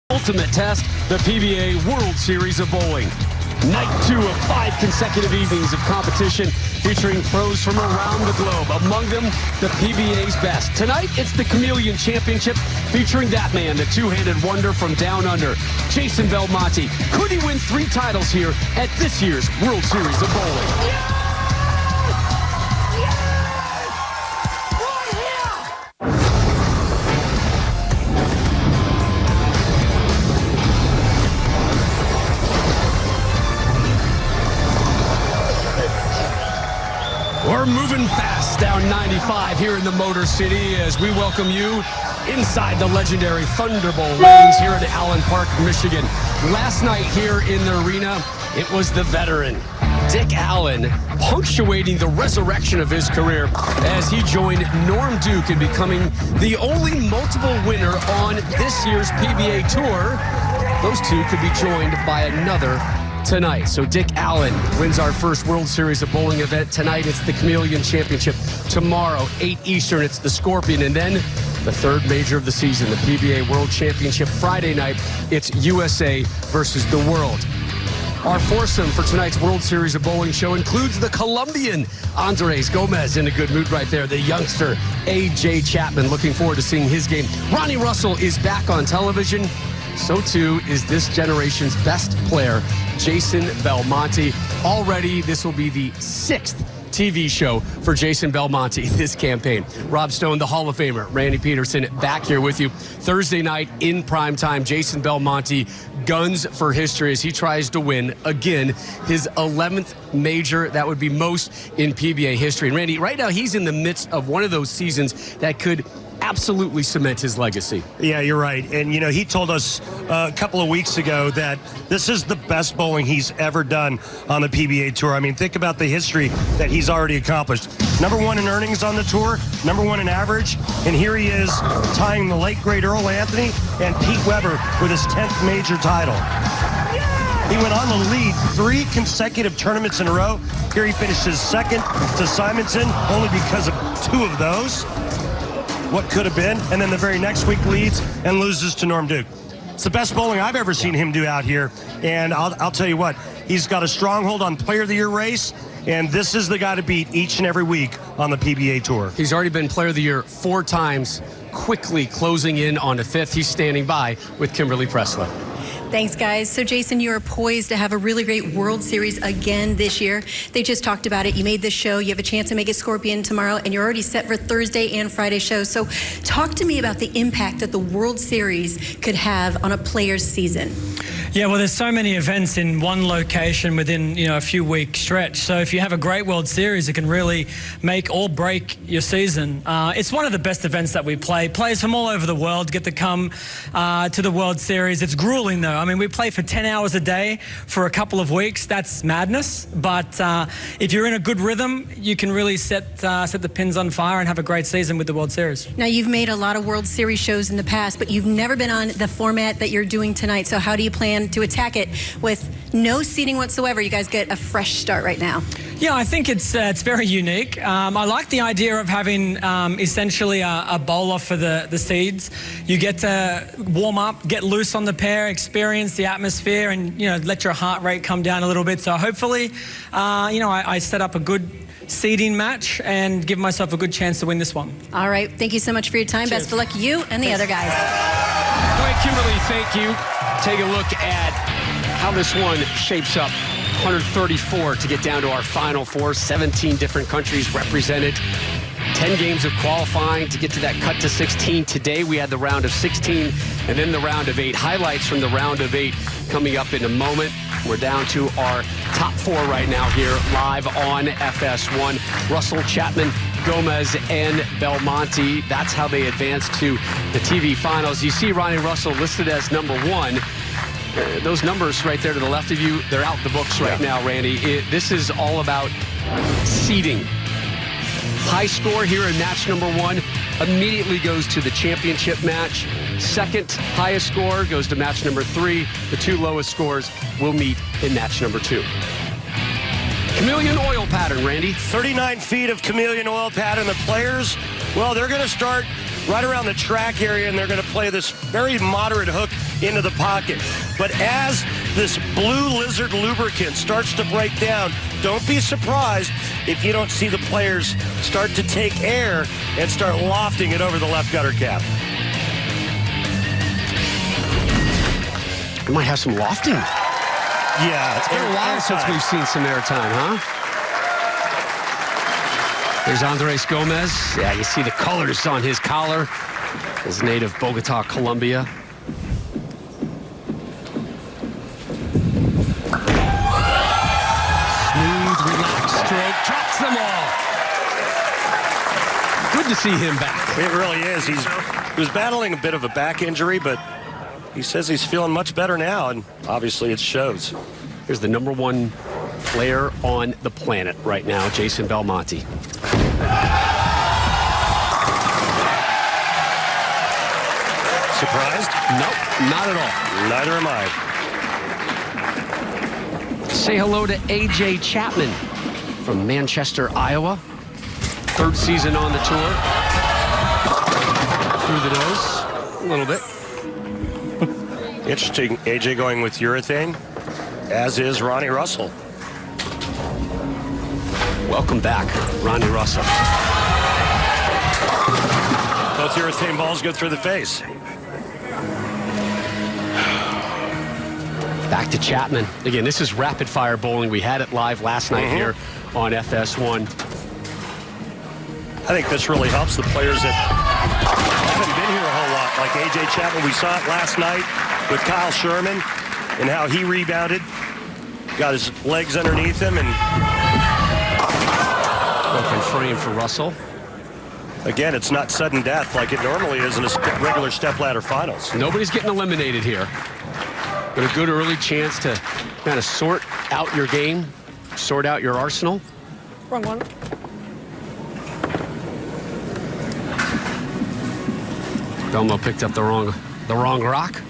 Ultimate test, the PBA World Series of Bowling. Night 2 of 5 consecutive evenings of competition featuring pros from around the globe. Among them, the PBA's best. Tonight, it's the Chameleon Championship featuring that man, the two-handed wonder from down under, Jason Belmonte. Could he win 3 titles here at this year's World Series of Bowling? Yeah! We're moving fast down 95 here in the Motor City as we welcome you inside the legendary Thunderbolt rings here in Allen Park, Michigan. Last night here in the arena, it was the veteran, Dick Allen, punctuating the resurrection of his career as he joined Norm Duke in becoming the only multiple winner on this year's PBA Tour. Those two could be joined by another tonight. So Dick Allen wins our first World Series of Bowling event. Tonight it's the Chameleon Championship. Tomorrow, 8 Eastern, it's the Scorpion. And then the third major of the season, the PBA World Championship. Friday night, it's USA versus the world. Our foursome for tonight's World Series of Bowling show includes the Colombian Andres Gomez, in a good mood right there. The youngster A.J. Chapman, looking forward to seeing his game. Ronnie Russell is back on television. So too is this generation's best player, Jason Belmonte. Already, this will be the 6th TV show for Jason Belmonte this campaign. Rob Stone, the Hall of Famer, Randy Peterson, back here with you. Thursday night in prime time, Jason Belmonte guns for history as he tries to win, again, his 11th major. That would be most in PBA history. And Randy, right now he's in the midst of one of those seasons that could absolutely cement his legacy. Yeah, you're right. And, you know, he told us a couple of weeks ago that this is the best bowling he's ever done on the PBA Tour. I mean, think about the history that he's already accomplished. #1 in earnings on the tour, #1 in average, and here he is tying the late, great Earl Anthony and Pete Weber with his 10th major title. He went on to lead 3 consecutive tournaments in a row. Here he finishes second to Simonson, only because of 2 of those. What could have been, and then the very next week leads and loses to Norm Duke. It's the best bowling I've ever seen him do out here, and I'll tell you what, he's got a stronghold on Player of the Year race, and this is the guy to beat each and every week on the PBA Tour. He's already been Player of the Year 4 times, quickly closing in on a 5th. He's standing by with Kimberly Pressler. Thanks, guys. So, Jason, you are poised to have a really great World Series again this year. They just talked about it. You made this show. You have a chance to make it Scorpion tomorrow, and you're already set for Thursday and Friday shows. So, talk to me about the impact that the World Series could have on a player's season. Yeah, well, there's so many events in one location within, a few week stretch. So if you have a great World Series, it can really make or break your season. It's one of the best events that we play. Players from all over the world get to come to the World Series. It's grueling, though. I mean, we play for 10 hours a day for a couple of weeks. That's madness. But if you're in a good rhythm, you can really set the pins on fire and have a great season with the World Series. Now, you've made a lot of World Series shows in the past, but you've never been on the format that you're doing tonight. So how do you plan to attack it with no seeding whatsoever? You guys get a fresh start right now. Yeah, I think it's very unique. I like the idea of having essentially a bowler for the seeds. You get to warm up, get loose on the pair, experience the atmosphere, and let your heart rate come down a little bit. So hopefully, I set up a good seeding match and give myself a good chance to win this one. All right, thank you so much for your time. Cheers. Best of luck, you and the other guys. All right, Kimberly, thank you. Take a look at how this one shapes up. 134 to get down to our Final Four. 17 different countries represented. 10 games of qualifying to get to that cut to 16. Today we had the round of 16 and then the round of 8. Highlights from the round of 8 coming up in a moment. We're down to our top 4 right now here live on FS1. Russell, Chapman, Gomez, and Belmonte. That's how they advance to the TV finals. You see Ronnie Russell listed as #1. Those numbers right there to the left of you, they're out the books right now, Randy. This is all about seeding. High score here in match #1 immediately goes to the championship match. Second highest score goes to match #3. The 2 lowest scores will meet in match #2. Chameleon oil pattern, Randy. 39 feet of chameleon oil pattern. The players, well, they're going to start right around the track area, and they're going to play this very moderate hook into the pocket. But as this blue lizard lubricant starts to break down, don't be surprised if you don't see the players start to take air and start lofting it over the left gutter cap. We might have some lofting. Yeah, It's been a while since we've seen some airtime, huh? There's Andres Gomez. Yeah, you see the colors on his collar. His native Bogota, Colombia. Smooth, relaxed stroke. Drops them all. Good to see him back. It really is. He was battling a bit of a back injury, but he says he's feeling much better now, and obviously it shows. Here's the #1 player on the planet right now, Jason Belmonte. Surprised? Nope, not at all. Neither am I. Say hello to AJ Chapman from Manchester, Iowa. 3rd season on the tour. Through the nose, a little bit. Interesting, AJ going with urethane, as is Ronnie Russell. Welcome back, Ronnie Russell. Both urethane balls go through the face. Back to Chapman. Again, this is rapid fire bowling. We had it live last night here on FS1. I think this really helps the players that haven't been here a whole lot, like AJ Chapman. We saw it last night with Kyle Sherman and how he rebounded, got his legs underneath him, and Open frame for Russell. again, it's not sudden death like it normally is in a regular stepladder finals. Nobody's getting eliminated here. But a good early chance to kind of sort out your game, sort out your arsenal. Wrong one. Belmo picked up the wrong rock.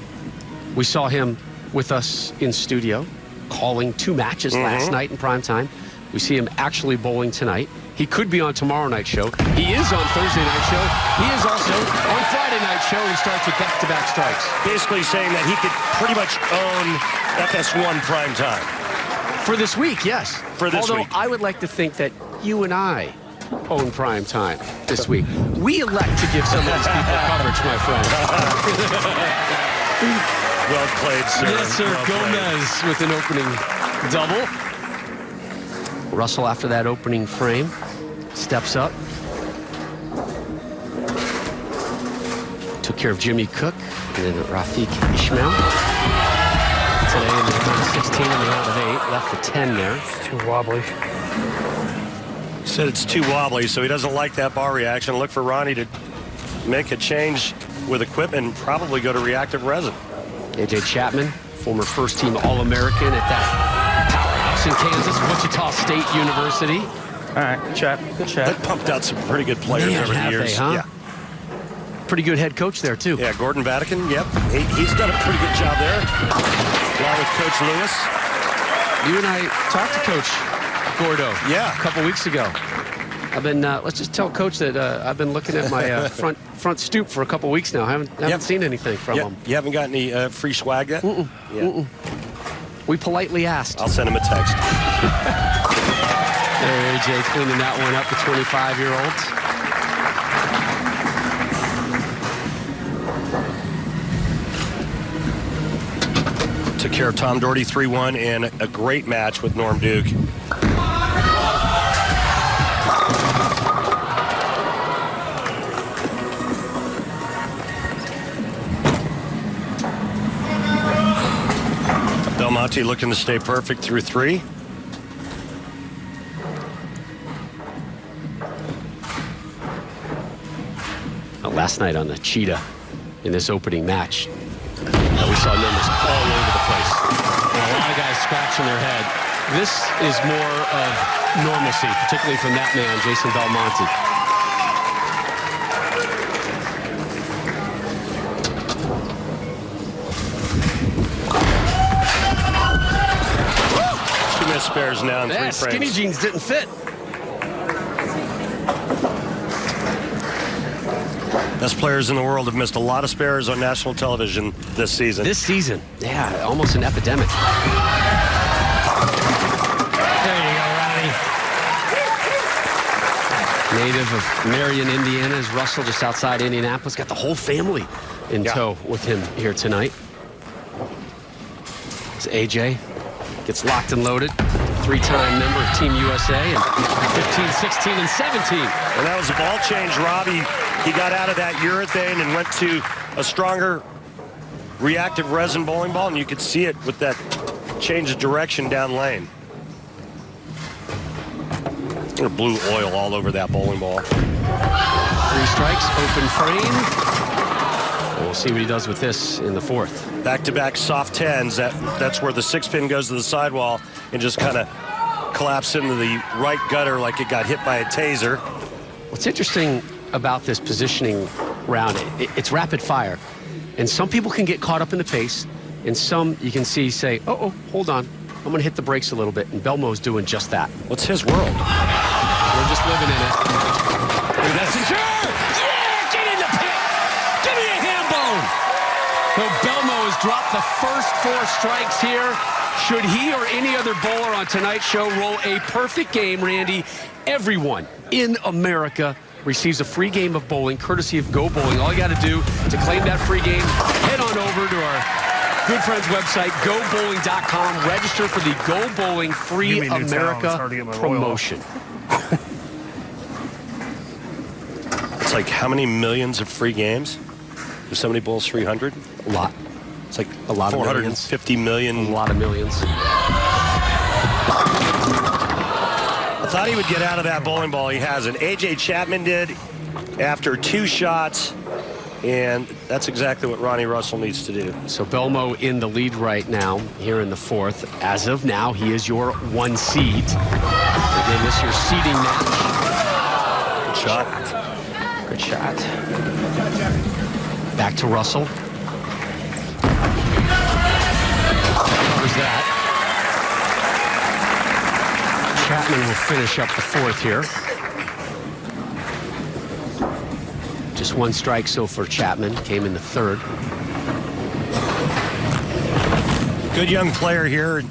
We saw him with us in studio, calling 2 matches last night in prime time. We see him actually bowling tonight. He could be on tomorrow night's show. He is on Thursday night show. He is also on Friday night show. He starts with back-to-back strikes. Basically saying that he could pretty much own FS1 prime time. For this week, yes. For this Although week. I would like to think that you and I own prime time this week. We elect to give some of these people coverage, my friend. Well played, sir. Yes, sir. Well played. Gomez with an opening double. Russell, after that opening frame, steps up. Took care of Jimmy Cook and then Rafiq Ismail. Today in the round of 16 and the round of 8. Left the 10 there. It's too wobbly. He said it's too wobbly, so he doesn't like that bar reaction. Look for Ronnie to make a change with equipment and probably go to reactive resin. AJ Chapman, former first-team All-American at that powerhouse in Kansas, Wichita State University. All right, good shot. Good shot. They pumped out some pretty good players Man, over the have years. they, huh? Yeah. Pretty good head coach there, too. Yeah, Gordon Vatican, yep. He's done a pretty good job there, along with Coach Lewis. You and I talked to Coach Gordo Yeah. a couple weeks ago. I've been, let's just tell Coach that I've been looking at my front stoop for a couple weeks now. I haven't seen anything from him. You haven't got any free swag yet? Yeah. We politely asked. I'll send him a text. There, AJ cleaning that one up, the 25-year-olds. Took care of Tom Doherty 3-1 in a great match with Norm Duke. Belmonte looking to stay perfect through 3. Last night on the Cheetah in this opening match, we saw numbers all over the place. And a lot of guys scratching their head. This is more of normalcy, particularly from that man, Jason Belmonte. Two missed spares now in 3 frames. Skinny jeans didn't fit. Best players in the world have missed a lot of spares on national television this season. This season, yeah, almost an epidemic. There you go, Ronnie. Native of Marion, Indiana, is Russell, just outside Indianapolis. Got the whole family in tow with him here tonight. It's AJ, gets locked and loaded. Three-time member of Team USA in 15, 16, and 17. And that was a ball change, Robbie. He got out of that urethane and went to a stronger reactive resin bowling ball, and you could see it with that change of direction down lane. There blew oil all over that bowling ball. 3 strikes, open frame. And we'll see what he does with this in the 4th. Back-to-back soft 10s. That's where the 6-pin goes to the sidewall and just kind of collapsed into the right gutter like it got hit by a taser. What's interesting about this positioning round, it's rapid fire. And some people can get caught up in the pace, and some you can see say, oh, hold on, I'm going to hit the brakes a little bit, and Belmo's doing just that. What's his world? We're just living in it. Messenger! Yeah, get in the pit! Give me a ham bone! So Belmo has dropped the first 4 strikes here. Should he or any other bowler on tonight's show roll a perfect game, Randy, everyone in America receives a free game of bowling courtesy of Go Bowling. All you got to do to claim that free game, head on over to our good friends website, gobowling.com. Register for the Go Bowling Free America promotion. It's like how many millions of free games? If somebody bowls 300? A lot. It's like a lot of millions. 450 million. A lot of millions. I thought he would get out of that bowling ball. He hasn't. AJ Chapman did after 2 shots, and that's exactly what Ronnie Russell needs to do. So Belmo in the lead right now here in the 4th. As of now, he is your 1 seed. Again, this year's seeding match. Good shot. Good shot. Back to Russell. Covers that. Chapman will finish up the 4th here. Just 1 strike so for Chapman. Came in the 3rd. Good young player here.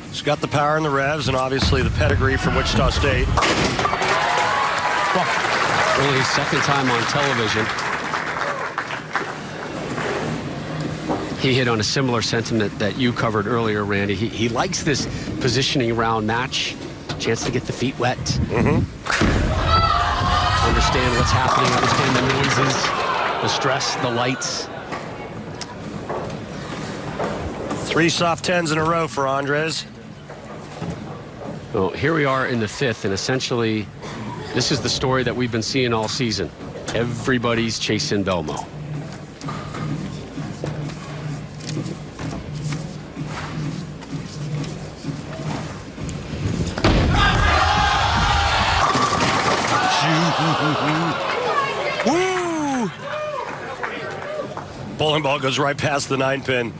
He's got the power and the revs, and obviously the pedigree from Wichita State. Well, only his 2nd time on television. He hit on a similar sentiment that you covered earlier, Randy. He likes this positioning round match. Chance to get the feet wet. Understand what's happening, understand the noises, the stress, the lights. 3 soft 10s in a row for Andres. Well, here we are in the 5th, and essentially, this is the story that we've been seeing all season. Everybody's chasing Belmo. Woo! Bowling ball goes right past the 9-pin.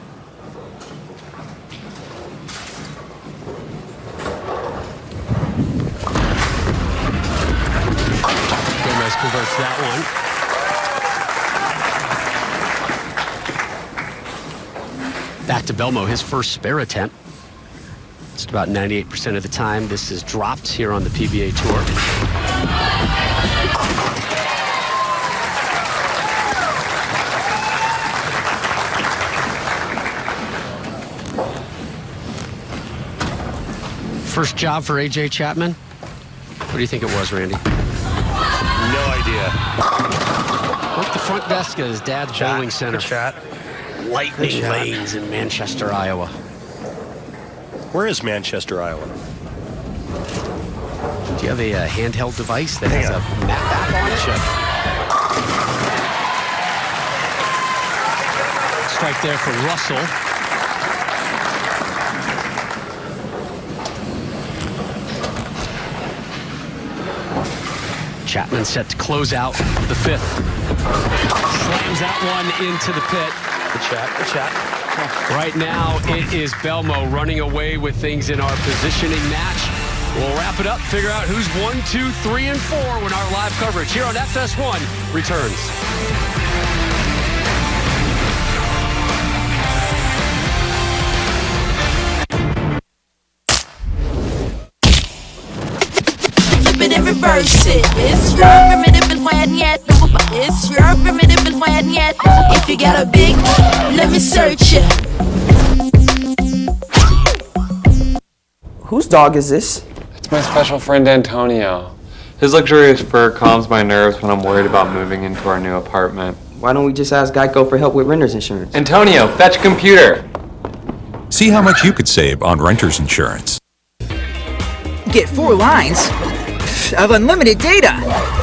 Gomez converts that one. Back to Belmo, his first spare attempt. Just about 98% of the time this is dropped here on the PBA Tour. First job for AJ Chapman. What do you think it was, Randy? No idea. Worked the front desk at his dad's bowling center. Good shot. Lightning Lanes in Manchester, Iowa. Where is Manchester, Iowa? Do you have a handheld device that has a map app on it? Strike there for Russell. Chapman set to close out the 5th. Slams that one into the pit. Good shot. Good shot. Right now, it is Belmo running away with things in our positioning match. We'll wrap it up, figure out who's 1, 2, 3, and 4 when our live coverage here on FS1 returns. Flip it and reverse it. It's your primitive and fine yet. It's your primitive and fine yet. If you got a big, let me search it. Whose dog is this? It's my special friend Antonio. His luxurious fur calms my nerves when I'm worried about moving into our new apartment. Why don't we just ask Geico for help with renter's insurance? Antonio, fetch computer. See how much you could save on renter's insurance. Get 4 lines of unlimited data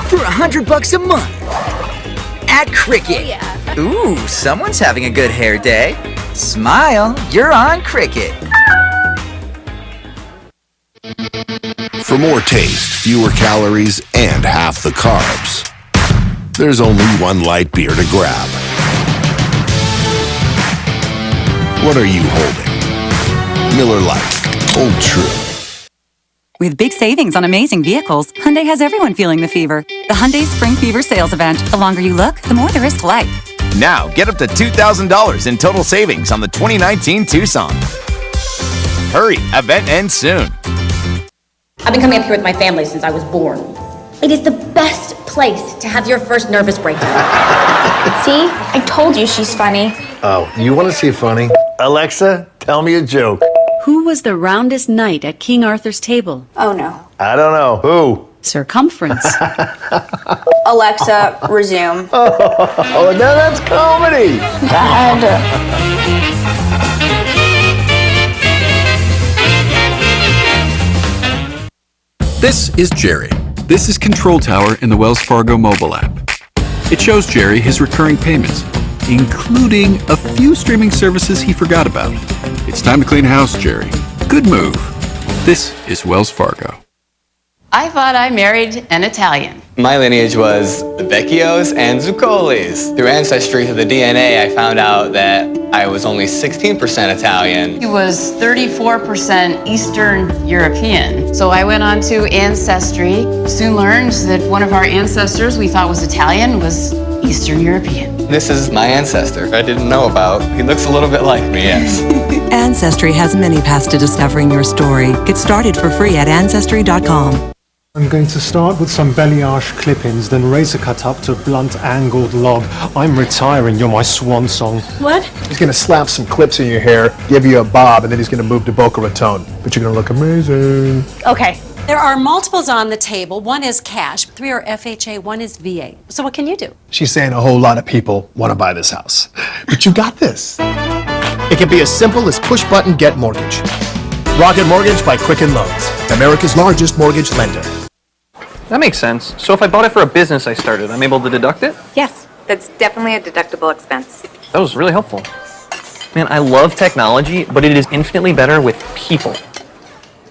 for $100 a month at Cricket. Ooh, someone's having a good hair day. Smile, you're on Cricket. For more taste, fewer calories, and half the carbs, there's only one light beer to grab. What are you holding? Miller Lite, hold true. With big savings on amazing vehicles, Hyundai has everyone feeling the fever. The Hyundai Spring Fever sales event. The longer you look, the more there is to like. Now, get up to $2,000 in total savings on the 2019 Tucson. Hurry, event ends soon. I've been coming up here with my family since I was born. It is the best place to have your first nervous breakdown. See? I told you she's funny. Oh, you want to see funny? Alexa, tell me a joke. Who was the roundest knight at King Arthur's table? Oh, no. I don't know. Who? Circumference. Alexa, resume. Oh, now that's comedy. Bad. This is Jerry. This is Control Tower in the Wells Fargo mobile app. It shows Jerry his recurring payments, including a few streaming services he forgot about. It's time to clean house, Jerry. Good move. This is Wells Fargo. I thought I married an Italian. My lineage was the Vecchios and Zuccolis. Through Ancestry to the DNA, I found out that I was only 16% Italian. He was 34% Eastern European. So I went on to Ancestry, soon learned that one of our ancestors we thought was Italian was Eastern European. This is my ancestor I didn't know about. He looks a little bit like me, yes. Ancestry has many paths to discovering your story. Get started for free at Ancestry.com. I'm going to start with some balayage clip-ins, then razor cut up to a blunt angled log. I'm retiring, you're my swan song. What? He's going to slap some clips in your hair, give you a bob, and then he's going to move to Boca Raton. But you're going to look amazing. Okay. There are multiples on the table. One is cash, 3 are FHA, 1 is VA. So what can you do? She's saying a whole lot of people want to buy this house. But you got this. It can be as simple as push-button get mortgage. Rocket Mortgage by Quicken Loans, America's largest mortgage lender. That makes sense. So if I bought it for a business I started, I'm able to deduct it? Yes, that's definitely a deductible expense. That was really helpful. Man, I love technology, but it is infinitely better with people.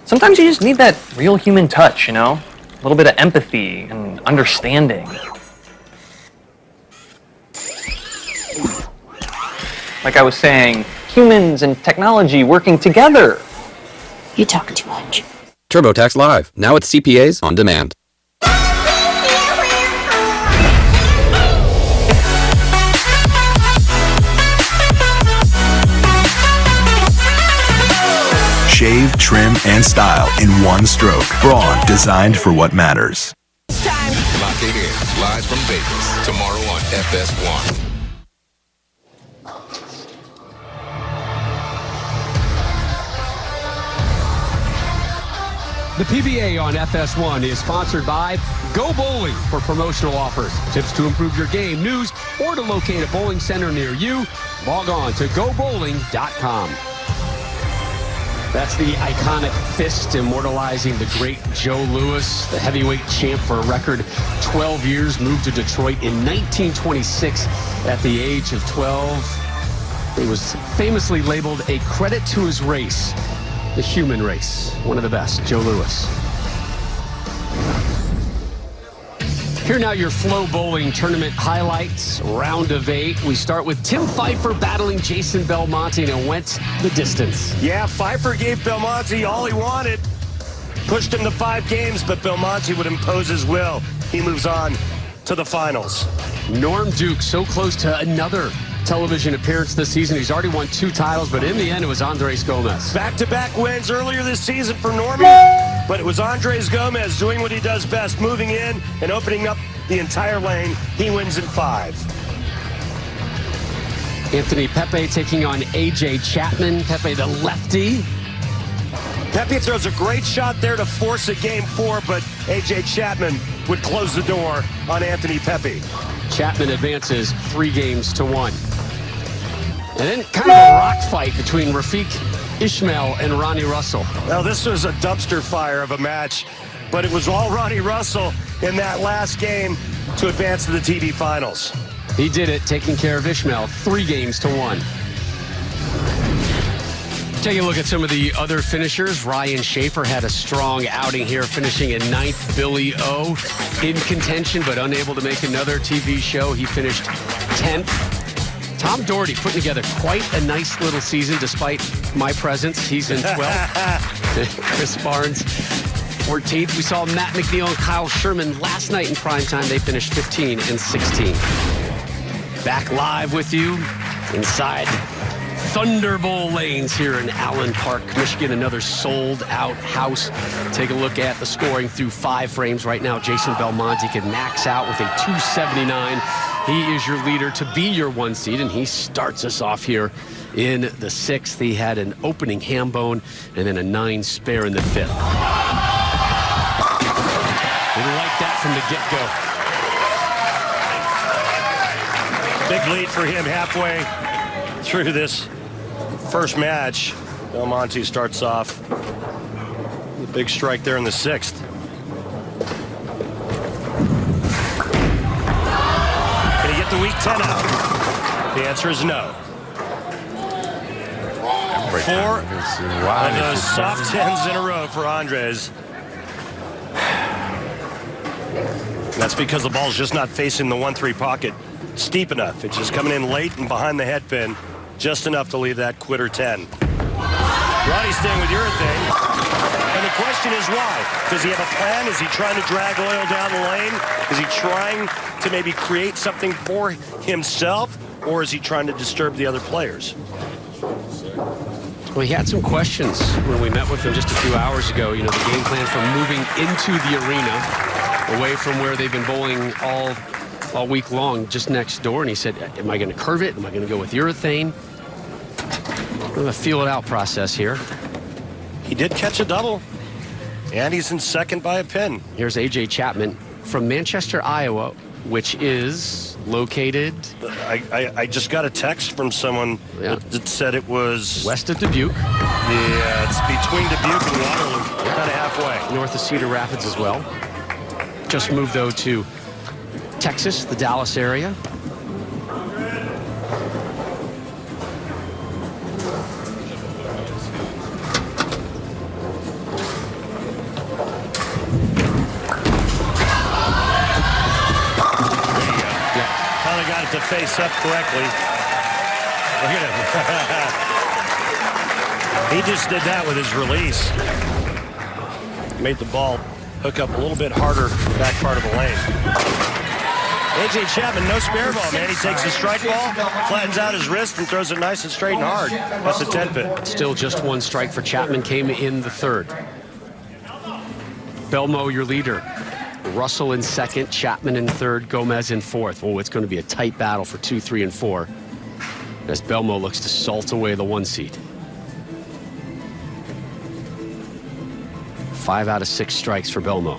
Sometimes you just need that real human touch, you know? A little bit of empathy and understanding. Like I was saying, humans and technology working together. You talk too much. TurboTax Live, now with CPAs on demand. Shave, trim, and style in one stroke. Braun, designed for what matters. Lock it in, live from Vegas, tomorrow on FS1. The PBA on FS1 is sponsored by Go Bowling for promotional offers, tips to improve your game, news, or to locate a bowling center near you. Log on to gobowling.com. That's the iconic fist immortalizing the great Joe Louis, the heavyweight champ for a record 12 years, moved to Detroit in 1926 at the age of 12. He was famously labeled a credit to his race. The human race, one of the best, Joe Louis. Here now your Flow Bowling Tournament highlights, round of 8. We start with Tim Pfeiffer battling Jason Belmonte, and it went the distance. Yeah, Pfeiffer gave Belmonte all he wanted. pushed him to 5 games, but Belmonte would impose his will. He moves on to the finals. Norm Duke, so close to another television appearance this season. He's already won 2 titles, but in the end, it was Andres Gomez. Back-to-back wins earlier this season for Norman, but it was Andres Gomez doing what he does best, moving in and opening up the entire lane. He wins in 5. Anthony Pepe taking on A.J. Chapman. Pepe, the lefty. Pepe throws a great shot there to force a game 4, but A.J. Chapman would close the door on Anthony Pepe. Chapman advances 3 games to 1. And then kind of a rock fight between Rafiq Ismail and Ronnie Russell. Now, this was a dumpster fire of a match, but it was all Ronnie Russell in that last game to advance to the TV finals. He did it, taking care of Ismail 3 games to 1. Take a look at some of the other finishers. Ryan Schaefer had a strong outing here, finishing in 9th. Billy O in contention, but unable to make another TV show. He finished 10th. Tom Doherty putting together quite a nice little season despite my presence. He's in 12th. Chris Barnes, 14th. We saw Matt McNeil and Kyle Sherman last night in primetime. They finished 15 and 16. Back live with you inside Thunder Bowl lanes here in Allen Park, Michigan. Another sold-out house. Take a look at the scoring through 5 frames right now. Jason Belmonte can max out with a 279. He is your leader to be your 1 seed, and he starts us off here in the 6th. He had an opening ham bone and then a 9 spare in the 5th. Didn't like that from the get-go. Big lead for him halfway through this first match. Belmonte starts off with a big strike there in the 6th. Can he get the week 10 out? The answer is no. 4 of those soft 10s in a row for Andres. That's because the ball's just not facing the 1-3 pocket steep enough. It's just coming in late and behind the head pin, just enough to leave that quitter 10. Ronnie's staying with urethane, and the question is why? Does he have a plan? Is he trying to drag oil down the lane? Is he trying to maybe create something for himself, or is he trying to disturb the other players? Well, he had some questions when we met with him just a few hours ago. You know, the game plan for moving into the arena, away from where they've been bowling all week long, just next door. And he said, am I going to curve it? Am I going to go with urethane? We're going to feel it out process here. He did catch a double, and he's in 2nd by a pin. Here's A.J. Chapman from Manchester, Iowa, which is located... I just got a text from someone that said it was... west of Dubuque. Yeah, it's between Dubuque and Waterloo, kind of halfway. North of Cedar Rapids as well. Just moved, though, to Texas, the Dallas area. Finally got it to face up correctly. Look at him. He just did that with his release. Made the ball hook up a little bit harder back part of the lane. A.J. Chapman, no spare ball, man. He takes the strike ball, flattens out his wrist, and throws it nice and straight and hard. That's the 10 pin. Still just 1 strike for Chapman, came in the 3rd. Belmo, your leader. Russell in 2nd, Chapman in 3rd, Gomez in 4th. Oh, it's going to be a tight battle for 2, 3, and 4 as Belmo looks to salt away the 1 seed. 5 out of 6 strikes for Belmo.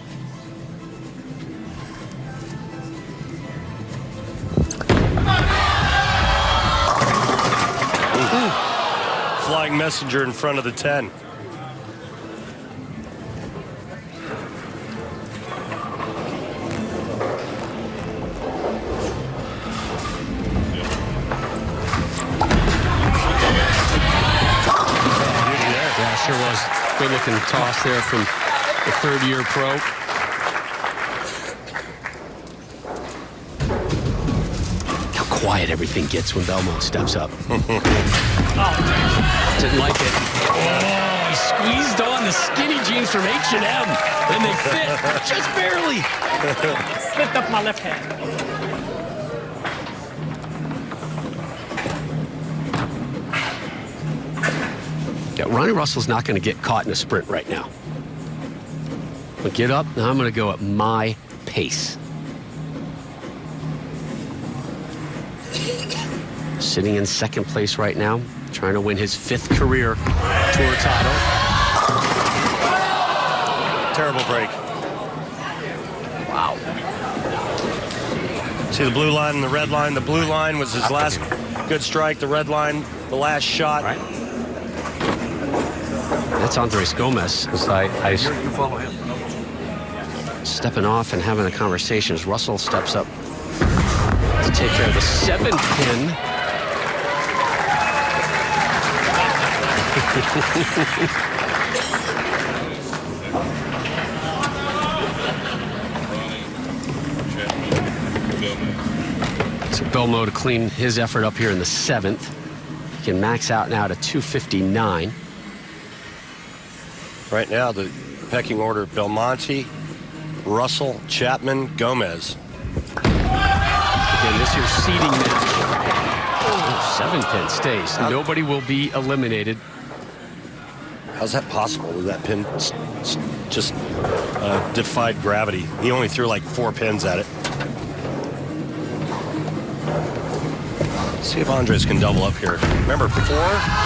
Flying messenger in front of the 10. Yeah, sure was. Good looking toss there from the 3rd-year pro. How quiet everything gets when Belmont steps up. Didn't like it. Oh, he squeezed on the skinny jeans from H&M, and they fit just barely. Slipped off my left hand. Yeah, Ronnie Russell's not going to get caught in a sprint right now. But get up, and I'm going to go at my pace. Sitting in second place right now, trying to win his 5th career tour title. Terrible break. Wow. See the blue line and the red line. The blue line was his last good strike. The red line, the last shot. Right. That's Andres Gomez. You follow him. Stepping off and having a conversation as Russell steps up to take care of the 7th pin. So Belmo to clean his effort up here in the 7th. He can max out now to 259. Right now, the pecking order: Belmonte, Russell, Chapman, Gomez. Again, this year's seeding match. 7 pin stays. Nobody will be eliminated. How's that possible? That pin just defied gravity. He only threw like 4 pins at it. Let's see if Andres can double up here. Remember, 4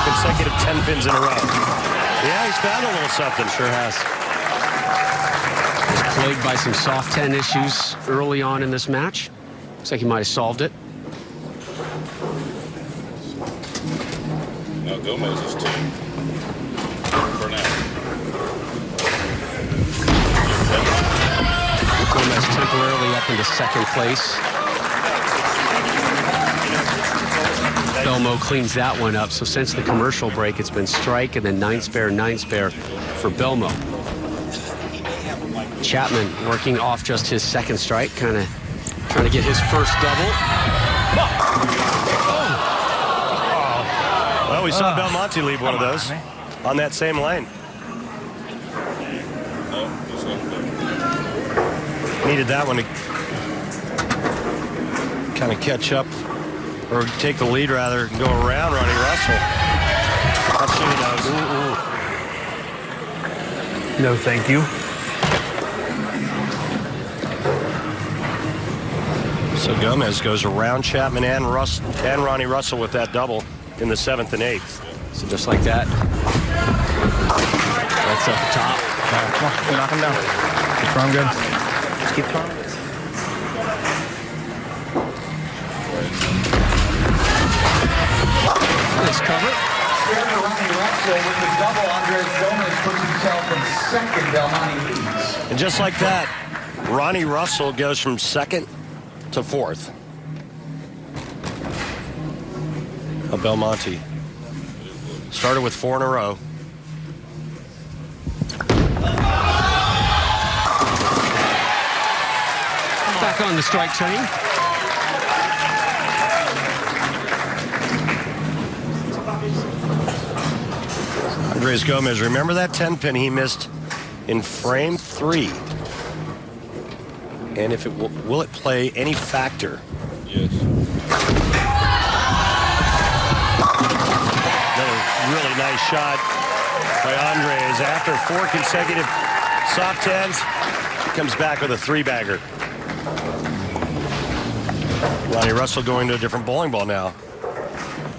consecutive 10 pins in a row. Yeah, he's found a little something. Sure has. He's plagued by some soft 10 issues early on in this match. Looks like he might have solved it. Now Gomez is 2. For now. Gomez temporarily up into second place. Belmo cleans that one up. So since the commercial break, it's been strike and then 9 spare for Belmo. Chapman working off just his second strike, kind of trying to get his first double. Well, we saw Belmonte leave one of those on that same lane. Needed that one to kind of catch up, or take the lead rather, and go around Ronnie Russell. That's what he knows. No, thank you. So Gomez goes around Chapman and Ronnie Russell with that double in the 7th and 8th. So just like that. That's up the top. Come on, knock him down. Keep throwing good. Just keep throwing. Nice cover. Ronnie Russell with the double. Andres Gomez puts himself in second. Belmonte leads. And just like that, Ronnie Russell goes from 2nd to 4th. Belmonte started with 4 in a row. Back on the strike train. Andres Gomez, remember that 10 pin he missed in frame 3? And if it will it play any factor? Yes. Another really nice shot by Andres. After 4 consecutive soft 10s, he comes back with a 3-bagger. Ronnie Russell going to a different bowling ball now.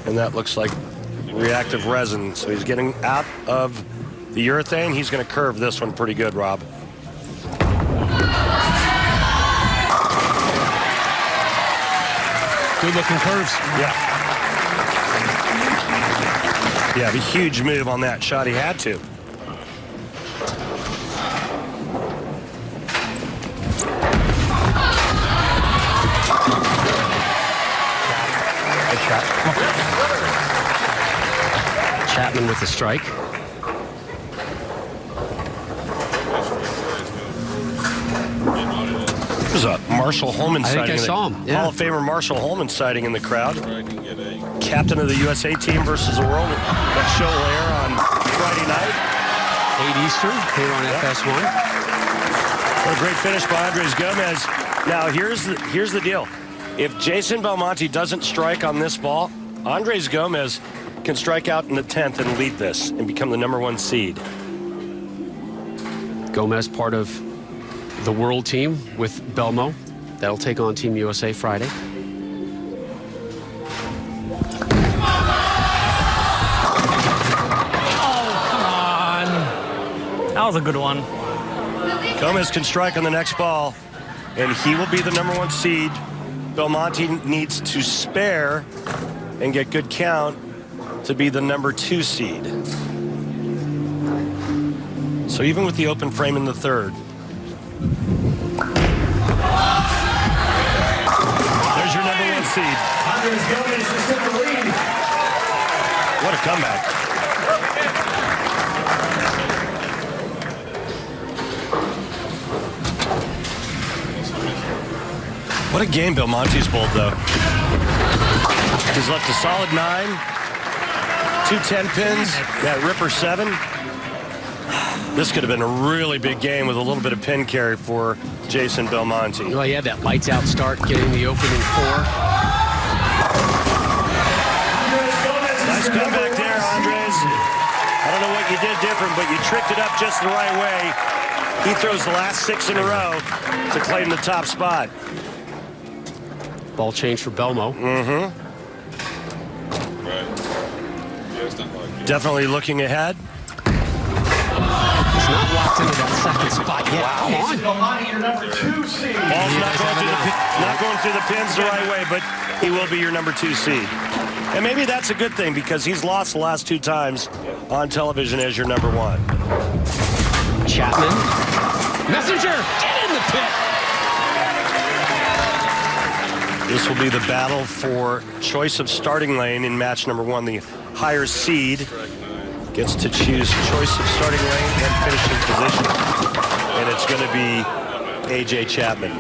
And that looks like reactive resin. So he's getting out of the urethane. He's going to curve this one pretty good, Rob. Good looking curves. Yeah. Yeah, a huge move on that shot. He had to. Good shot. Chapman with the strike. There's a Marshall Holman sighting. I think I saw him. Yeah. Hall of Famer Marshall Holman sighting in the crowd. Captain of the USA team versus the world. That show will air on Friday night. 8 Eastern here on FS1. What a great finish by Andres Gomez. Now, here's the deal. If Jason Belmonte doesn't strike on this ball, Andres Gomez can strike out in the 10th and lead this and become the #1 seed. Gomez part of the world team with Belmo. That'll take on Team USA Friday. That was a good one. Gomez can strike on the next ball, and he will be the #1 seed. Belmonte needs to spare and get good count to be the #2 seed. So even with the open frame in the 3rd. There's your #1 seed. Andres Gomez is in the lead. What a comeback. What a game Belmonte's bowled, though. He's left a solid 9, 2 10 pins, that ripper 7. This could have been a really big game with a little bit of pin carry for Jason Belmonte. Well, he had that lights out start getting the opening 4. Nice comeback there, Andres. I don't know what you did different, but you tricked it up just the right way. He throws the last 6 in a row to claim the top spot. Ball change for Belmo. Mm-hmm. Definitely looking ahead. He's not locked into that second spot yet. Wow. Come on. Belmonte, your #2 seed. Ball's not going through the pins the right way, but he will be your #2 seed. And maybe that's a good thing because he's lost the last 2 times on television as your #1. Chapman. Messenger, get in the pit. This will be the battle for choice of starting lane in match #1. The higher seed gets to choose choice of starting lane and finishing position. And it's going to be A.J. Chapman.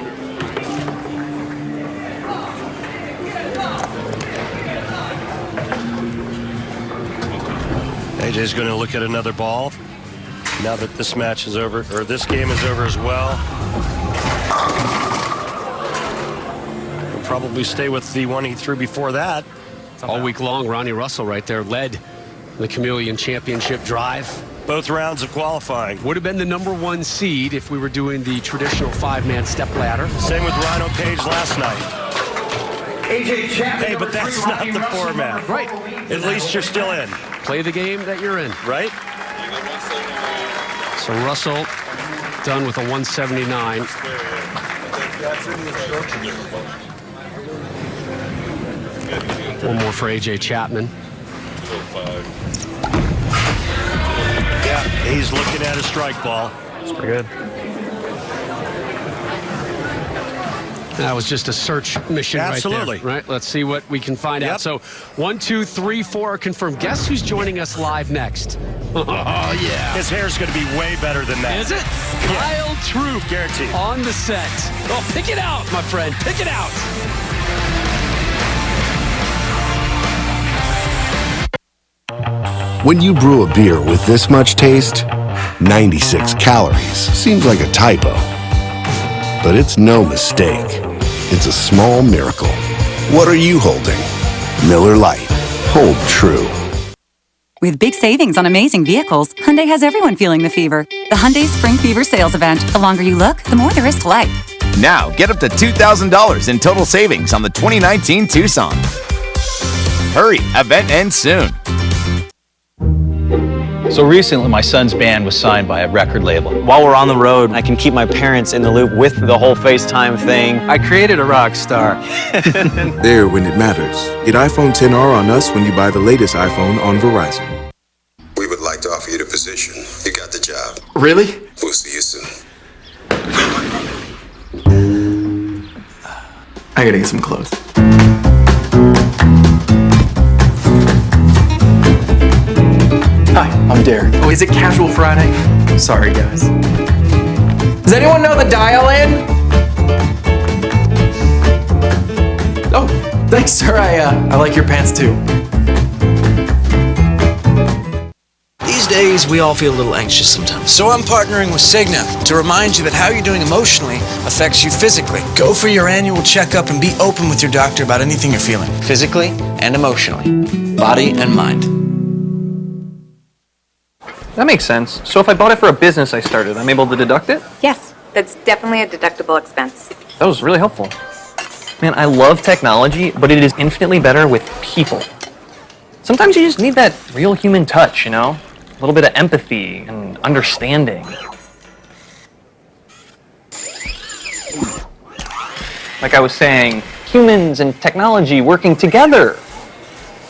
A.J.'s going to look at another ball now that this match is over, or this game is over as well. Probably stay with the one he threw before that. All week long, Ronnie Russell right there led the Chameleon Championship drive. Both rounds of qualifying. Would have been the #1 seed if we were doing the traditional 5-man step ladder. Same with Rhino Page last night. AJ Chapman. Hey, but that's not the format. Right. At least you're still in. Play the game that you're in. Right? So Russell done with a 179. One more for A.J. Chapman. Yeah, he's looking at a strike ball. It's pretty good. That was just a search mission. Absolutely. Right there, right? Let's see what we can find out. So 1, 2, 3, 4 are confirmed. Guess who's joining us live next? Oh, yeah. His hair's going to be way better than that. Is it? Kyle Troop. Guaranteed. On the set. Oh, pick it out, my friend. Pick it out. When you brew a beer with this much taste, 96 calories seems like a typo. But it's no mistake. It's a small miracle. What are you holding? Miller Lite. Hold true. With big savings on amazing vehicles, Hyundai has everyone feeling the fever. The Hyundai Spring Fever sales event. The longer you look, the more there is to like. Now, get up to $2,000 in total savings on the 2019 Tucson. Hurry, event ends soon. So recently, my son's band was signed by a record label. While we're on the road, I can keep my parents in the loop with the whole FaceTime thing. I created a rock star. There when it matters. Get iPhone XR on us when you buy the latest iPhone on Verizon. We would like to offer you the position. You got the job. Really? We'll see you soon. I gotta get some clothes. Hi, I'm Derek. Oh, is it Casual Friday? Sorry, guys. Does anyone know the dial-in? Oh, thanks, sir. I like your pants, too. These days, we all feel a little anxious sometimes. So I'm partnering with Cigna to remind you that how you're doing emotionally affects you physically. Go for your annual checkup and be open with your doctor about anything you're feeling, physically and emotionally, body and mind. That makes sense. So if I bought it for a business I started, I'm able to deduct it? Yes, that's definitely a deductible expense. That was really helpful. Man, I love technology, but it is infinitely better with people. Sometimes you just need that real human touch, you know? A little bit of empathy and understanding. Like I was saying, humans and technology working together.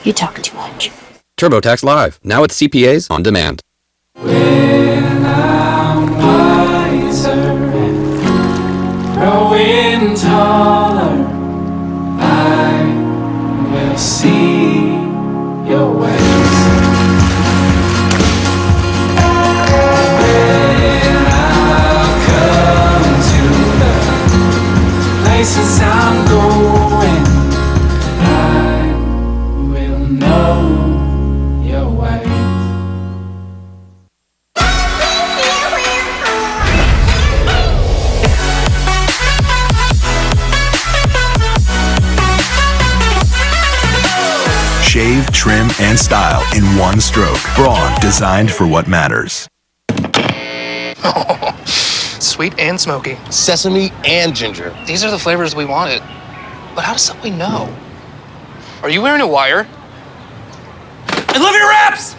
You talk too much. TurboTax Live. Now it's CPAs on demand. When I'm wiser and growing taller, I will see your ways. When I've come to the places I'm going, I will know your ways. Shave, trim, and style in one stroke. Braun, designed for what matters. Sweet and smoky. Sesame and ginger. These are the flavors we wanted. But how does Subway know? Are you wearing a wire? I love your wraps!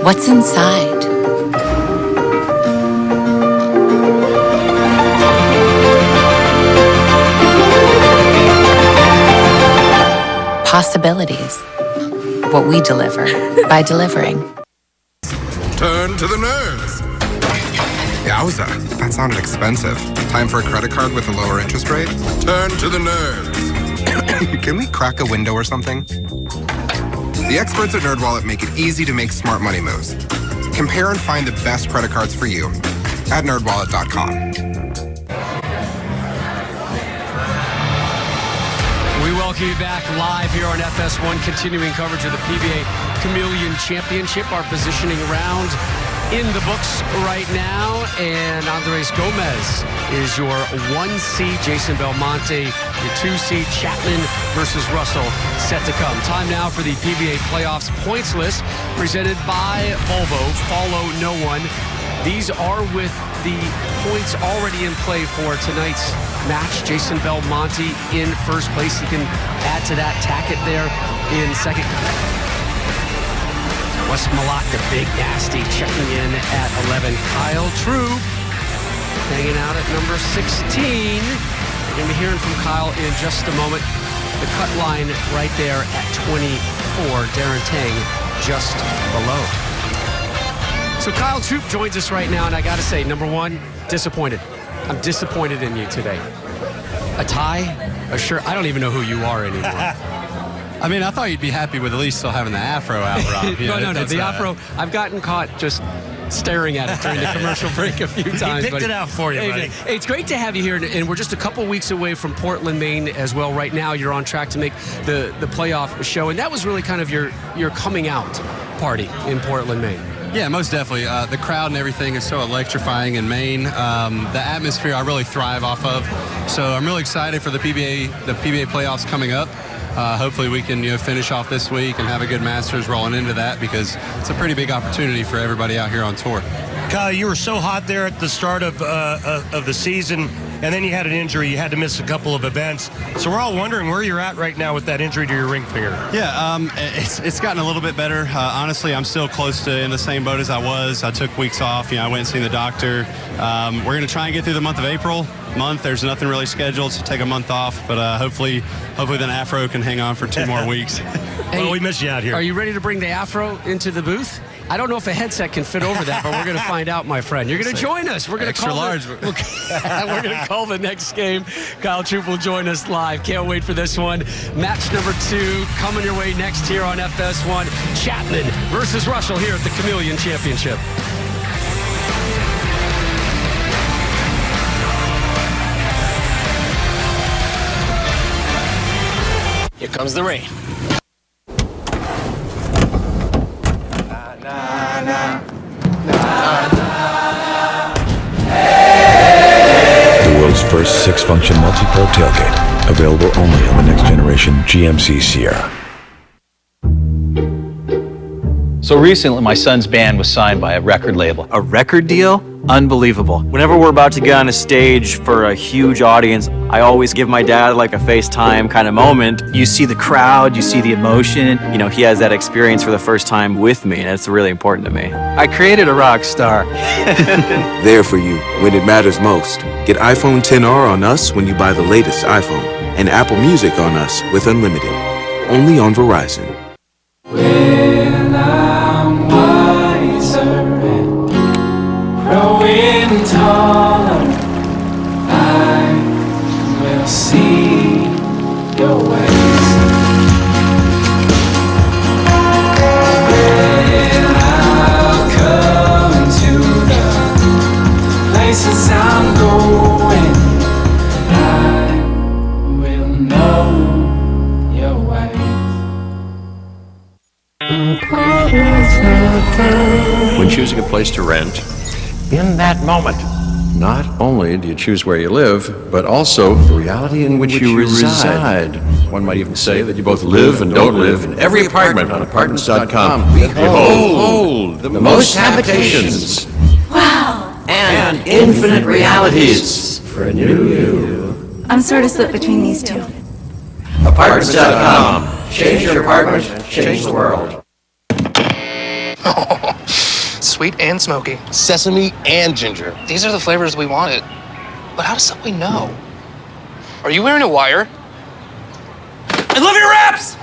What's inside? Possibilities. What we deliver by delivering. Turn to the nerves. Yowza, that sounded expensive. Time for a credit card with a lower interest rate? Turn to the nerves. Can we crack a window or something? The experts at NerdWallet make it easy to make smart money moves. Compare and find the best credit cards for you at nerdwallet.com. We welcome you back live here on FS1, continuing coverage of the PBA Chameleon Championship. Our positioning round in the books right now, and Andres Gomez is your 1 seed, Jason Belmonte, your 2 seed, Chapman versus Russell, set to come. Time now for the PBA Playoffs points list, presented by Volvo. Follow no one. These are with the points already in play for tonight's match. Jason Belmonte in first place. He can add to that, tack it there in second. Wes Malott, the big nasty, checking in at 11. Kyle True hanging out at number 16. We're going to be hearing from Kyle in just a moment. The cut line right there at 24. Darren Tang just below. So Kyle Troop joins us right now, and I got to say, number one, disappointed. I'm disappointed in you today. A tie? A shirt? I don't even know who you are anymore. I mean, I thought you'd be happy with at least still having the afro out, Rob. No. The afro, I've gotten caught just staring at it during the commercial break a few times. He picked it out for you, buddy. Hey, it's great to have you here, and we're just a couple weeks away from Portland, Maine as well. Right now, you're on track to make the playoff show, and that was really kind of your coming out party in Portland, Maine. Yeah, most definitely. The crowd and everything is so electrifying in Maine. The atmosphere I really thrive off of. So I'm really excited for the PBA playoffs coming up. Hopefully we can finish off this week and have a good Masters rolling into that, because it's a pretty big opportunity for everybody out here on tour. Kyle, you were so hot there at the start of the season, and then you had an injury. You had to miss a couple of events. So we're all wondering where you're at right now with that injury to your ring finger. Yeah, it's gotten a little bit better. Honestly, I'm still close to in the same boat as I was. I took weeks off. I went and seen the doctor. We're going to try and get through the month of April. month, there's nothing really scheduled, so take a month off. But hopefully the Afro can hang on for 2 more weeks. Well, we miss you out here. Are you ready to bring the Afro into the booth? I don't know if a headset can fit over that, but we're going to find out, my friend. You're going to join us. We're going to Extra large. We're going to call the next game. Kyle Troop will join us live. Can't wait for this one. Match number 2 coming your way next here on FS1. Chapman versus Russell here at the Chameleon Championship. Here comes the rain. The world's first 6-function multi-pro tailgate. Available only on the next generation GMC Sierra. So recently, my son's band was signed by a record label. A record deal? Unbelievable. Whenever we're about to get on a stage for a huge audience, I always give my dad like a FaceTime kind of moment. You see the crowd, you see the emotion. You know, he has that experience for the first time with me, and it's really important to me. I created a rock star. There for you when it matters most. Get iPhone XR on us when you buy the latest iPhone, and Apple Music on us with Unlimited. Only on Verizon. When I'm wiser and growing taller, I will see your ways. When I've come to the places I'm going, I will know your ways. When choosing a place to rent, in that moment, not only do you choose where you live, but also the reality in which you reside. One might even say that you both live and don't live in every apartment on apartments.com. Behold, the most habitations. Wow. And infinite realities for a new you. I'm sort of split between these two. Apartments.com. Change your apartment, change the world. Sweet and smoky. Sesame and ginger. These are the flavors we wanted. But how does Subway know? Are you wearing a wire? I love your wraps!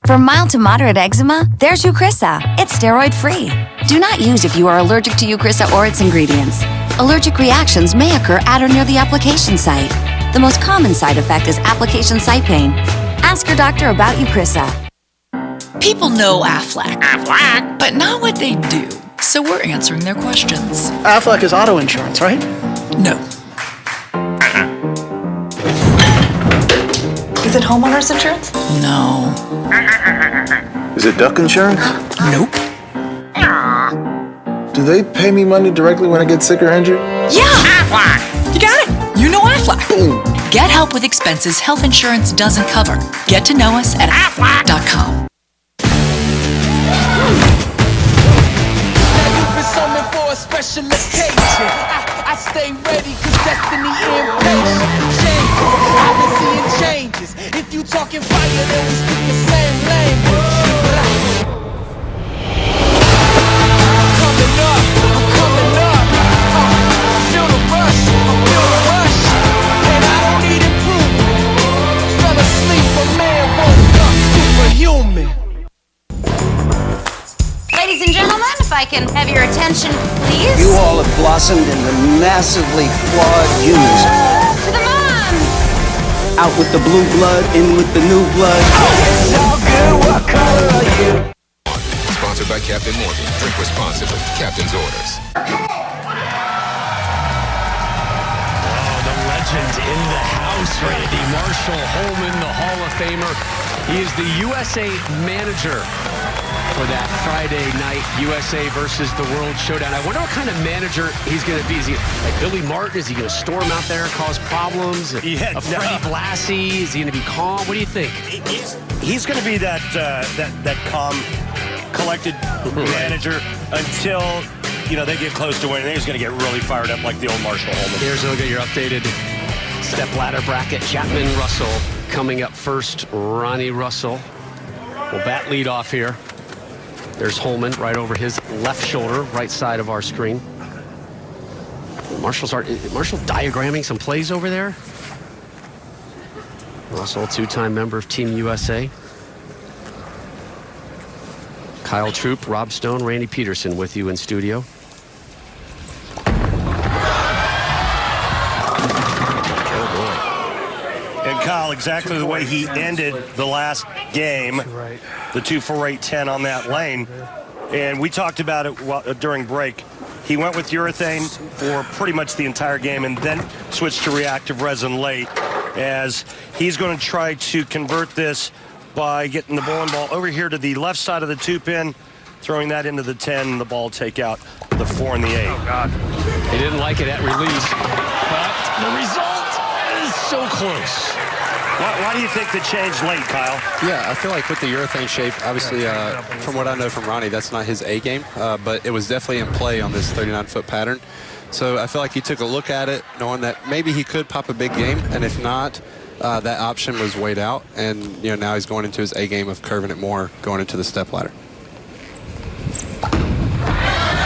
For mild to moderate eczema, there's Eucrisa. It's steroid-free. Do not use if you are allergic to Eucrisa or its ingredients. Allergic reactions may occur at or near the application site. The most common side effect is application site pain. Ask your doctor about Eucrisa. People know Aflac, but not what they do. So we're answering their questions. Aflac is auto insurance, right? No. Is it homeowner's insurance? No. Is it duck insurance? Nope. Do they pay me money directly when I get sick or injured? Yeah! Aflac! You got it! You know Aflac. Boom. Get help with expenses health insurance doesn't cover. Get to know us at Aflac.com. For a special occasion, I stay ready cause destiny impatient. Changes, I've been seeing changes. If you talking fire, then we speak the same language. I'm coming up. Feel the rush, feel the rush. And I don't need improvement. Fell asleep, but man woke up superhuman. Ladies and gentlemen, if I can have your attention, please. You all have blossomed into massively flawed humans. To the moms! Out with the blue blood, in with the new blood. It's all good, what color are you? Sponsored by Captain Morgan. Drink responsibly. Captain's orders. The legend in the house, Randy Marshall Holman, the Hall of Famer. He is the USA manager for that Friday night USA versus the World Showdown. I wonder what kind of manager he's going to be. Is he like Billy Martin? Is he going to storm out there, cause problems? Yeah, a Freddie Blassie? Is he going to be calm? What do you think? He's going to be that calm, collected manager until they get close to winning, they're just going to get really fired up like the old Marshall Holman. Here's a look at your updated step ladder bracket. Chapman Russell coming up first. Ronnie Russell will bat lead off here. There's Holman right over his left shoulder, right side of our screen. Marshall diagramming some plays over there. Russell, two-time member of Team USA. Kyle Troop, Rob Stone, Randy Peterson with you in studio. And Kyle, exactly the way he ended the last game, the 2-4-8-10 on that lane. And we talked about it during break. He went with urethane for pretty much the entire game and then switched to reactive resin late, as he's going to try to convert this by getting the bowling ball over here to the left side of the 2-pin, throwing that into the 10, and the ball take out the 4 and the 8. Oh, God. He didn't like it at release, but the result is so close. Why do you think the change late, Kyle? Yeah, I feel like with the urethane shape, obviously, from what I know from Ronnie, that's not his A game, but it was definitely in play on this 39-foot pattern. So I feel like he took a look at it, knowing that maybe he could pop a big game, and if not, that option was weighed out, and now he's going into his A game of curving it more, going into the step ladder.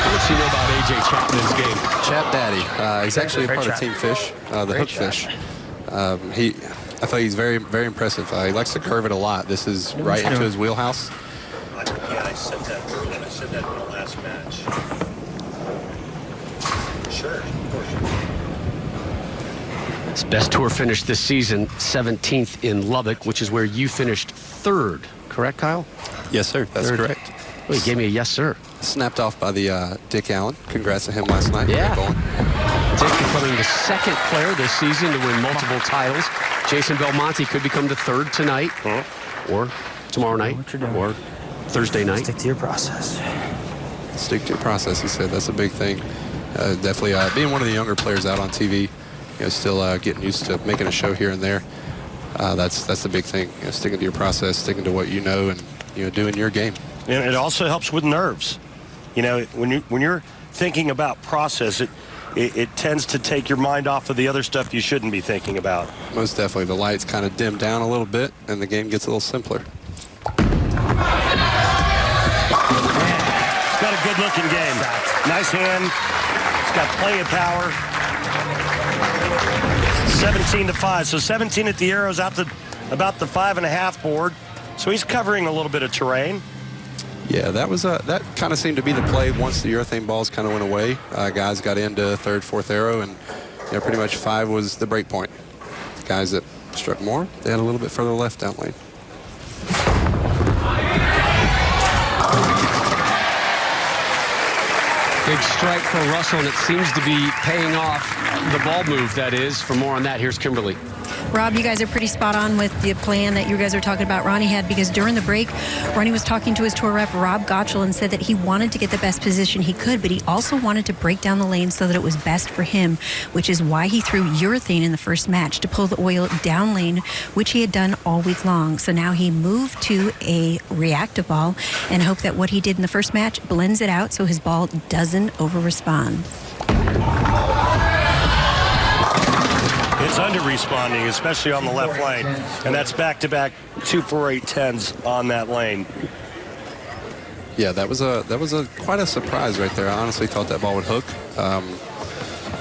What's you know about AJ Chapman's game? Chap Daddy. He's actually a part of Team Fish, the hook fish. I feel like he's very, very impressive. He likes to curve it a lot. This is right into his wheelhouse. Yeah, I said that earlier. I said that in the last match. Sure, of course. His best tour finish this season, 17th in Lubbock, which is where you finished 3rd. Correct, Kyle? Yes, sir. That's correct. Oh, he gave me a yes, sir. Snapped off by the Dick Allen. Congrats to him last night. Yeah. Dick becoming the 2nd player this season to win multiple titles. Jason Belmonte could become the 3rd tonight, or tomorrow night, or Thursday night. Stick to your process. Stick to your process, he said. That's a big thing. Definitely being one of the younger players out on TV, still getting used to making a show here and there. That's the big thing. Sticking to your process, sticking to what you know, and doing your game. And it also helps with nerves. When you're thinking about process, it tends to take your mind off of the other stuff you shouldn't be thinking about. Most definitely. The lights kind of dim down a little bit, and the game gets a little simpler. It's got a good-looking game. Nice hand. It's got plenty of power. 17-5. So 17 at the arrows, out to about the 5.5 board. So he's covering a little bit of terrain. Yeah, that kind of seemed to be the play once the urethane balls kind of went away. Guys got into 3rd, 4th arrow, and pretty much 5 was the break point. The guys that struck more, they had a little bit further left down lane. Big strike for Russell, and it seems to be paying off. The ball move, that is. For more on that, here's Kimberly. Rob, you guys are pretty spot on with the plan that you guys are talking about Ronnie had, because during the break, Ronnie was talking to his tour rep, Rob Gottschall, and said that he wanted to get the best position he could, but he also wanted to break down the lane so that it was best for him, which is why he threw urethane in the first match to pull the oil down lane, which he had done all week long. So now he moved to a reactive ball and hope that what he did in the first match blends it out so his ball doesn't over-respond. It's under-responding, especially on the left lane, and that's back-to-back 2-4-8-10s on that lane. Yeah, that was quite a surprise right there. I honestly thought that ball would hook.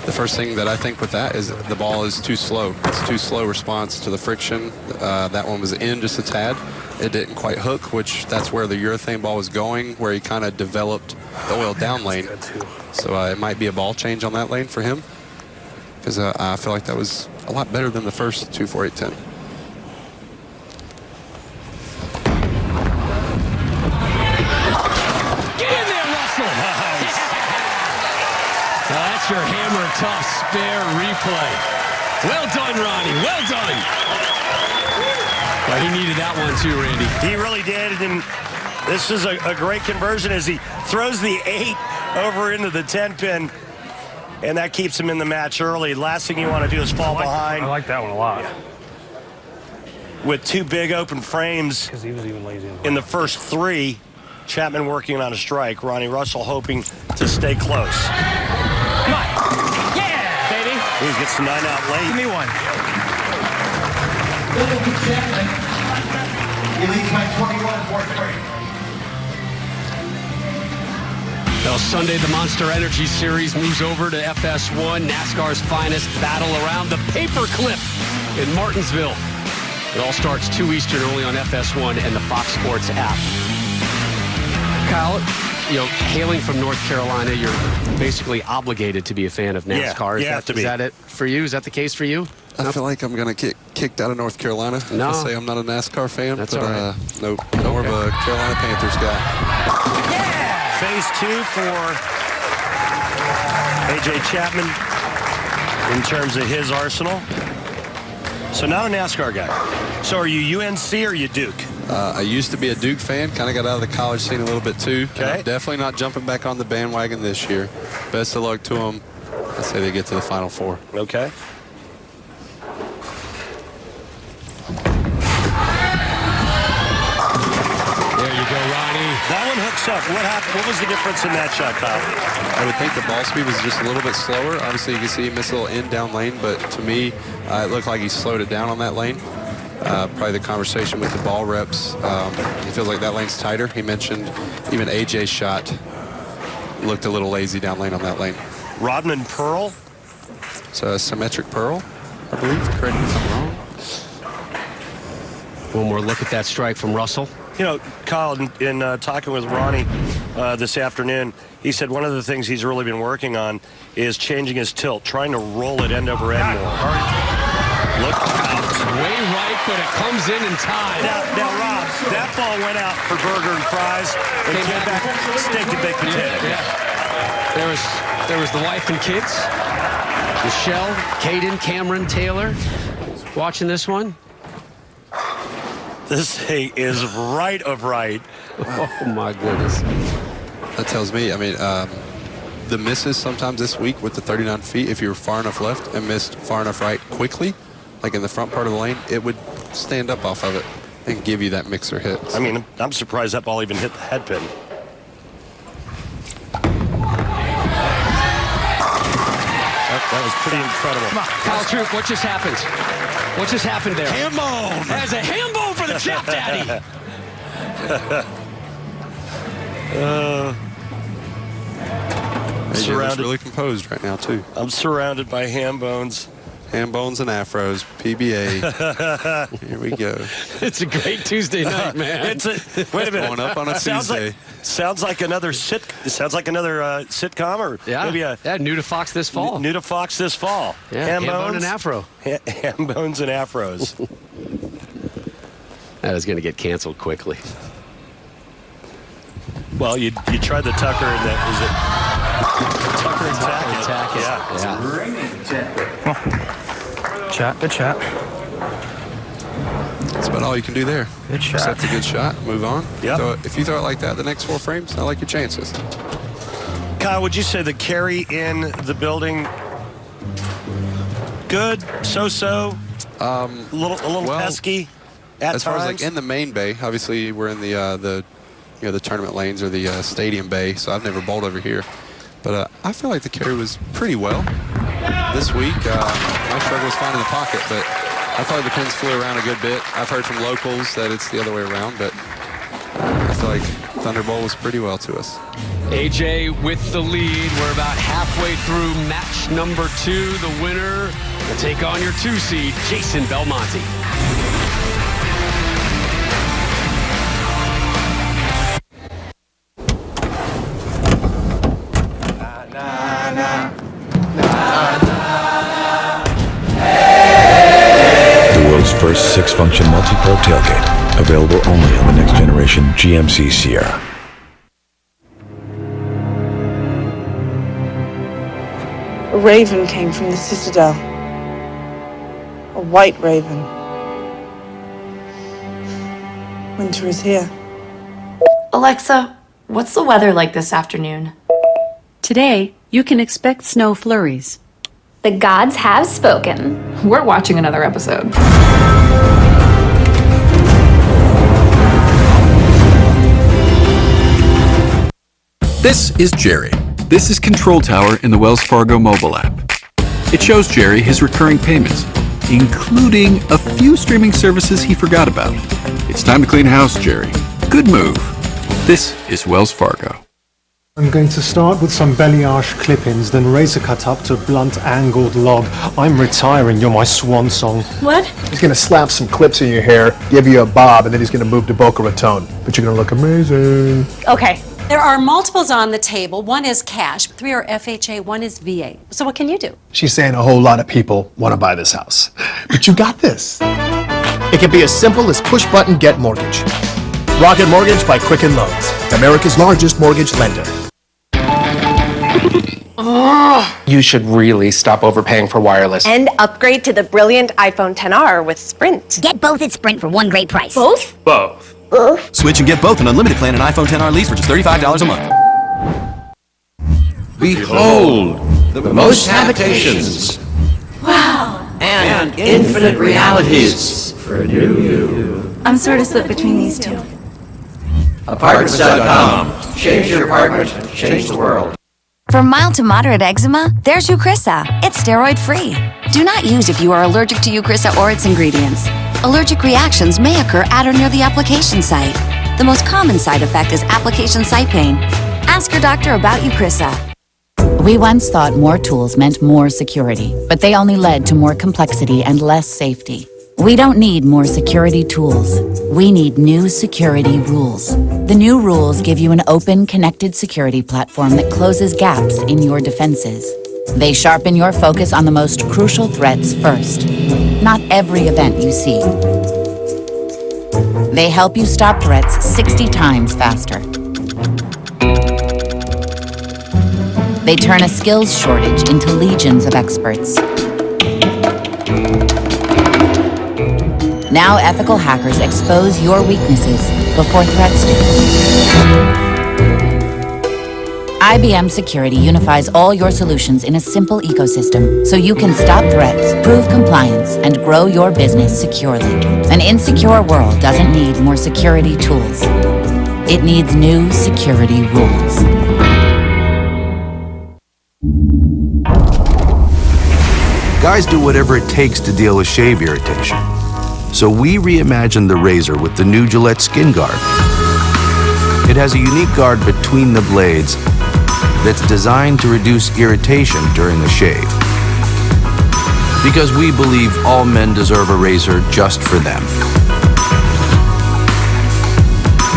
The first thing that I think with that is the ball is too slow. It's too slow response to the friction. That one was in just a tad. It didn't quite hook, which that's where the urethane ball was going, where he kind of developed the oil down lane. So it might be a ball change on that lane for him, because I feel like that was a lot better than the first 2-4-8-10. Get in there, Russell! Now that's your hammer tough spare replay. Well done, Ronnie. Well done. But he needed that one too, Randy. He really did, and this is a great conversion as he throws the 8 over into the 10-pin. And that keeps him in the match early. Last thing you want to do is fall behind. I like that one a lot. Yeah. With 2 big open frames He was even lazy in the first 3, Chapman working on a strike. Ronnie Russell hoping to stay close. Come on. Yeah, baby. He gets the 9 out late. Give me one. He leads by 21, fourth break. Well, Sunday, the Monster Energy Series moves over to FS1, NASCAR's finest battle around the paperclip in Martinsville. It all starts 2 Eastern only on FS1 and the Fox Sports app. Kyle, hailing from North Carolina, you're basically obligated to be a fan of NASCAR. Yeah, Is that it for you? Is that the case for you? I feel like I'm going to get kicked out of North Carolina if I say I'm not a NASCAR fan. That's all right. Nope, more of a Carolina Panthers guy. Phase 2 for A.J. Chapman in terms of his arsenal. So not a NASCAR guy. So are you UNC or are you Duke? I used to be a Duke fan, kind of got out of the college scene a little bit too. Okay. I'm definitely not jumping back on the bandwagon this year. Best of luck to them. I say they get to the Final Four. Okay. There you go, Ronnie. That one hooks up. What happened? What was the difference in that shot, Kyle? I would think the ball speed was just a little bit slower. Obviously, you can see he missed a little in down lane, but to me, it looked like he slowed it down on that lane. Probably the conversation with the ball reps. He feels like that lane's tighter. He mentioned even AJ's shot looked a little lazy down lane on that lane. Rodman Pearl? It's a symmetric pearl, I believe. Correct me if I'm wrong. One more look at that strike from Russell. Kyle, in talking with Ronnie this afternoon, he said one of the things he's really been working on is changing his tilt, trying to roll it end over end more. Look out. Way right, but it comes in time. Now, Rob, that ball went out for burger and fries and came back steak and baked potato. Yeah. There was the wife and kids. Michelle, Caden, Cameron, Taylor watching this one. This thing is right of right. Oh, my goodness. That tells me, the misses sometimes this week with the 39 feet, if you were far enough left and missed far enough right quickly, like in the front part of the lane, it would stand up off of it and give you that mixer hit. I mean, I'm surprised that ball even hit the head pin. That was pretty incredible. Come on, Kyle Troop, what just happened? What just happened there? Ham bone. There's a ham bone for the Chap Daddy. Surrounded, really composed right now too. I'm surrounded by ham bones. Ham bones and afros, PBA. Here we go. It's a great Tuesday night, man. Wait a minute. Going up on a Tuesday. Sounds like another sitcom or maybe new to Fox this fall. New to Fox this fall. Yeah, ham bone and afro. Ham bones and afros. That is going to get canceled quickly. Well, you tried the Tucker and that is it. Tucker and Tackett. Yeah. Good chat. That's about all you can do there. Good shot. That's a good shot. Move on. Yep. If you throw it like that, the next 4 frames, I like your chances. Kyle, would you say the carry in the building good, so-so, a little pesky at as far times? as like in the main bay, obviously we're in the tournament lanes or the stadium bay, so I've never bowled over here. But I feel like the carry was pretty well this week. My struggle was finding the pocket, but I thought the pins flew around a good bit. I've heard from locals that it's the other way around, but I feel like Thunderbolt was pretty well to us. AJ with the lead. We're about halfway through match number 2. The winner will take on your 2 seed, Jason Belmonte. First 6-function multi-pro tailgate, available only on the next generation GMC Sierra. A raven came from the Citadel. A white raven. Winter is here. Alexa, what's the weather like this afternoon? Today, you can expect snow flurries. The gods have spoken. We're watching another episode. This is Jerry. This is Control Tower in the Wells Fargo mobile app. It shows Jerry his recurring payments, including a few streaming services he forgot about. It's time to clean house, Jerry. Good move. This is Wells Fargo. I'm going to start with some balayage clip-ins, then razor cut up to a blunt angled log. I'm retiring, you're my swan song. What? He's gonna slap some clips in your hair, give you a bob, and then he's gonna move to Boca Raton. But you're gonna look amazing. Okay. There are multiples on the table. One is cash, 3 are FHA, 1 is VA. So what can you do? She's saying a whole lot of people want to buy this house. But you got this. It can be as simple as push-button get mortgage. Rocket Mortgage by Quicken Loans, America's largest mortgage lender. You should really stop overpaying for wireless. And upgrade to the brilliant iPhone XR with Sprint. Get both at Sprint for one great price. Both? Both. Switch and get both an unlimited plan and iPhone XR lease for just $35 a month. Behold, the most habitations. Wow. And infinite realities for a new you. I'm sort of split between these two. Apartments.com. Change your apartment, change the world. For mild to moderate eczema, there's Eucrisa. It's steroid-free. Do not use if you are allergic to Eucrisa or its ingredients. Allergic reactions may occur at or near the application site. The most common side effect is application site pain. Ask your doctor about Eucrisa. We once thought more tools meant more security, but they only led to more complexity and less safety. We don't need more security tools. We need new security rules. The new rules give you an open, connected security platform that closes gaps in your defenses. They sharpen your focus on the most crucial threats first. Not every event you see. They help you stop threats 60 times faster. They turn a skills shortage into legions of experts. Now ethical hackers expose your weaknesses before threats do. IBM Security unifies all your solutions in a simple ecosystem so you can stop threats, prove compliance, and grow your business securely. An insecure world doesn't need more security tools. It needs new security rules. Guys do whatever it takes to deal with shave irritation. So we reimagined the razor with the new Gillette Skin Guard. It has a unique guard between the blades that's designed to reduce irritation during the shave. Because we believe all men deserve a razor just for them.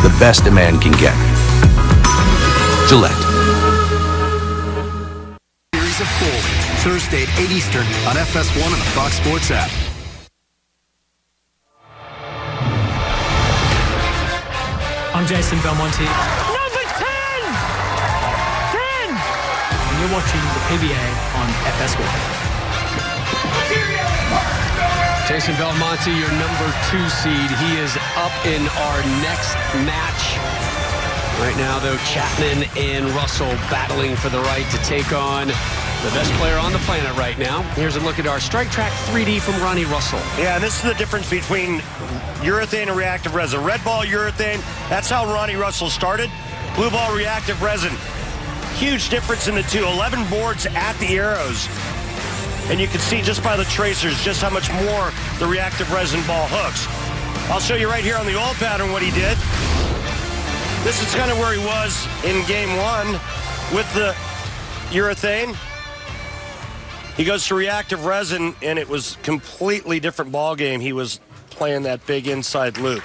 The best a man can get. Gillette. Series of 4, Thursday at 8 Eastern on FS1 and the Fox Sports app. I'm Jason Belmonte. Number 10! 10! And you're watching the PBA on FS1. Jason Belmonte, your number 2 seed. He is up in our next match. Right now, though, Chapman and Russell battling for the right to take on the best player on the planet right now. Here's a look at our Strike Track 3D from Ronnie Russell. Yeah, and this is the difference between urethane and reactive resin. Red ball urethane, that's how Ronnie Russell started. Blue ball reactive resin. Huge difference in the two. 11 boards at the arrows. And you can see just by the tracers just how much more the reactive resin ball hooks. I'll show you right here on the oil pattern what he did. This is kind of where he was in game 1 with the urethane. He goes to reactive resin, and it was completely different ball game. He was playing that big inside loop.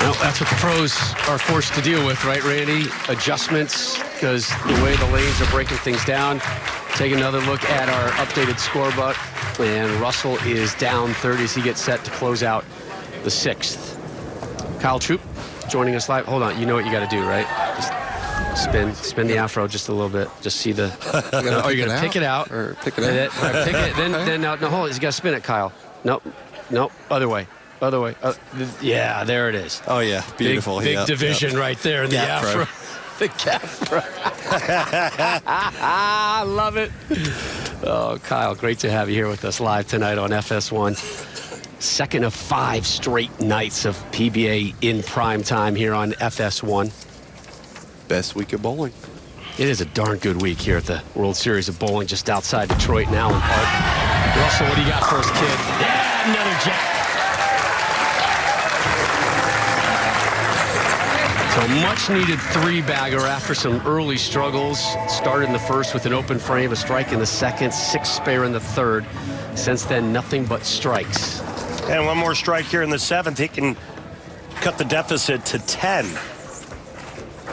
Well, that's what the pros are forced to deal with, right, Randy? Adjustments, because the way the lanes are breaking things down. Take another look at our updated scorebook, and Russell is down 30 as he gets set to close out the 6th. Kyle Troop joining us live. Hold on, you know what you got to do, right? Just spin the afro just a little bit. Just see the. Oh, you're gonna pick it out or pick it out. Right, pick it. Then no, hold on. You got to spin it, Kyle. Nope, other way. Yeah, there it is. Oh yeah, beautiful. Big division right there in the afro. The Capra. I love it. Oh, Kyle, great to have you here with us live tonight on FS1. Second of 5 straight nights of PBA in prime time here on FS1. best week of bowling. It is a darn good week here at the World Series of Bowling just outside Detroit in Allen Park. Russell, what do you got for us, kid? Yeah, another jack. So much-needed three-bagger after some early struggles. Started in the first with an open frame, a strike in the second, 6 spare in the third. Since then, nothing but strikes. And one more strike here in the 7th. He can cut the deficit to 10.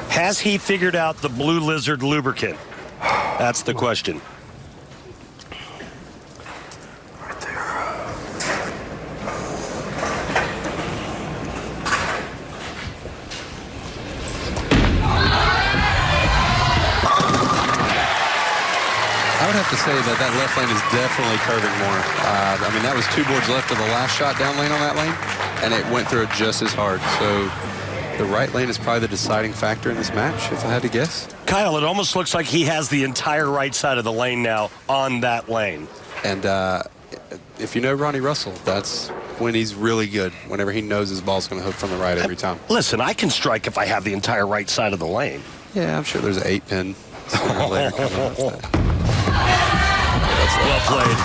Has he figured out the Blue Lizard lubricant? That's the question. Right there. I would have to say that left lane is definitely curving more. I mean, that was 2 boards left of the last shot down lane on that lane, and it went through it just as hard. So the right lane is probably the deciding factor in this match, if I had to guess. Kyle, it almost looks like he has the entire right side of the lane now on that lane. And if you know Ronnie Russell, that's when he's really good, whenever he knows his ball's going to hook from the right every time. Listen, I can strike if I have the entire right side of the lane. Yeah, I'm sure there's an 8-pin sooner or later coming up. That's well played.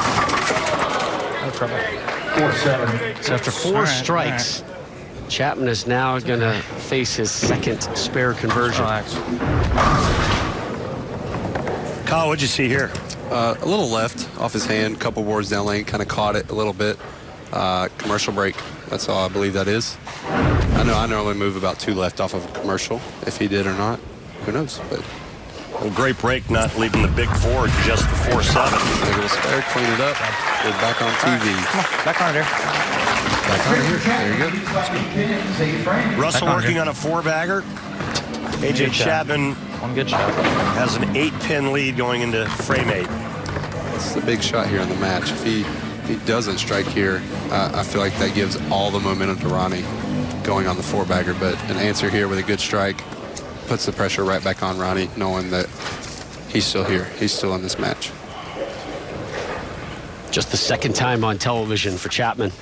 No trouble. 4-7. So after 4 strikes, Chapman is now going to face his second spare conversion. Kyle, what'd you see here? A little left off his hand, couple boards down lane, kind of caught it a little bit. Commercial break, that's all I believe that is. I know I normally move about 2 left off of a commercial. If he did or not, who knows? But a great break, not leaving the big 4, just the 4-7. Maybe we'll spare, clean it up. We're back on TV. Right. Come on, back on it here. Back on here. There you go. Russell working on a 4-bagger. AJ Chapman. One good shot. Has an 8-pin lead going into frame 8. It's the big shot here in the match. If he doesn't strike here, I feel like that gives all the momentum to Ronnie going on the 4-bagger. But an answer here with a good strike puts the pressure right back on Ronnie, knowing that he's still here. He's still in this match. Just the second time on television for Chapman.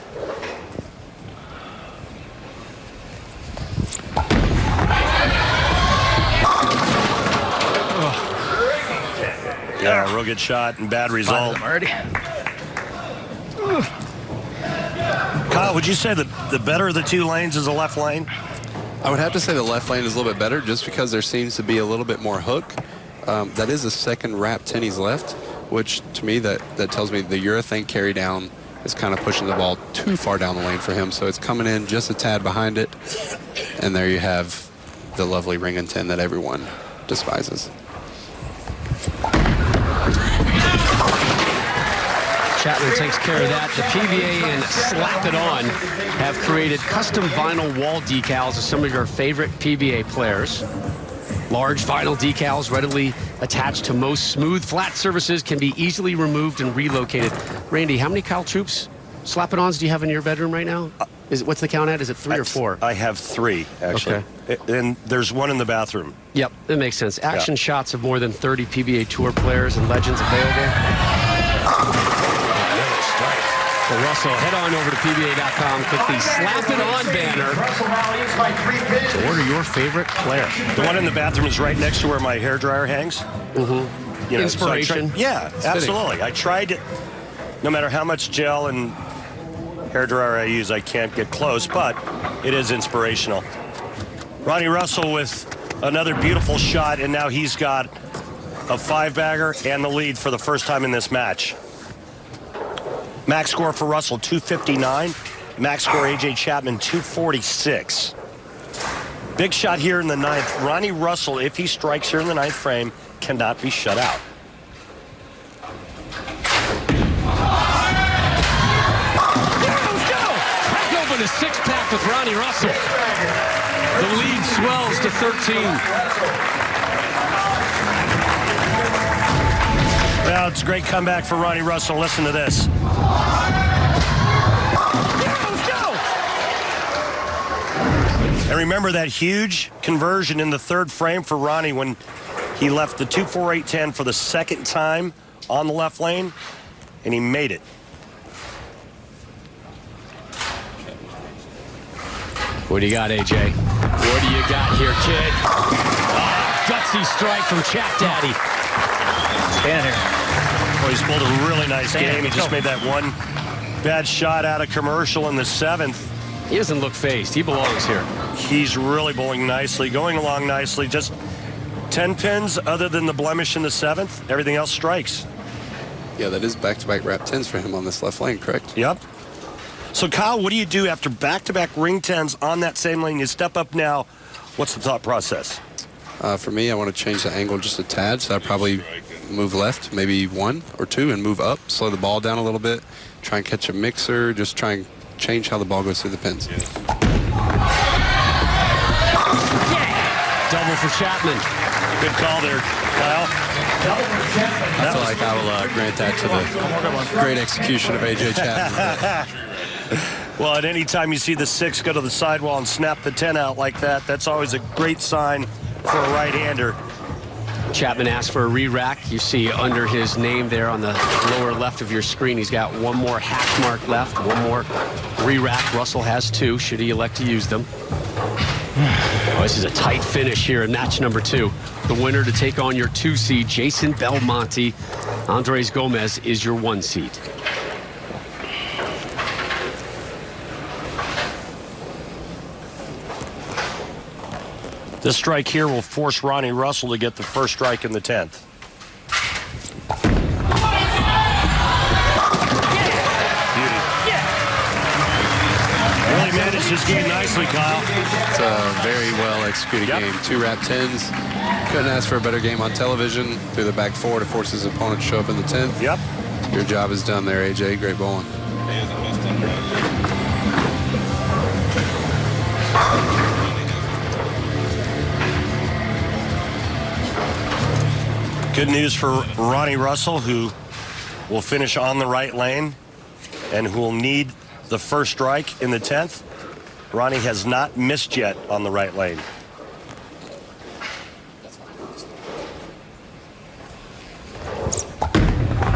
Yeah, real good shot and bad result. Kyle, would you say that the better of the 2 lanes is the left lane? I would have to say the left lane is a little bit better just because there seems to be a little bit more hook. That is a second wrap 10 he's left, which to me that tells me the urethane carry down is kind of pushing the ball too far down the lane for him. So it's coming in just a tad behind it. And there you have the lovely ring and 10 that everyone despises. Chapman takes care of that. The PBA and Slap It On have created custom vinyl wall decals of some of your favorite PBA players. Large vinyl decals readily attached to most smooth, flat surfaces can be easily removed and relocated. Randy, how many Kyle Troops Slap It Ons do you have in your bedroom right now? What's the count at? Is it 3 or 4? I have 3, actually. Okay. And there's 1 in the bathroom. Yep, that makes sense. Action shots of more than 30 PBA Tour players and legends available. So Russell, head on over to PBA.com, click the Slap It On banner to order your favorite player. The one in the bathroom is right next to where my hairdryer hangs. Mm-hmm. Inspiration. So absolutely. I tried it. No matter how much gel and hairdryer I use, I can't get close, but it is inspirational. Ronnie Russell with another beautiful shot, and now he's got a 5-bagger and the lead for the first time in this match. Max score for Russell, 259. Max score, AJ Chapman, 246. Big shot here in the 9th. Ronnie Russell, if he strikes here in the 9th frame, cannot be shut out. Let's go! Crack open a 6-pack with Ronnie Russell. The lead swells to 13. Well, it's a great comeback for Ronnie Russell. Listen to this. And remember that huge conversion in the 3rd frame for Ronnie when he left the 2-4-8-10 for the 2nd time on the left lane, and he made it. What do you got, AJ? What do you got here, kid? Gutsy strike from Chat Daddy. Stand here. Well, he's pulled a really nice game. He just made that one bad shot out of commercial in the 7th. He doesn't look phased. He belongs here. He's really bowling nicely, going along nicely. Just 10 pins other than the blemish in the 7th. Everything else strikes. Yeah, that is back-to-back wrap 10s for him on this left lane, correct? Yep. So, Kyle, what do you do after back-to-back ring 10s on that same lane? You step up now. What's the thought process? For me, I want to change the angle just a tad, so I'd probably move left, maybe 1 or 2, and move up, slow the ball down a little bit, try and catch a mixer, just try and change how the ball goes through the pins. Double for Chapman. Good call there, Kyle. I feel like I will grant that to the great execution of A.J. Chapman. Well, at any time you see the 6 go to the sidewall and snap the 10 out like that, that's always a great sign for a right-hander. Chapman asked for a re-rack. You see under his name there on the lower left of your screen, he's got one more hash mark left, one more re-rack. Russell has 2, should he elect to use them. Oh, this is a tight finish here in match number 2. The winner to take on your 2 seed, Jason Belmonte. Andres Gomez is your 1 seed. This strike here will force Ronnie Russell to get the first strike in the 10th. Really managed his game nicely, Kyle. It's a very well executed game. 2 wrap 10s. Couldn't ask for a better game on television. Through the back 4 to force his opponent to show up in the 10th. Yep. Your job is done there, AJ. Great bowling. Good news for Ronnie Russell, who will finish on the right lane and who will need the first strike in the 10th. Ronnie has not missed yet on the right lane.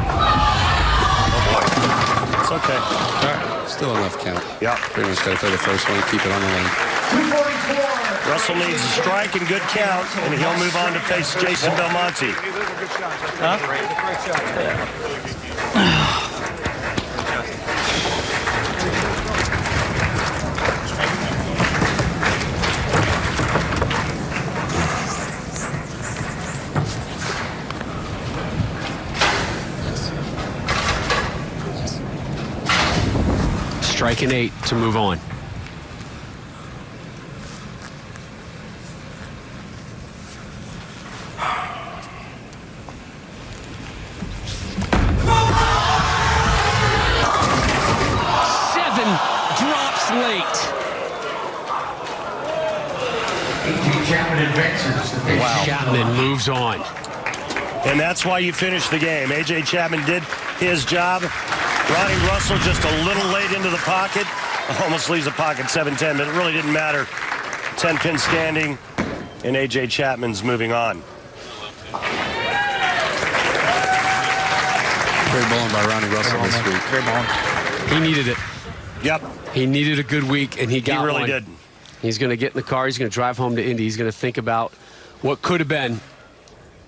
Oh boy. It's okay. All right. Still enough count. Yeah. Pretty much got to play the first one and keep it on the lane. Russell needs a strike and good count, and he'll move on to face Jason Belmonte. Huh? Strike and 8 to move on. Wow. Chapman moves on. And that's why you finish the game. A.J. Chapman did his job. Ronnie Russell just a little late into the pocket. Almost leaves the pocket 7-10, but it really didn't matter. 10-pin standing, and A.J. Chapman's moving on. Great bowling by Ronnie Russell this week. Great bowling. He needed it. Yep. He needed a good week, and he got one. He really did. He's going to get in the car. He's going to drive home to Indy. He's going to think about what could have been.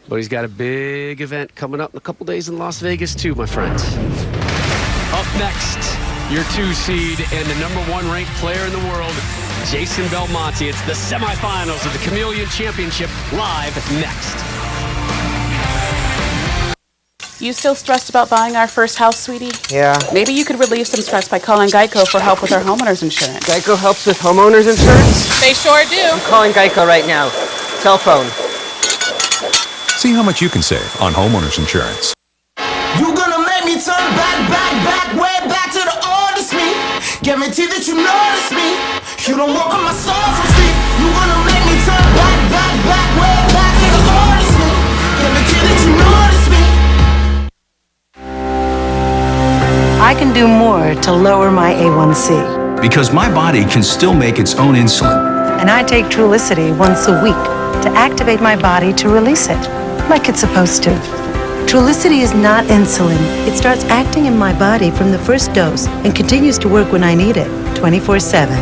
But he's got a big event coming up in a couple days in Las Vegas, too, my friends. Up next, your 2 seed and the #1 ranked player in the world, Jason Belmonte. It's the semifinals of the Chameleon Championship, live next. You still stressed about buying our first house, sweetie? Yeah. Maybe you could relieve some stress by calling Geico for help with our homeowner's insurance. Geico helps with homeowners insurance? They sure do. I'm calling Geico right now. Cell phone. See how much you can save on homeowners insurance. You gonna make me turn back, way back to the oldest me. Guarantee that you notice me. You don't walk on my soul from sleep. You gonna make me turn back, way back to the oldest me. Guarantee that you notice me. I can do more to lower my A1C. Because my body can still make its own insulin. And I take Trulicity once a week to activate my body to release it, like it's supposed to. Trulicity is not insulin. It starts acting in my body from the first dose and continues to work when I need it, 24/7.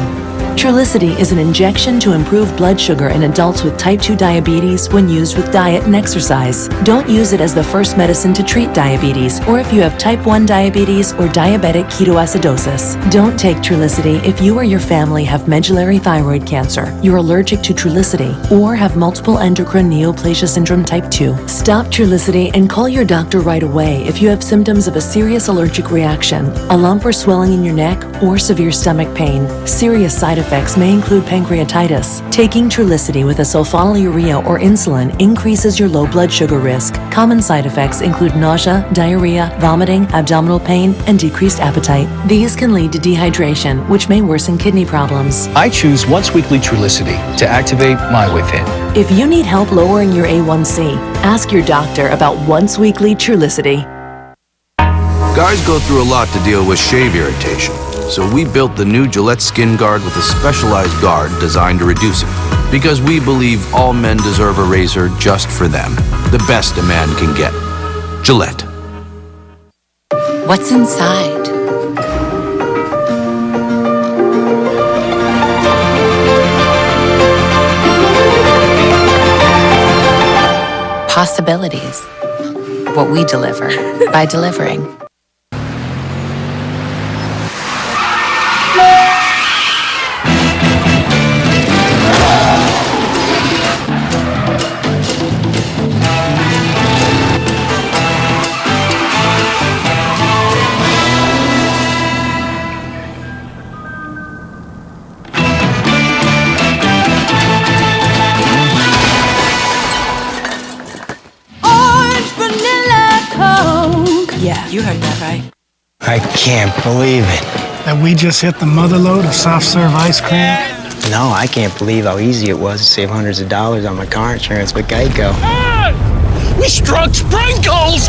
Trulicity is an injection to improve blood sugar in adults with type 2 diabetes when used with diet and exercise. Don't use it as the first medicine to treat diabetes or if you have type 1 diabetes or diabetic ketoacidosis. Don't take Trulicity if you or your family have medullary thyroid cancer, you're allergic to Trulicity, or have multiple endocrine neoplasia syndrome type 2. Stop Trulicity and call your doctor right away if you have symptoms of a serious allergic reaction, a lump or swelling in your neck, or severe stomach pain. Serious side effects may include pancreatitis. Taking Trulicity with a sulfonylurea or insulin increases your low blood sugar risk. Common side effects include nausea, diarrhea, vomiting, abdominal pain, and decreased appetite. These can lead to dehydration, which may worsen kidney problems. I choose once weekly Trulicity to activate my within. If you need help lowering your A1C, ask your doctor about once weekly Trulicity. Guys go through a lot to deal with shave irritation, so we built the new Gillette Skin Guard with a specialized guard designed to reduce it. Because we believe all men deserve a razor just for them. The best a man can get. Gillette. What's inside? Possibilities. What we deliver by delivering. Yeah, you heard that right. I can't believe it. That we just hit the mother load of soft serve ice cream? No, I can't believe how easy it was to save hundreds of dollars on my car insurance with Geico. Hey! We struck sprinkles!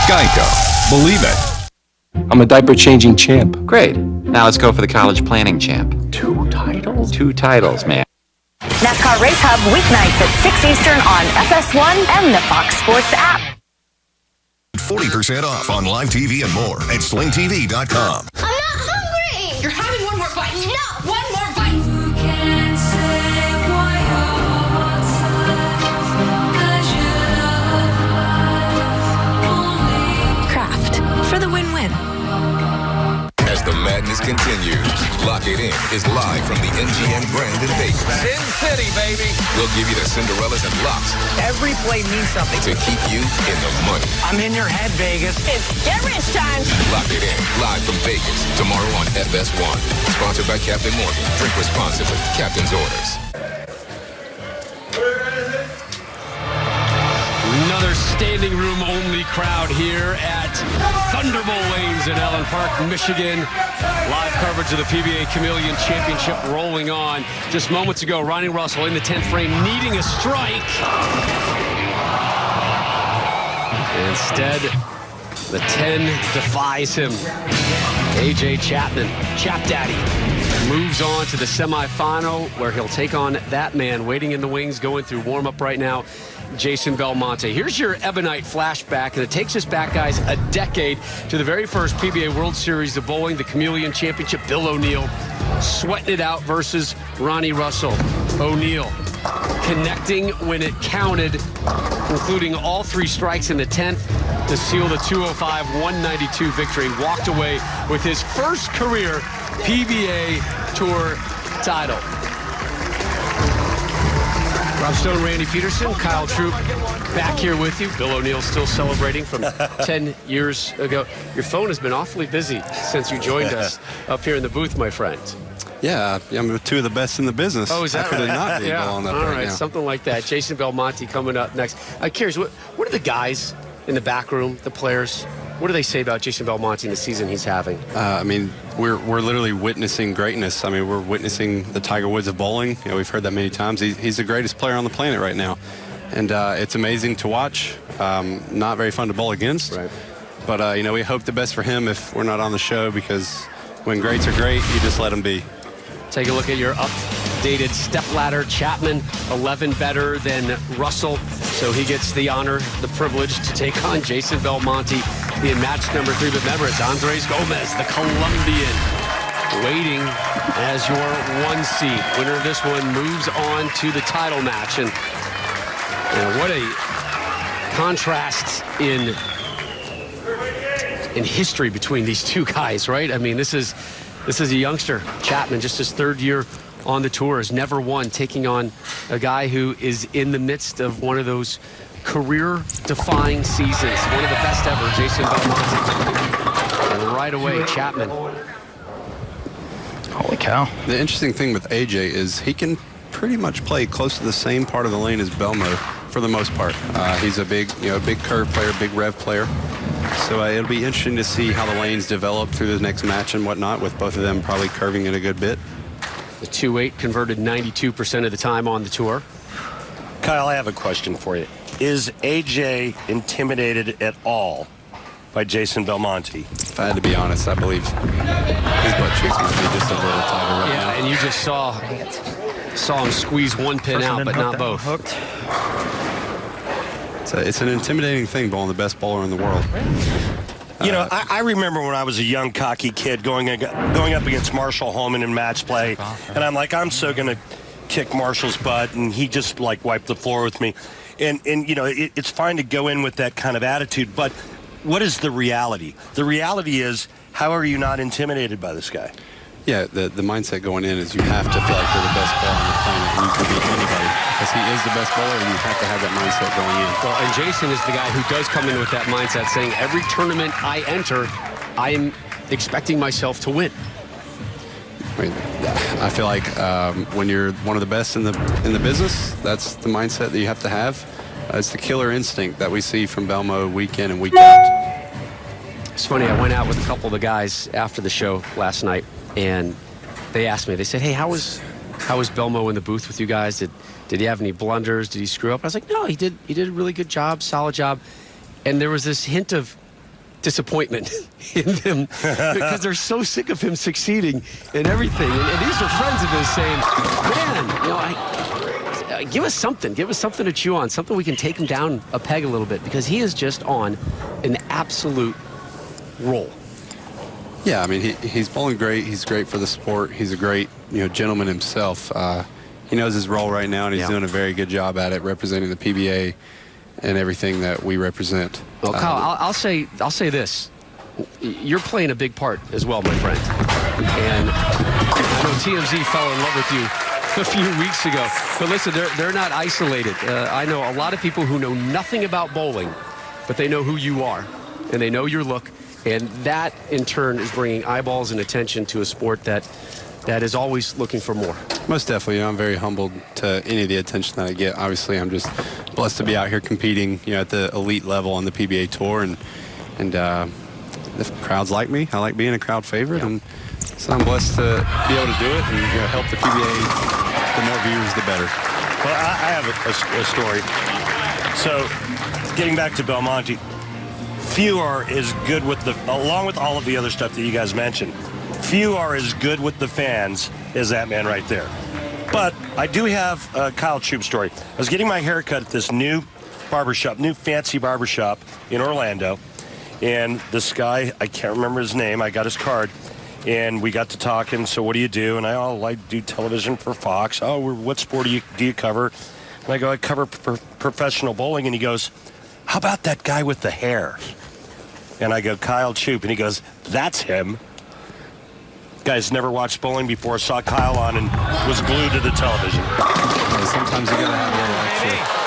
Geico. Believe it. I'm a diaper-changing champ. Great. Now let's go for the college planning champ. 2 titles? 2 titles, man. NASCAR Race Hub weeknights at 6 Eastern on FS1 and the Fox Sports app. 40% off on live TV and more at slingtv.com. I'm not hungry! You're having one more bite. No, one more bite. Who can say why your heart's as you love Kraft for the win-win. As the madness continues, Lock It In is live from the MGM Grand in Vegas. Sin City, baby. We'll give you the Cinderellas and locks Every play means something. to keep you in the money. I'm in your head, Vegas. It's get rich time. Lock It In, live from Vegas, tomorrow on FS1. Sponsored by Captain Morgan. Drink responsibly. Captain's orders. Another standing room only crowd here at Thunderbolt Lanes in Allen Park, Michigan. Live coverage of the PBA Chameleon Championship rolling on. Just moments ago, Ronnie Russell in the 10th frame needing a strike. Instead, the 10 defies him. AJ Chapman, Chap Daddy, moves on to the semifinal where he'll take on that man waiting in the wings, going through warm-up right now, Jason Belmonte. Here's your Ebonite flashback, and it takes us back, guys, a decade to the very first PBA World Series of Bowling, the Chameleon Championship. Bill O'Neill sweating it out versus Ronnie Russell. O'Neill connecting when it counted, including all 3 strikes in the 10th to seal the 205-192 victory. Walked away with his first career PBA Tour title. Rob Stone, Randy Peterson, Kyle Troop back here with you. Bill O'Neill still celebrating from 10 years ago. Your phone has been awfully busy since you joined us up here in the booth, my friend. Yeah, I'm 2 of the best in the business. Oh, is that right? Not be yeah, blowing up all right right, now. something like that. Jason Belmonte coming up next. I'm curious, what are the guys in the back room, the players, what do they say about Jason Belmonte and the season he's having? I mean, we're literally witnessing greatness. I mean, we're witnessing the Tiger Woods of bowling. You know, we've heard that many times. He's the greatest player on the planet right now. And it's amazing to watch. Not very fun to bowl against. Right. But, you know, we hope the best for him if we're not on the show, because when greats are great, you just let them be. Take a look at your updated stepladder. Chapman, 11 better than Russell. So he gets the honor, the privilege to take on Jason Belmonte in match number 3. But remember, it's Andres Gomez, the Colombian. waiting as your 1 seed. Winner of this one moves on to the title match. And what a contrast in history between these two guys, right? I mean, this is a youngster, Chapman, just his 3rd year on the tour, has never won, taking on a guy who is in the midst of one of those career-defying seasons, one of the best ever, Jason Belmonte. And right away, Chapman. Holy cow. The interesting thing with AJ is he can pretty much play close to the same part of the lane as Belmo for the most part. He's a big curve player, big rev player. So it'll be interesting to see how the lanes develop through the next match and whatnot, with both of them probably curving it a good bit. The 2.8 converted 92% of the time on the tour. Kyle, I have a question for you. Is AJ intimidated at all by Jason Belmonte? If I had to be honest, I believe his butt cheeks might be just a little tighter right now. And you just saw him squeeze one pin out, but not both. It's an intimidating thing, bowling the best bowler in the world. You know, I remember when I was a young, cocky kid going up against Marshall Holman in match play, and I'm like, I'm so going to kick Marshall's butt, and he just, like, wiped the floor with me. And you know, it's fine to go in with that kind of attitude, but what is the reality? The reality is, how are you not intimidated by this guy? Yeah, the mindset going in is you have to feel like you're the best bowler on the planet, and you can beat anybody, because he is the best bowler, and you have to have that mindset going in. Well, and Jason is the guy who does come in with that mindset, saying every tournament I enter, I am expecting myself to win. I mean, I feel like when you're one of the best in the business, that's the mindset that you have to have. It's the killer instinct that we see from Belmo week in and week out. It's funny, I went out with a couple of the guys after the show last night, and they asked me, they said, hey, how was Belmo in the booth with you guys? Did he have any blunders? Did he screw up? I was like, no, he did a really good job, solid job. And there was this hint of disappointment in them because they're so sick of him succeeding in everything. And these are friends of his saying, man, you know, give us something to chew on, something we can take him down a peg a little bit, because he is just on an absolute roll. Yeah, I mean, he's bowling great. He's great for the sport. He's a great, gentleman himself. He knows his role right now, and he's doing a very good job at it, representing the PBA and everything that we represent. Well, Kyle, I'll say this. You're playing a big part as well, my friend. And I know TMZ fell in love with you a few weeks ago. But listen, they're not isolated. I know a lot of people who know nothing about bowling, but they know who you are, and they know your look. And that, in turn, is bringing eyeballs and attention to a sport that is always looking for more. Most definitely. I'm very humbled to any of the attention that I get. Obviously, I'm just blessed to be out here competing, at the elite level on the PBA Tour, and the crowds like me. I like being a crowd favorite, and so I'm blessed to be able to do it and help the PBA. The more viewers, the better. Well, I have a story. So, getting back to Belmonte, few are as good with along with all of the other stuff that you guys mentioned, few are as good with the fans as that man right there. But I do have a Kyle Troop story. I was getting my hair cut at this new fancy barbershop in Orlando, and this guy, I can't remember his name, I got his card, and we got to talking. So what do you do? And I do television for Fox. Oh, what sport do you cover? And I go, I cover professional bowling. And he goes, how about that guy with the hair? And I go, Kyle Troop. And he goes, that's him. Guy's never watched bowling before, saw Kyle on, and was glued to the television. Sometimes you gotta have a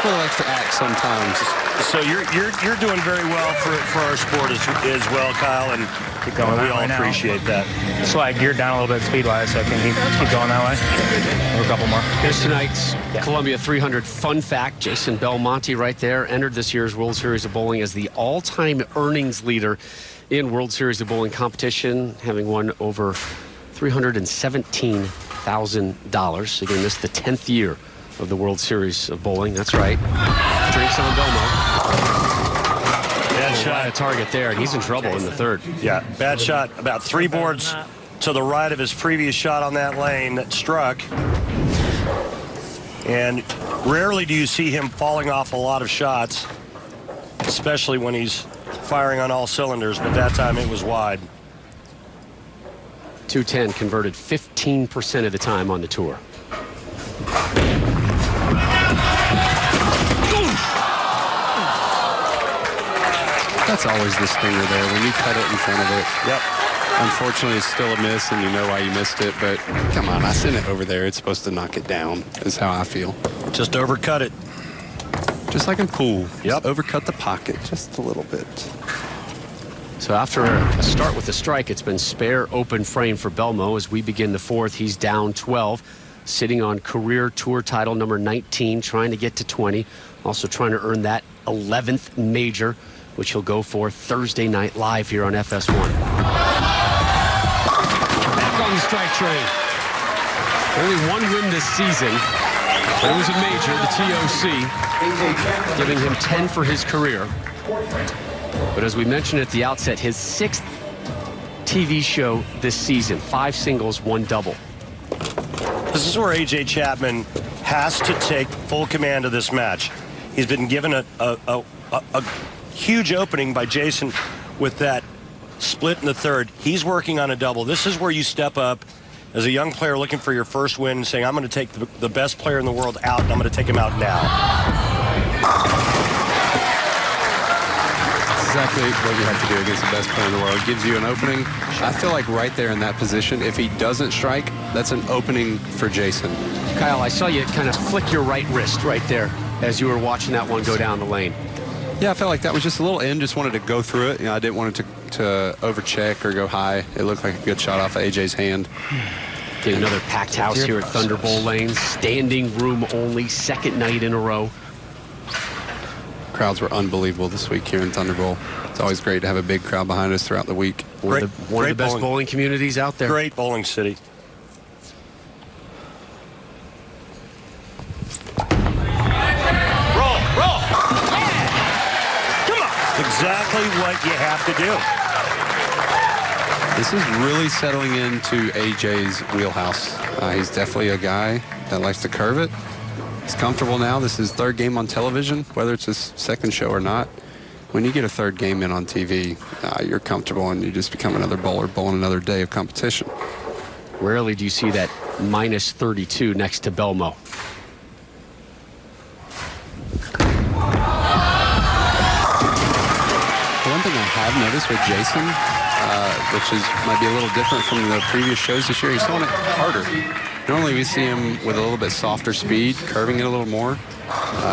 little extra act sometimes. So you're doing very well for our sport as well, Kyle, and keep going we all appreciate that. That's why I geared down a little bit speed-wise, so I can keep going that way. Or a couple more. Here's tonight's Columbia 300 fun fact. Jason Belmonte right there entered this year's World Series of Bowling as the all-time earnings leader in World Series of Bowling competition, having won over $317,000. Again, this is the 10th year of the World Series of Bowling. That's right. Drinks on Belmo. Bad shot. A target there, and he's in trouble in the third. Yeah, bad shot. About 3 boards to the right of his previous shot on that lane that struck. And rarely do you see him falling off a lot of shots, especially when he's firing on all cylinders, but that time it was wide. 210 converted 15% of the time on the tour. That's always the stinger there, when you cut it in front of it. Yep. Unfortunately, it's still a miss, and you know why you missed it, but come on, I sent it over there. It's supposed to knock it down, is how I feel. Just overcut it. Just like in pool. Yep. Just overcut the pocket just a little bit. So after a start with a strike, it's been spare open frame for Belmo. As we begin the fourth, he's down 12, sitting on career tour title number 19, trying to get to 20. Also trying to earn that 11th major, which he'll go for Thursday night live here on FS1. Back on the strike train. Only one win this season, but it was a major, the TOC, giving him 10 for his career. But as we mentioned at the outset, his 6th TV show this season, 5 singles, 1 double. This is where A.J. Chapman has to take full command of this match. He's been given a huge opening by Jason with that split in the third. He's working on a double. This is where you step up as a young player looking for your first win and saying, I'm going to take the best player in the world out, and I'm going to take him out now. Exactly what you have to do against the best player in the world. It gives you an opening. I feel like right there in that position, if he doesn't strike, that's an opening for Jason. Kyle, I saw you kind of flick your right wrist right there as you were watching that one go down the lane. Yeah, I felt like that was just a little in, just wanted to go through it. You know, I didn't want it to overcheck or go high. It looked like a good shot off of AJ's hand. Get another packed house here at Thunder Bowl Lanes. Standing room only, 2nd night in a row. Crowds were unbelievable this week here in Thunder Bowl. It's always great to have a big crowd behind us throughout the week. One of the best bowling communities out there. Great bowling city. Exactly what you have to do. This is really settling into AJ's wheelhouse. He's definitely a guy that likes to curve it. He's comfortable now. This is his 3rd game on television, whether it's his 2nd show or not. When you get a 3rd game in on TV, you're comfortable and you just become another bowler bowling another day of competition. Rarely do you see that minus 32 next to Belmo. One thing I have noticed with Jason, which might be a little different from the previous shows this year, he's throwing it harder. Normally we see him with a little bit softer speed, curving it a little more.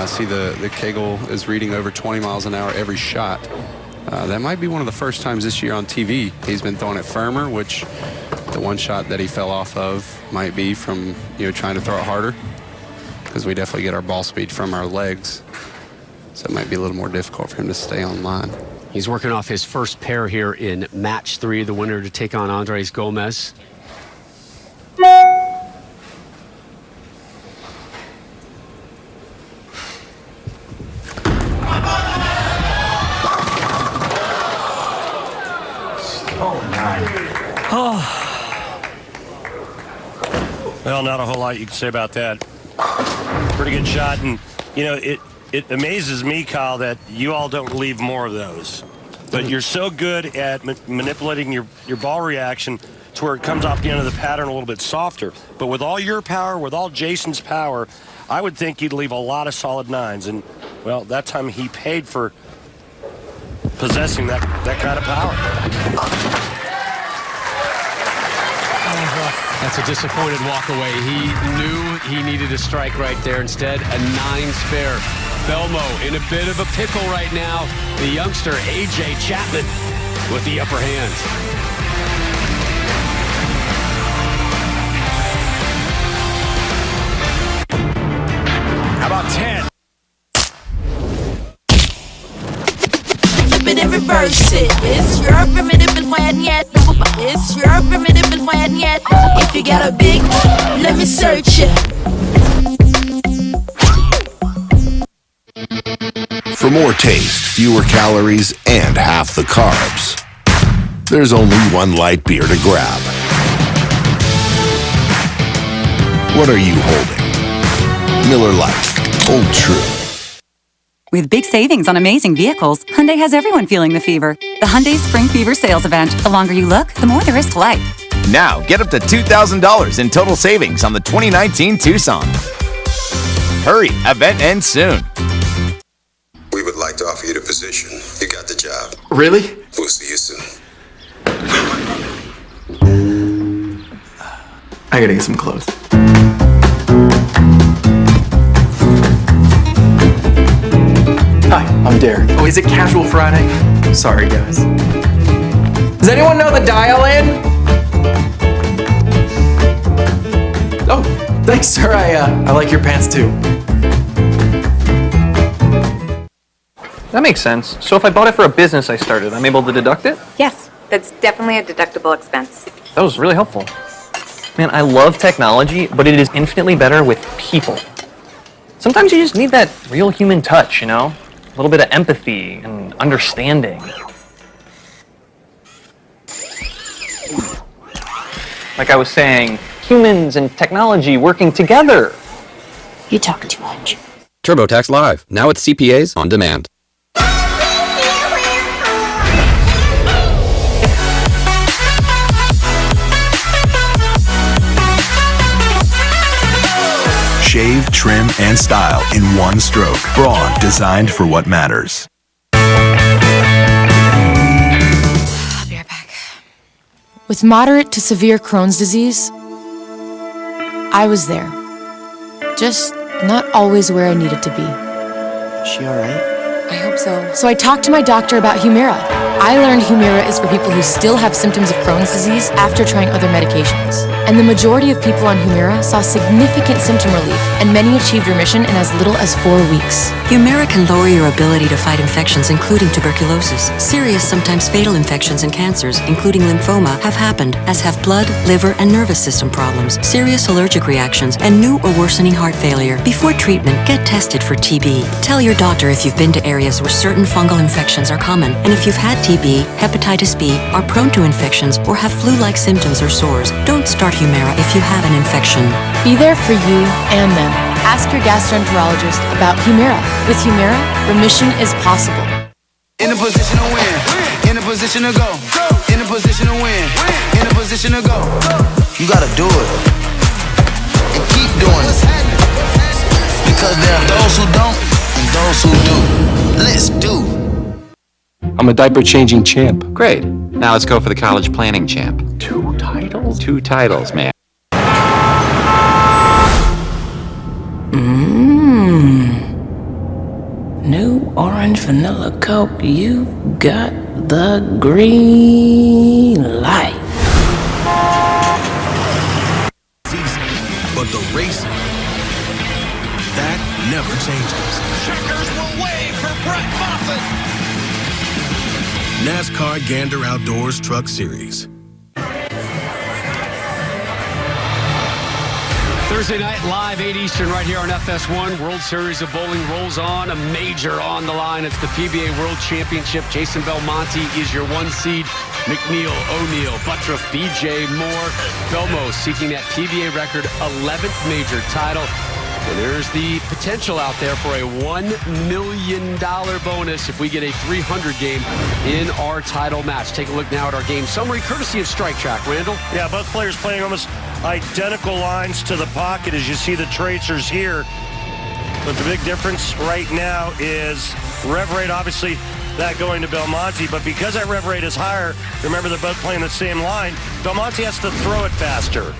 See the Kegel is reading over 20 miles an hour every shot. That might be one of the first times this year on TV he's been throwing it firmer, which the one shot that he fell off of might be from trying to throw it harder, because we definitely get our ball speed from our legs. So it might be a little more difficult for him to stay on line. He's working off his first pair here in match 3, the winner to take on Andres Gomez. Well, not a whole lot you can say about that. Pretty good shot, and it amazes me, Kyle, that you all don't leave more of those. But you're so good at manipulating your ball reaction to where it comes off the end of the pattern a little bit softer. But with all your power, with all Jason's power, I would think you'd leave a lot of solid 9s. And, well, that time he paid for possessing that kind of power. That's a disappointed walk away. He knew he needed a strike right there. Instead, a 9 spare. Belmo in a bit of a pickle right now. The youngster, A.J. Chapman, with the upper hand. How about 10? Flip it and reverse it. It's your primitive and when yet. It's your primitive and when yet. If you got a big, let me search it. For more taste, fewer calories, and half the carbs, there's only one light beer to grab. What are you holding? Miller Lite, Old True. With big savings on amazing vehicles, Hyundai has everyone feeling the fever. The Hyundai Spring Fever sales event. The longer you look, the more there is to like. Now, get up to $2,000 in total savings on the 2019 Tucson. Hurry, event ends soon. We would like to offer you the position. You got the job. Really? We'll see you soon. I gotta get some clothes. Hi, I'm Derek. Oh, is it Casual Friday? Sorry, guys. Does anyone know the dial-in? Oh, thanks, sir. I like your pants, too. That makes sense. So if I bought it for a business I started, I'm able to deduct it? Yes, that's definitely a deductible expense. That was really helpful. Man, I love technology, but it is infinitely better with people. Sometimes you just need that real human touch, you know? A little bit of empathy and understanding. Like I was saying, humans and technology working together. You talk too much. TurboTax Live, now with CPAs on demand. Shave, trim, and style in one stroke. Braun, designed for what matters. I'll be right back. With moderate to severe Crohn's disease, I was there. Just not always where I needed to be. Is she alright? I hope so. So I talked to my doctor about Humira. I learned Humira is for people who still have symptoms of Crohn's disease after trying other medications. And the majority of people on Humira saw significant symptom relief, and many achieved remission in as little as 4 weeks. Humira can lower your ability to fight infections, including tuberculosis. Serious, sometimes fatal infections and cancers, including lymphoma, have happened, as have blood, liver, and nervous system problems, serious allergic reactions, and new or worsening heart failure. Before treatment, get tested for TB. Tell your doctor if you've been to areas where certain fungal infections are common, and if you've had TB, hepatitis B, are prone to infections, or have flu-like symptoms or sores. Don't start Humira if you have an infection. Be there for you and them. Ask your gastroenterologist about Humira. With Humira, remission is possible. In a position to win, in a position to go, in a position to win, in a position to go. You gotta do it and keep doing it, because there are those who don't and those who do. Let's do. I'm a diaper-changing champ. Great. Now let's go for the college planning champ. 2 titles? 2 titles, man. New orange vanilla Coke, you got the green light. But the racing, that never changes. Checkers will wave for Brett Moffitt. NASCAR Gander Outdoors Truck Series. Thursday night, live 8 Eastern, right here on FS1. World Series of Bowling rolls on. A major on the line. It's the PBA World Championship. Jason Belmonte is your 1 seed. McNeil, O'Neill, Buttriff, BJ Moore. Belmo seeking that PBA record 11th major title. And there's the potential out there for a $1 million bonus if we get a 300 game in our title match. Take a look now at our game summary, courtesy of Strike Track. Randall? Yeah, both players playing almost identical lines to the pocket as you see the tracers here. But the big difference right now is rev rate, obviously, that going to Belmonte. But because that rev rate is higher, remember they're both playing the same line, Belmonte has to throw it faster.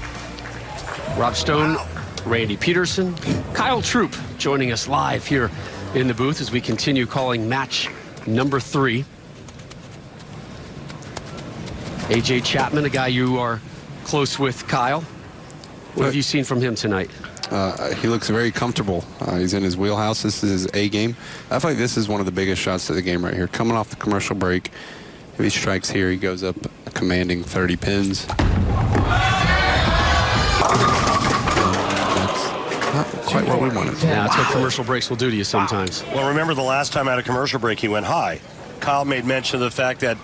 Rob Stone, Randy Peterson, Kyle Troop joining us live here in the booth as we continue calling match number 3. AJ Chapman, a guy you are close with, Kyle. What have you seen from him tonight? He looks very comfortable. He's in his wheelhouse. This is his A game. I feel like this is one of the biggest shots of the game right here. Coming off the commercial break, if he strikes here, he goes up a commanding 30 pins. Not quite what we wanted. Yeah, that's what commercial breaks will do to you sometimes. Well, remember the last time at a commercial break, he went high. Kyle made mention of the fact that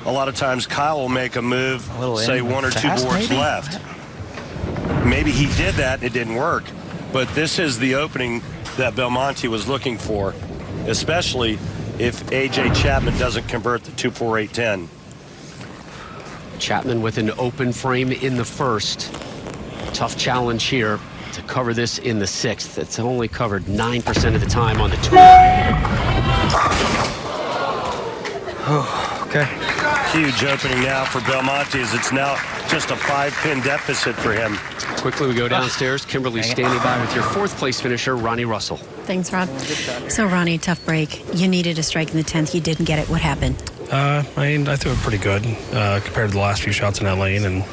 a lot of times Kyle will make a move, say 1 or 2 boards left. Maybe he did that, it didn't work. But this is the opening that Belmonte was looking for, especially if A.J. Chapman doesn't convert the 2-4-8-10. Chapman with an open frame in the first. Tough challenge here to cover this in the sixth. It's only covered 9% of the time on the tour. Oh, okay. Huge opening now for Belmonte as it's now just a 5-pin deficit for him. Quickly we go downstairs. Kimberly standing by with your fourth place finisher, Ronnie Russell. Thanks, Rob. So, Ronnie, tough break. You needed a strike in the 10th. You didn't get it. What happened? I threw it pretty good compared to the last few shots in that lane, and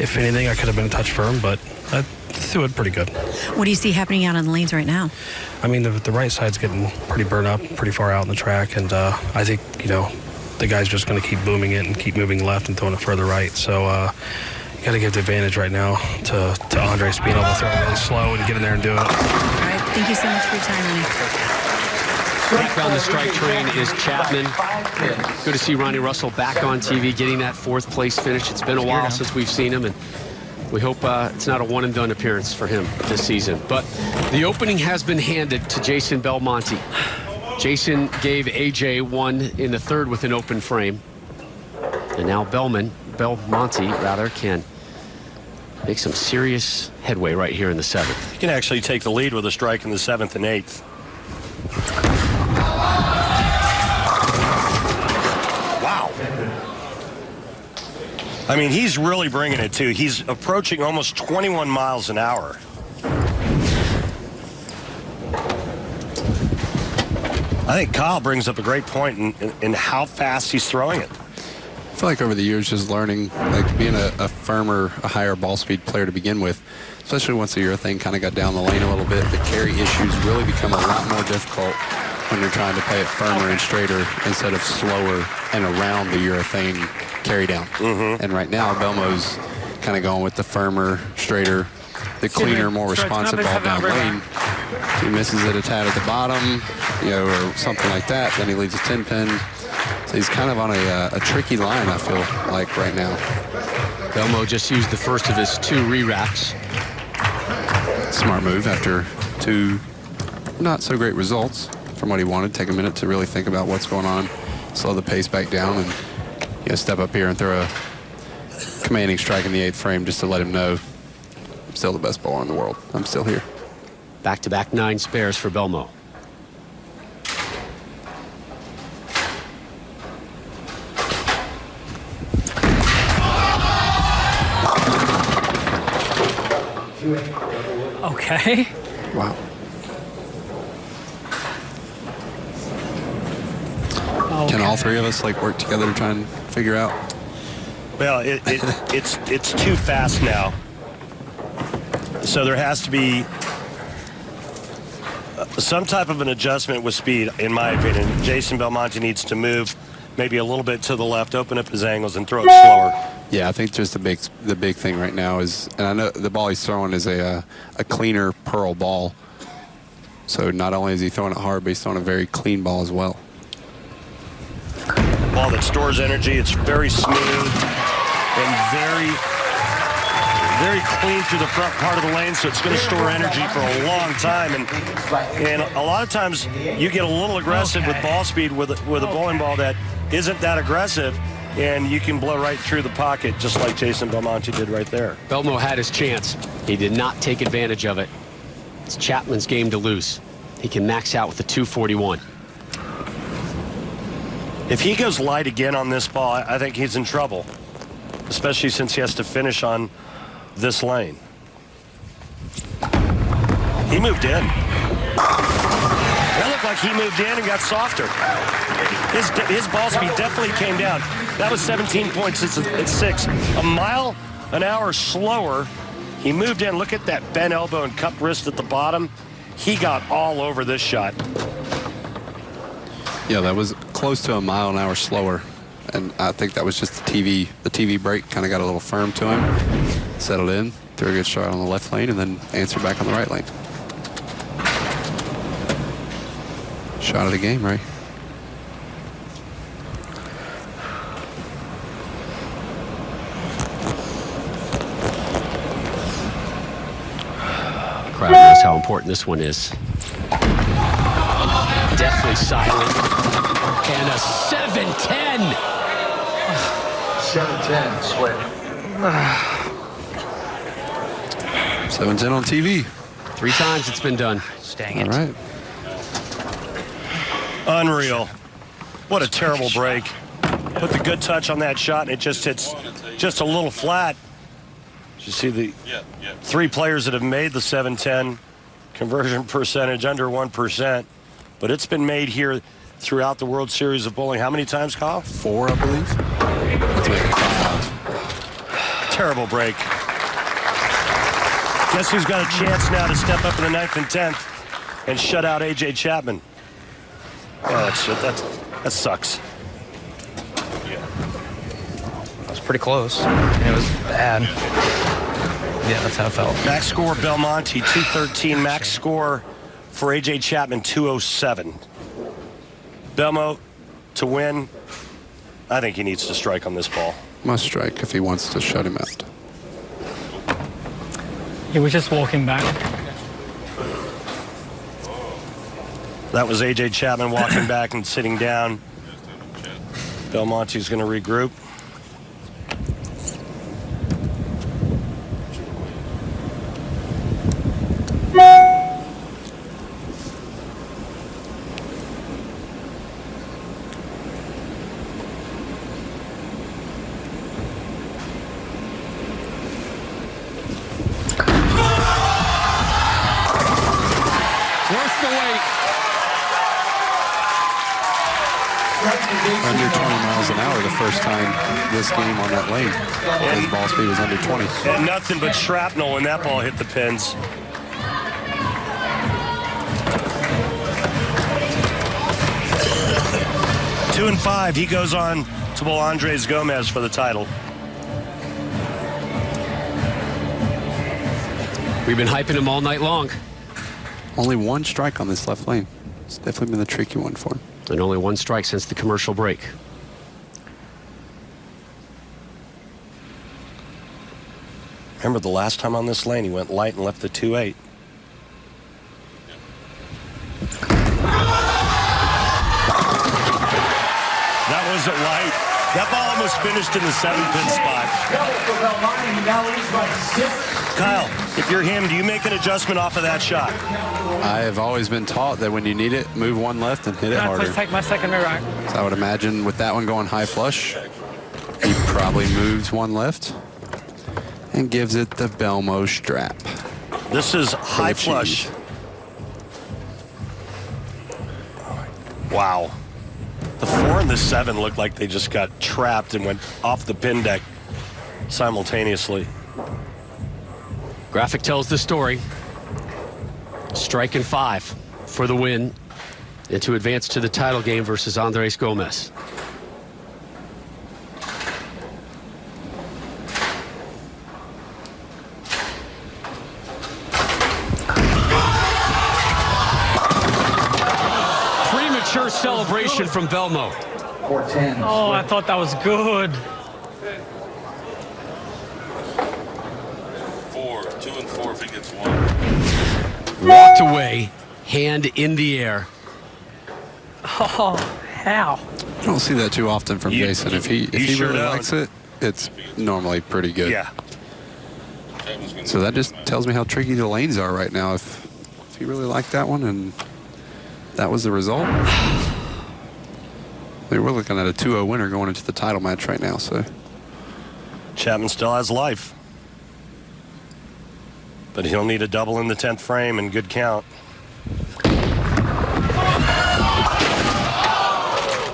if anything, I could have been a touch firm, but I threw it pretty good. What do you see happening out on the lanes right now? I mean, the right side's getting pretty burned up, pretty far out in the track, and I think, the guy's just going to keep booming it and keep moving left and throwing it further right. So you got to give the advantage right now to Andres being able to throw it really slow and get in there and do it. All right. Thank you so much for your time, Ronnie. Back on the strike train is Chapman. Good to see Ronnie Russell back on TV, getting that fourth place finish. It's been a while since we've seen him, and we hope it's not a one-and-done appearance for him this season. But the opening has been handed to Jason Belmonte. Jason gave AJ one in the third with an open frame. And now Belmonte can make some serious headway right here in the seventh. He can actually take the lead with a strike in the seventh and eighth. Wow. I mean, he's really bringing it too. He's approaching almost 21 miles an hour. I think Kyle brings up a great point in how fast he's throwing it. I feel like over the years, just learning, like being a firmer, a higher ball speed player to begin with, especially once the urethane kind of got down the lane a little bit, the carry issues really become a lot more difficult when you're trying to play it firmer and straighter instead of slower and around the urethane carry down. And right now, Belmo's kind of going with the firmer, straighter, the cleaner, more responsive ball down lane. He misses it a tad at the bottom, or something like that. Then he leaves a 10-pin. So he's kind of on a tricky line, I feel like, right now. Belmo just used the first of his two re-racks. Smart move after two not so great results from what he wanted. Take a minute to really think about what's going on, slow the pace back down, and step up here and throw a commanding strike in the eighth frame just to let him know I'm still the best bowler in the world. I'm still here. Back-to-back 9 spares for Belmo. Okay. Wow. Okay. Can all three of us work together to try and figure out? Well, it's too fast now. So there has to be some type of an adjustment with speed, in my opinion. Jason Belmonte needs to move maybe a little bit to the left, open up his angles, and throw it slower. Yeah, I think just the big thing right now is, and I know the ball he's throwing is a cleaner pearl ball. So not only is he throwing it hard, but he's throwing a very clean ball as well. Ball that stores energy. It's very smooth and very clean through the front part of the lane, so it's going to store energy for a long time. And a lot of times you get a little aggressive with ball speed with a bowling ball that isn't that aggressive, and you can blow right through the pocket, just like Jason Belmonte did right there. Belmo had his chance. He did not take advantage of it. It's Chapman's game to lose. He can max out with a 241. If he goes light again on this ball, I think he's in trouble, especially since he has to finish on this lane. He moved in. That looked like he moved in and got softer. His ball speed definitely came down. That was 17 points. It's 6. A mile an hour slower. He moved in. Look at that bent elbow and cup wrist at the bottom. He got all over this shot. Yeah, that was close to a mile an hour slower. And I think that was just the TV brake kind of got a little firm to him. Settled in, threw a good shot on the left lane, and then answered back on the right lane. Shot of the game, right? Crowd knows how important this one is. Deathly silent. And a 7-10. 7-10 split. 7-10 on TV. 3 times it's been done. Dang it. All right. Unreal. What a terrible break. Put the good touch on that shot, and it just hits just a little flat. You see the 3 players that have made the 7-10 conversion percentage under 1%, but it's been made here throughout the World Series of Bowling. How many times, Kyle? 4, I believe. Let's make it 5. Terrible break. Guess who's got a chance now to step up in the 9th and 10th and shut out A.J. Chapman? Oh, that sucks. That was pretty close. It was bad. Yeah, that's how it felt. Max score Belmonte 213. Max score for A.J. Chapman 207. Belmo to win. I think he needs to strike on this ball. Must strike if he wants to shut him out. He was just walking back. That was A.J. Chapman walking back and sitting down. Belmonte's going to regroup. Under 20 miles an hour the first time this game on that lane. His ball speed was under 20. And nothing but shrapnel when that ball hit the pins. Two and 5. He goes on to bowl Andres Gomez for the title. We've been hyping him all night long. Only 1 strike on this left lane. It's definitely been the tricky one for him. And only 1 strike since the commercial break. Remember the last time on this lane, he went light and left the 2-8. That wasn't light. That ball almost finished in the 7-pin spot. Kyle, if you're him, do you make an adjustment off of that shot? I have always been taught that when you need it, move 1 left and hit it harder. Please take my secondary right. So I would imagine with that one going high flush, he probably moves 1 left and gives it the Belmo strap. This is high flush. Wow. The 4 and the 7 looked like they just got trapped and went off the pin deck simultaneously. Graphic tells the story. Strike and 5 for the win and to advance to the title game versus Andres Gomez. Premature celebration from Belmo. 4-10. Oh, I thought that was good. 2 and 4 if he gets 1. Walked away, hand in the air. Oh, how? I don't see that too often from Jason. If he sure really don't. likes it, it's normally pretty good. Yeah. So that just tells me how tricky the lanes are right now. If he really liked that one and that was the result, we're looking at a 2-0 winner going into the title match right now. So Chapman still has life. But he'll need a double in the 10th frame and good count.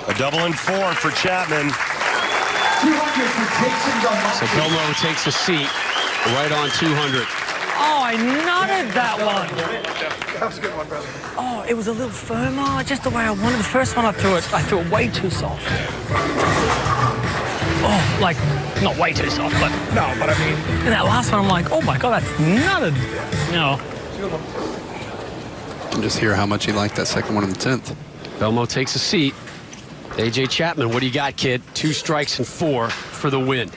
A double in 4 for Chapman. So Belmo takes a seat right on 200. Oh, I nutted that one. That was a good one, brother. Oh, it was a little firmer, just the way I wanted. The first one I threw it way too soft. Oh, like, not way too soft, but no, but I mean, in that last one, I'm like, oh my God, that's nutted. No. you can just hear how much he liked that second one in the 10th. Belmo takes a seat. A.J. Chapman, what do you got, kid? 2 strikes and 4 for the win.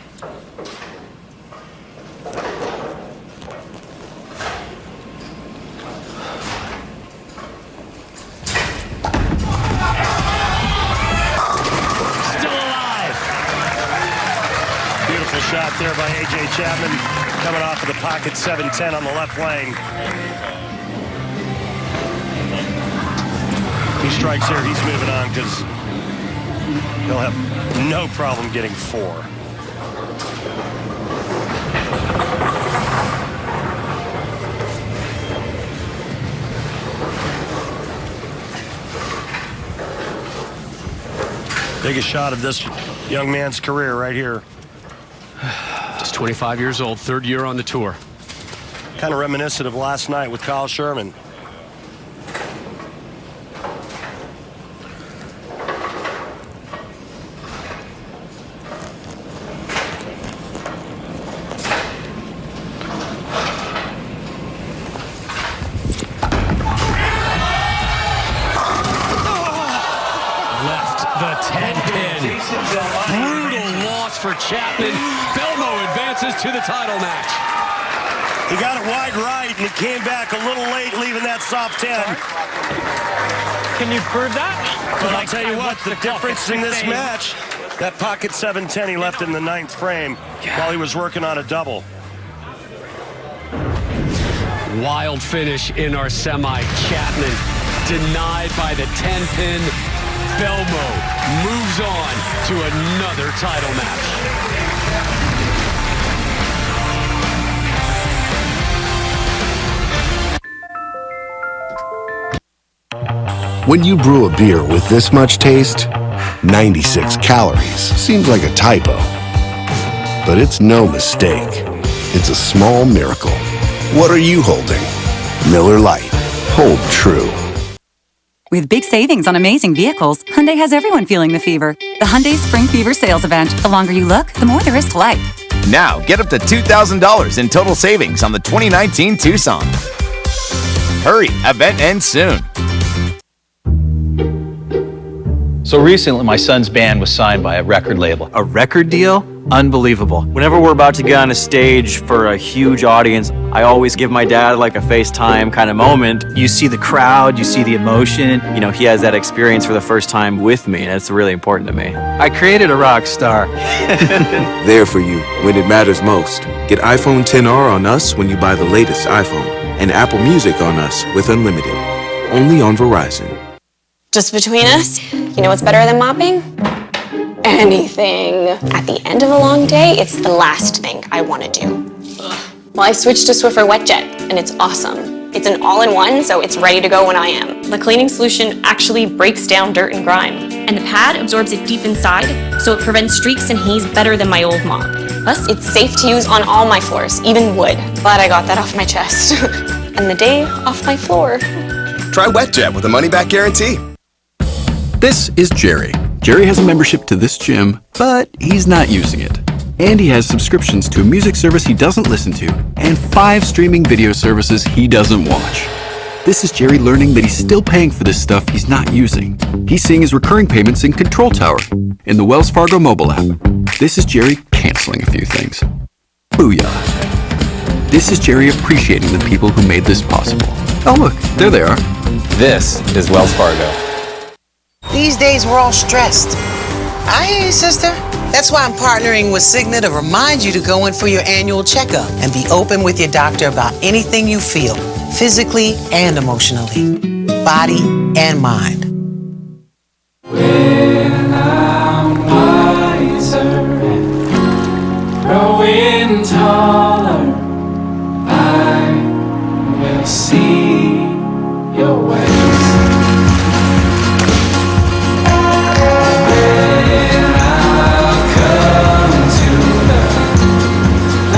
shot there by A.J. Chapman coming off of the pocket 7-10 on the left lane. He strikes here, he's moving on because he'll have no problem getting 4. Biggest shot of this young man's career right here. Just 25 years old, 3rd year on the tour. Kind of reminiscent of last night with Kyle Sherman. For Chapman, Belmo advances to the title match. He got it wide right, and he came back a little late, leaving that soft 10. Can you prove that? Well, I'll tell you what, the difference in this match, that pocket 7-10 he left in the 9th frame while he was working on a double. Wild finish in our semi. Chapman denied by the 10-pin. Belmo moves on to another title match. When you brew a beer with this much taste, 96 calories seems like a typo. But it's no mistake. It's a small miracle. What are you holding? Miller Lite. Hold true. With big savings on amazing vehicles, Hyundai has everyone feeling the fever. The Hyundai Spring Fever sales event. The longer you look, the more there is to like. Now, get up to $2,000 in total savings on the 2019 Tucson. Hurry, event ends soon. So recently, my son's band was signed by a record label. A record deal? Unbelievable. Whenever we're about to get on a stage for a huge audience, I always give my dad like a FaceTime kind of moment. You see the crowd, you see the emotion. You know, he has that experience for the first time with me, and it's really important to me. I created a rock star. There for you when it matters most. Get iPhone XR on us when you buy the latest iPhone, and Apple Music on us with Unlimited. Only on Verizon. Just between us, you know what's better than mopping? Anything. At the end of a long day, it's the last thing I want to do. Well, I switched to Swiffer WetJet, and it's awesome. It's an all-in-one, so it's ready to go when I am. The cleaning solution actually breaks down dirt and grime. And the pad absorbs it deep inside, so it prevents streaks and haze better than my old mop. Plus, it's safe to use on all my floors, even wood. Glad I got that off my chest. And the day off my floor. Try WetJet with a money-back guarantee. This is Jerry. Jerry has a membership to this gym, but he's not using it. And he has subscriptions to a music service he doesn't listen to and 5 streaming video services he doesn't watch. This is Jerry learning that he's still paying for this stuff he's not using. He's seeing his recurring payments in Control Tower in the Wells Fargo mobile app. This is Jerry canceling a few things. Booyah. This is Jerry appreciating the people who made this possible. Oh look, there they are. This is Wells Fargo. These days, we're all stressed. I hear you, sister. That's why I'm partnering with Cigna to remind you to go in for your annual checkup and be open with your doctor about anything you feel, physically and emotionally, body and mind. When I'm wiser and growing taller, I will see your ways.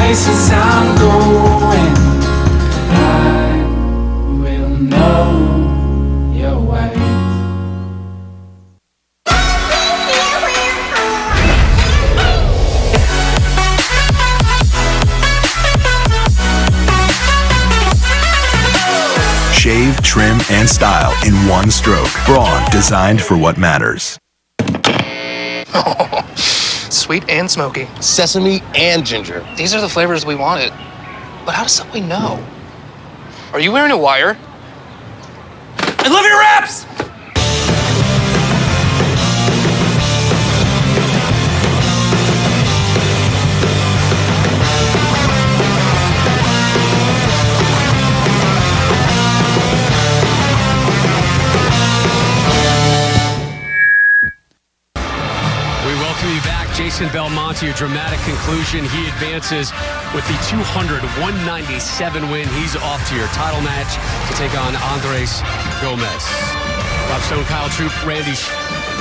Places I'm going, I will know your way. Shave, trim, and style in one stroke. Braun, designed for what matters. Sweet and smoky. Sesame and ginger. These are the flavors we wanted. But how does Subway know? Are you wearing a wire? I love your wraps! Jason Belmonte, a dramatic conclusion. He advances with the 200-197 win. He's off to your title match to take on Andres Gomez. Rob Stone, Kyle Troop, Randy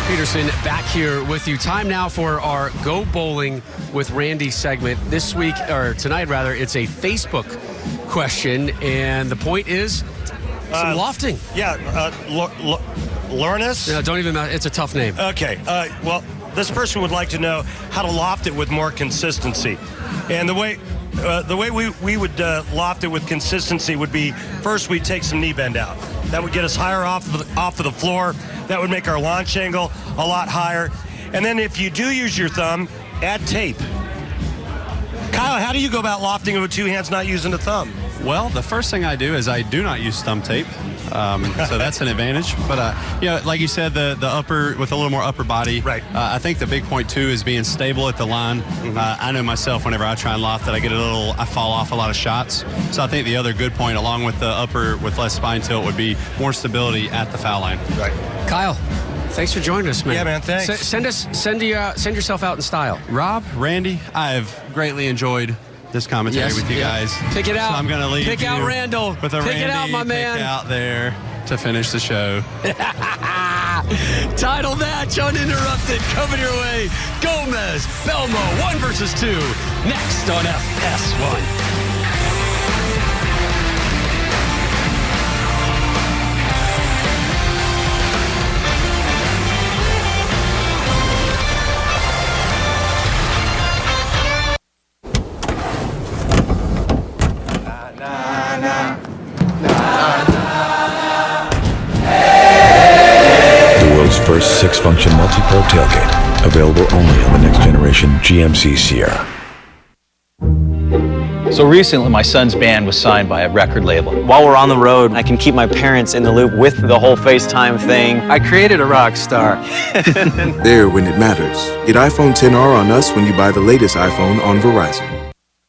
Peterson back here with you. Time now for our Go Bowling with Randy segment. This week, or tonight rather, it's a Facebook question, and the point is some lofting. Lawrence? No, don't even matter. It's a tough name. Okay. Well, this person would like to know how to loft it with more consistency. And the way we would loft it with consistency would be, first we'd take some knee bend out. That would get us higher off of the floor. That would make our launch angle a lot higher. And then if you do use your thumb, add tape. Kyle, how do you go about lofting it with two hands, not using the thumb? Well, the first thing I do is I do not use thumb tape. So that's an advantage. But, like you said, the upper, with a little more upper body. Right. I think the big point, too, is being stable at the line. I know myself, whenever I try and loft it, I fall off a lot of shots. So I think the other good point, along with the upper with less spine tilt, would be more stability at the foul line. Right. Kyle, thanks for joining us, man. Yeah, man, thanks. Send yourself out in style. Rob, Randy, I've greatly enjoyed this commentary with you guys. Pick it out. So I'm going to leave Pick out Randall. With a Pick Randy it out, my man. pick out there to finish the show. Title match uninterrupted coming your way. Gomez, Belmo, 1 versus 2. Next on FS1. First 6-function multi-pro tailgate, available only on the next generation GMC Sierra. So recently, my son's band was signed by a record label. While we're on the road, I can keep my parents in the loop with the whole FaceTime thing. I created a rock star. There when it matters. Get iPhone XR on us when you buy the latest iPhone on Verizon.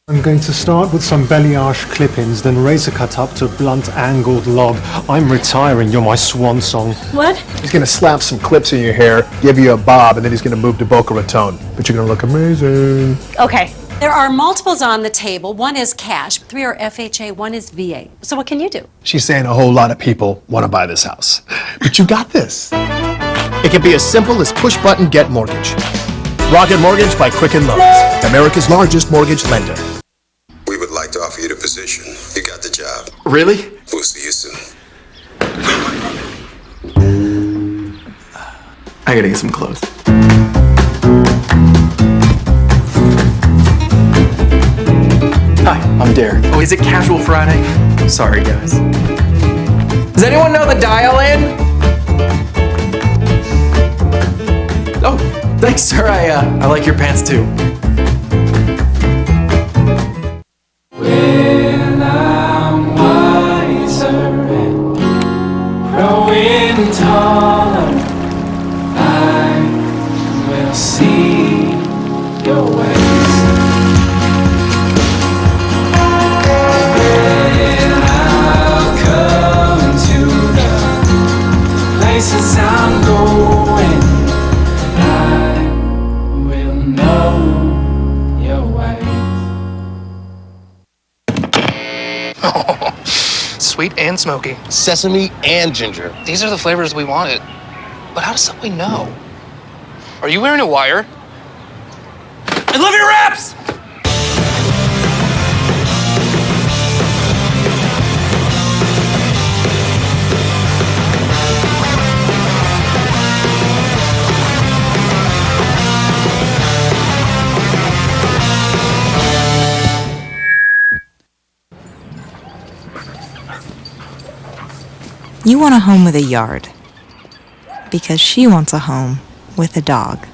I'm going to start with some balayage clip-ins, then razor cut up to a blunt angled log. I'm retiring, you're my swan song. What? He's going to slap some clips in your hair, give you a bob, and then he's going to move to Boca Raton. But you're going to look amazing. Okay. There are multiples on the table. One is cash, 3 are FHA, 1 is VA. So what can you do? She's saying a whole lot of people want to buy this house. But you got this. It can be as simple as push-button get mortgage. Rocket Mortgage by Quicken Loans, America's largest mortgage lender. We would like to offer you the position. You got the job. Really? We'll see you soon. I gotta get some clothes. Hi, I'm Dare. Oh, is it Casual Friday? Sorry, guys. Does anyone know the dial-in? Oh, thanks, sir. I like your pants, too. When I'm wiser and growing taller, I will see your ways. When I've come to the places I'm going, I will know your ways. Sweet and smoky. Sesame and ginger. These are the flavors we wanted. But how does Subway know? Are you wearing a wire? I love your wraps! You want a home with a yard, because she wants a home with a dog.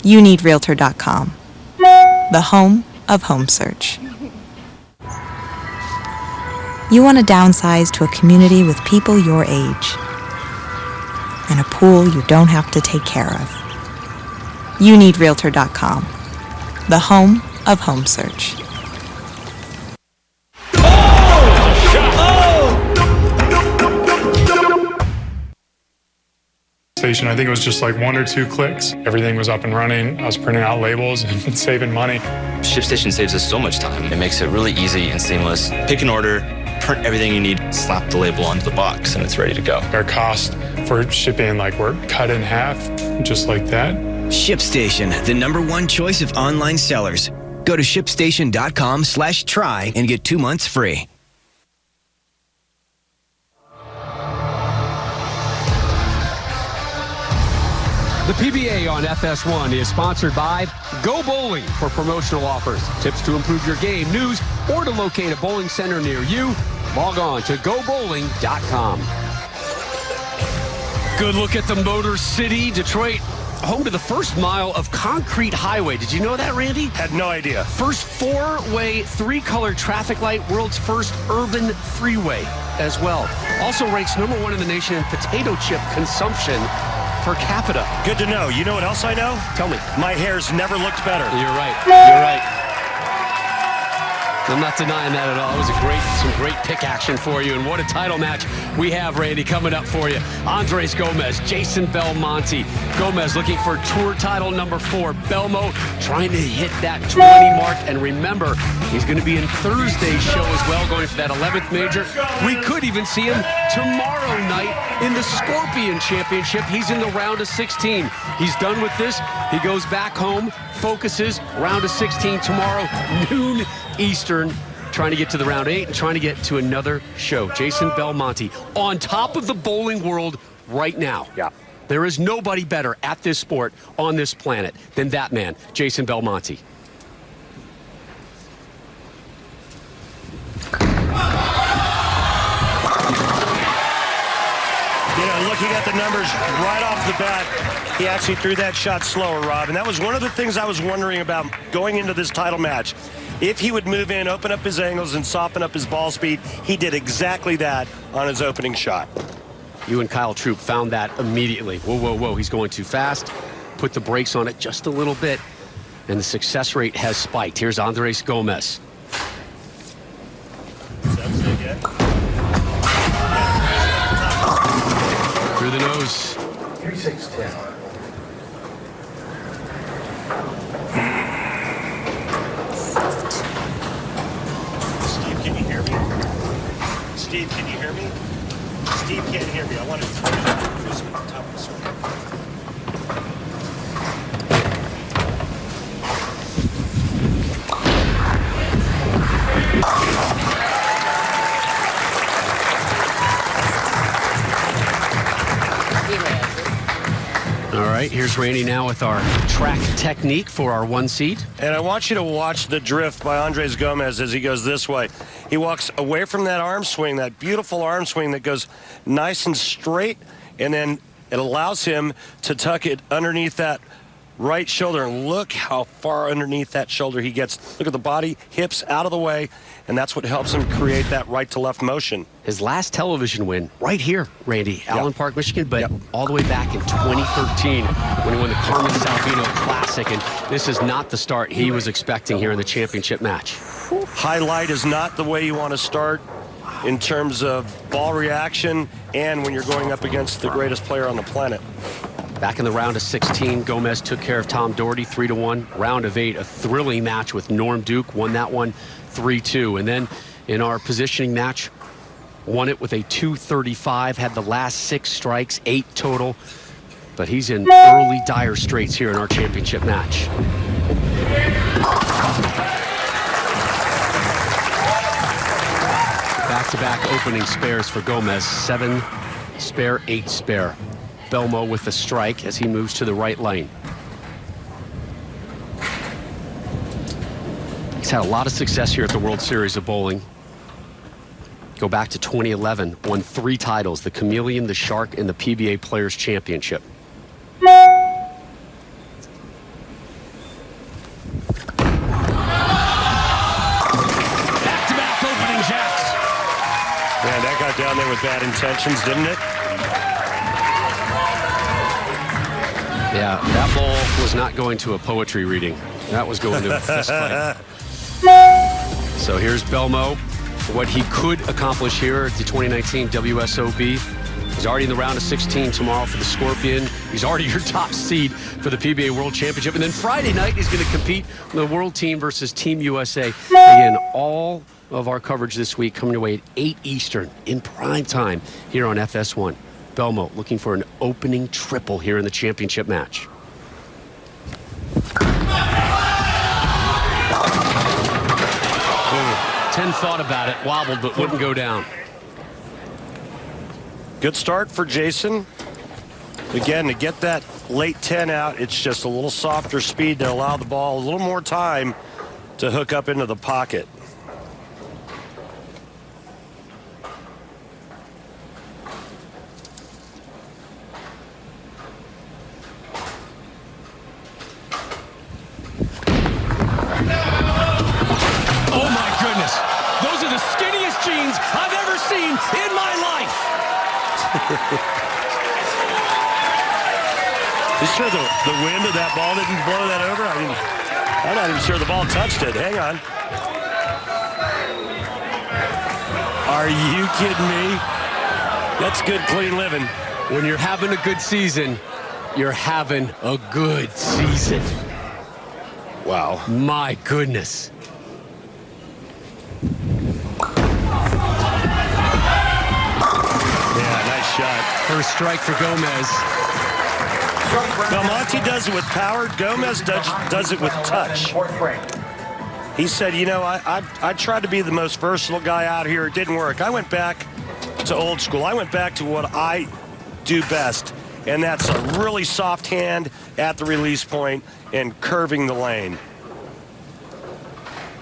You need Realtor.com, the home of home search. You want to downsize to a community with people your age, and a pool you don't have to take care of. You need Realtor.com, the home of home search. station. I think it was just like 1 or 2 clicks. Everything was up and running. I was printing out labels and saving money. ShipStation saves us so much time. It makes it really easy and seamless. Pick an order, print everything you need, slap the label onto the box, and it's ready to go. Our cost for shipping, like, were cut in half, just like that. ShipStation, the #1 choice of online sellers. Go to shipstation.com/try and get 2 months free. The PBA on FS1 is sponsored by Go Bowling for promotional offers, tips to improve your game, news, or to locate a bowling center near you. Log on to gobowling.com. Good look at the Motor City, Detroit, home to the first mile of concrete highway. Did you know that, Randy? Had no idea. First 4-way, 3-color traffic light, world's first urban freeway as well. Also ranks #1 in the nation in potato chip consumption per capita. Good to know. You know what else I know? Tell me. My hair's never looked better. You're right. You're right. I'm not denying that at all. It was some great pick action for you. And what a title match we have, Randy, coming up for you. Andres Gomez, Jason Belmonte. Gomez looking for tour title #4. Belmo trying to hit that 20 mark. And remember, he's going to be in Thursday's show as well, going for that 11th major. We could even see him tomorrow night in the Scorpion Championship. He's in the round of 16. He's done with this. He goes back home, focuses, round of 16 tomorrow, noon Eastern, trying to get to the round 8 and trying to get to another show. Jason Belmonte on top of the bowling world right now. Yeah. There is nobody better at this sport on this planet than that man, Jason Belmonte. You know, looking at the numbers right off the bat, he actually threw that shot slower, Rob. And that was one of the things I was wondering about going into this title match. If he would move in, open up his angles, and soften up his ball speed, he did exactly that on his opening shot. You and Kyle Troop found that immediately. Whoa, whoa, whoa, he's going too fast. Put the brakes on it just a little bit, and the success rate has spiked. Here's Andres Gomez. Through the nose. 3-6-10. Steve, can you hear me? Steve, can you hear me? Steve can't hear me. I want to throw it up on top of the swing. All right, here's Randy now with our track technique for our 1 seed. And I want you to watch the drift by Andres Gomez as he goes this way. He walks away from that arm swing, that beautiful arm swing that goes nice and straight, and then it allows him to tuck it underneath that right shoulder. And look how far underneath that shoulder he gets. Look at the body, hips out of the way, and that's what helps him create that right to left motion. His last television win right here, Randy, Allen Park, Michigan, but all the way back in 2013 when he won the Carmen Salvino Classic, and this is not the start he was expecting here in the championship match. Highlight is not the way you want to start in terms of ball reaction and when you're going up against the greatest player on the planet. Back in the round of 16, Gomez took care of Tom Doherty 3-1. Round of 8, a thrilling match with Norm Duke, won that one 3-2. And then in our positioning match, won it with a 235, had the last 6 strikes, 8 total. But he's in early dire straits here in our championship match. Back-to-back opening spares for Gomez, 7 spare, 8 spare. Belmo with the strike as he moves to the right lane. He's had a lot of success here at the World Series of Bowling. Go back to 2011, won 3 titles, the Chameleon, the Shark, and the PBA Players Championship. Back-to-back opening jacks. Man, that got down there with bad intentions, didn't it? Yeah, that ball was not going to a poetry reading. That was going to a fist fight. So here's Belmo. What he could accomplish here at the 2019 WSOB. He's already in the round of 16 tomorrow for the Scorpion. He's already your top seed for the PBA World Championship. And then Friday night, he's going to compete in the World Team versus Team USA. Again, all of our coverage this week coming away at 8 Eastern in prime time here on FS1. Belmo looking for an opening triple here in the championship match. Ten thought about it, wobbled, but wouldn't go down. Good start for Jason. Again, to get that late 10 out, it's just a little softer speed to allow the ball a little more time to hook up into the pocket. Oh my goodness. Those are the skinniest jeans I've ever seen in my life. You sure the wind of that ball didn't blow that over? I mean, I'm not even sure the ball touched it. Hang on. Are you kidding me? That's good, clean living. When you're having a good season, you're having a good season. Wow. My goodness. Yeah, nice shot. First strike for Gomez. Belmonte does it with power. Gomez does it with touch. He said, you know, I tried to be the most versatile guy out here. It didn't work. I went back to old school. I went back to what I do best, and that's a really soft hand at the release point and curving the lane.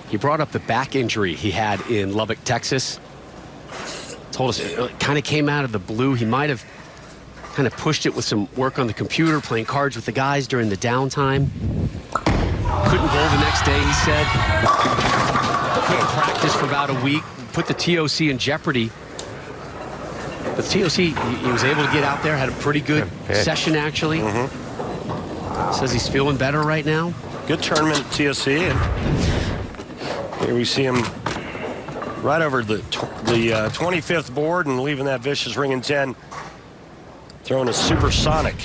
He brought up the back injury he had in Lubbock, Texas. Told us it kind of came out of the blue. He might have kind of pushed it with some work on the computer, playing cards with the guys during the downtime. Couldn't bowl the next day, he said. Couldn't practice for about a week. Put the TOC in jeopardy. But the TOC, he was able to get out there, had a pretty good session, actually. Says he's feeling better right now. Good tournament at TOC. And here we see him right over the 25th board and leaving that vicious ring in 10. Throwing a supersonic.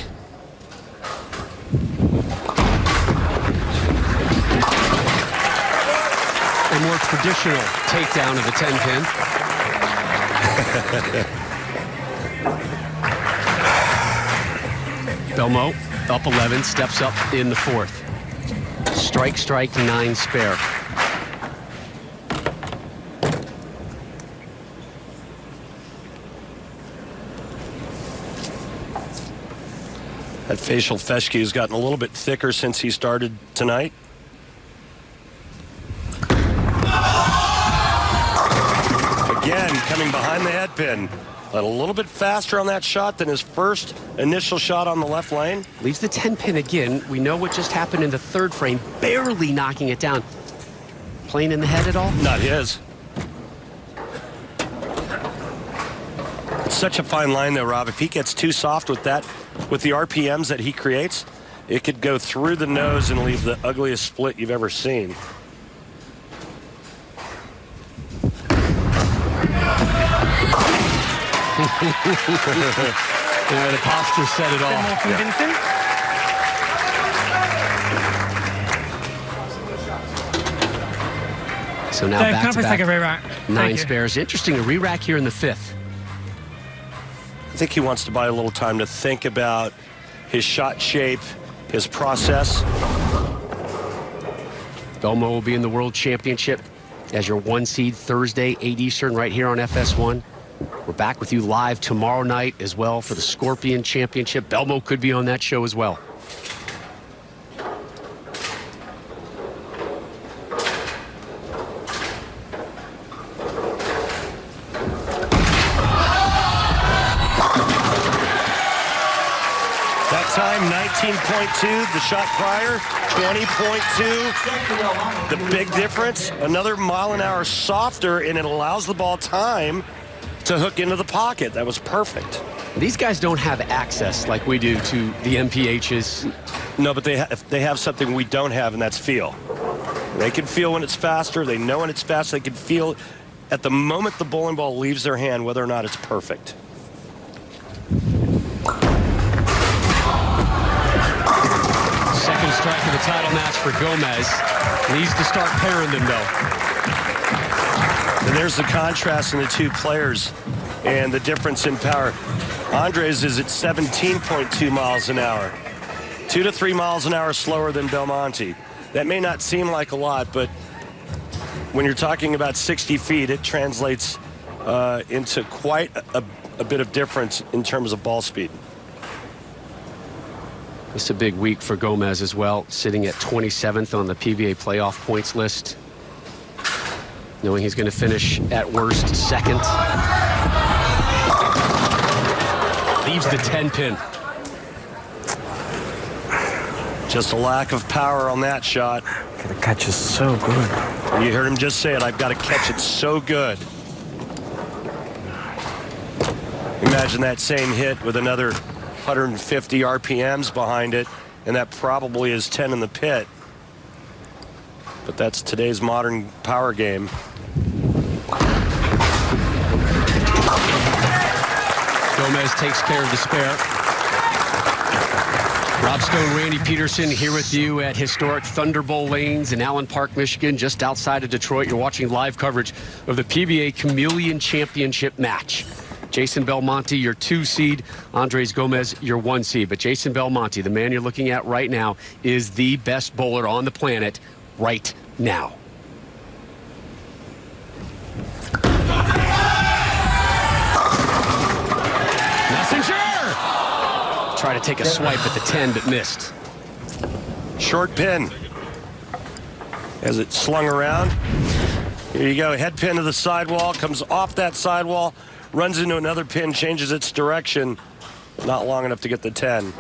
A more traditional takedown of the 10-pin. Belmo up 11, steps up in the 4th. Strike, 9 spare. That facial fescue has gotten a little bit thicker since he started tonight. Again, coming behind the head pin. A little bit faster on that shot than his first initial shot on the left lane. Leaves the 10-pin again. We know what just happened in the 3rd frame, barely knocking it down. Playing in the head at all? Not his. It's such a fine line, though, Rob. If he gets too soft with that, with the RPMs that he creates, it could go through the nose and leave the ugliest split you've ever seen. Yeah, the posture said it all. More convincing. So now Dave, back can I to please back. take a re-rack? 9 Thank you. spares. Interesting, a re-rack here in the 5th. I think he wants to buy a little time to think about his shot shape, his process. Belmo will be in the World Championship as your 1 seed Thursday, 8 Eastern, right here on FS1. We're back with you live tomorrow night as well for the Scorpion Championship. Belmo could be on that show as well. That time, 19.2. The shot prior, 20.2. The big difference, another mile an hour softer, and it allows the ball time to hook into the pocket. That was perfect. These guys don't have access like we do to the MPHs. No, but they have something we don't have, and that's feel. They can feel when it's faster. They know when it's fast. They can feel at the moment the bowling ball leaves their hand whether or not it's perfect. Second strike of the title match for Gomez. Needs to start pairing them, though. And there's the contrast in the two players and the difference in power. Andres is at 17.2 miles an hour, 2 to 3 miles an hour slower than Belmonte. That may not seem like a lot, but when you're talking about 60 feet, it translates into quite a bit of difference in terms of ball speed. It's a big week for Gomez as well, sitting at 27th on the PBA playoff points list, knowing he's going to finish at worst second. Leaves the 10 pin. Just a lack of power on that shot. The catch is so good. And you heard him just say it, I've got to catch it so good. Imagine that same hit with another 150 RPMs behind it, and that probably is 10 in the pit. But that's today's modern power game. Gomez takes care of the spare. Rob Stone, Randy Peterson here with you at historic Thunder Bowl Lanes in Allen Park, Michigan, just outside of Detroit. You're watching live coverage of the PBA Chameleon Championship match. Jason Belmonte, your 2 seed. Andres Gomez, your 1 seed. But Jason Belmonte, the man you're looking at right now, is the best bowler on the planet right now. Try to take a swipe at the 10, but missed. Short pin. As it slung around. Here you go, head pin to the sidewall, comes off that sidewall, runs into another pin, changes its direction. Not long enough to get the 10.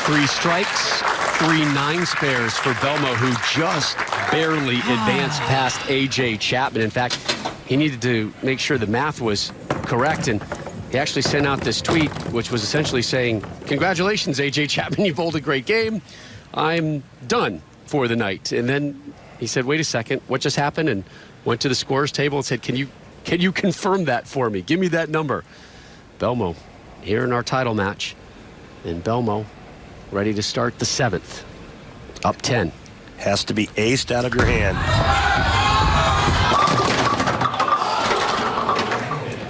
Three strikes, 3 9 spares for Belmo, who just barely advanced past A.J. Chapman. In fact, he needed to make sure the math was correct, and he actually sent out this tweet, which was essentially saying, congratulations, A.J. Chapman, you bowled a great game. I'm done for the night. And then he said, wait a second, what just happened? And went to the scorer's table and said, can you confirm that for me? Give me that number. Belmo here in our title match, and Belmo ready to start the 7th. Up 10. Has to be aced out of your hand.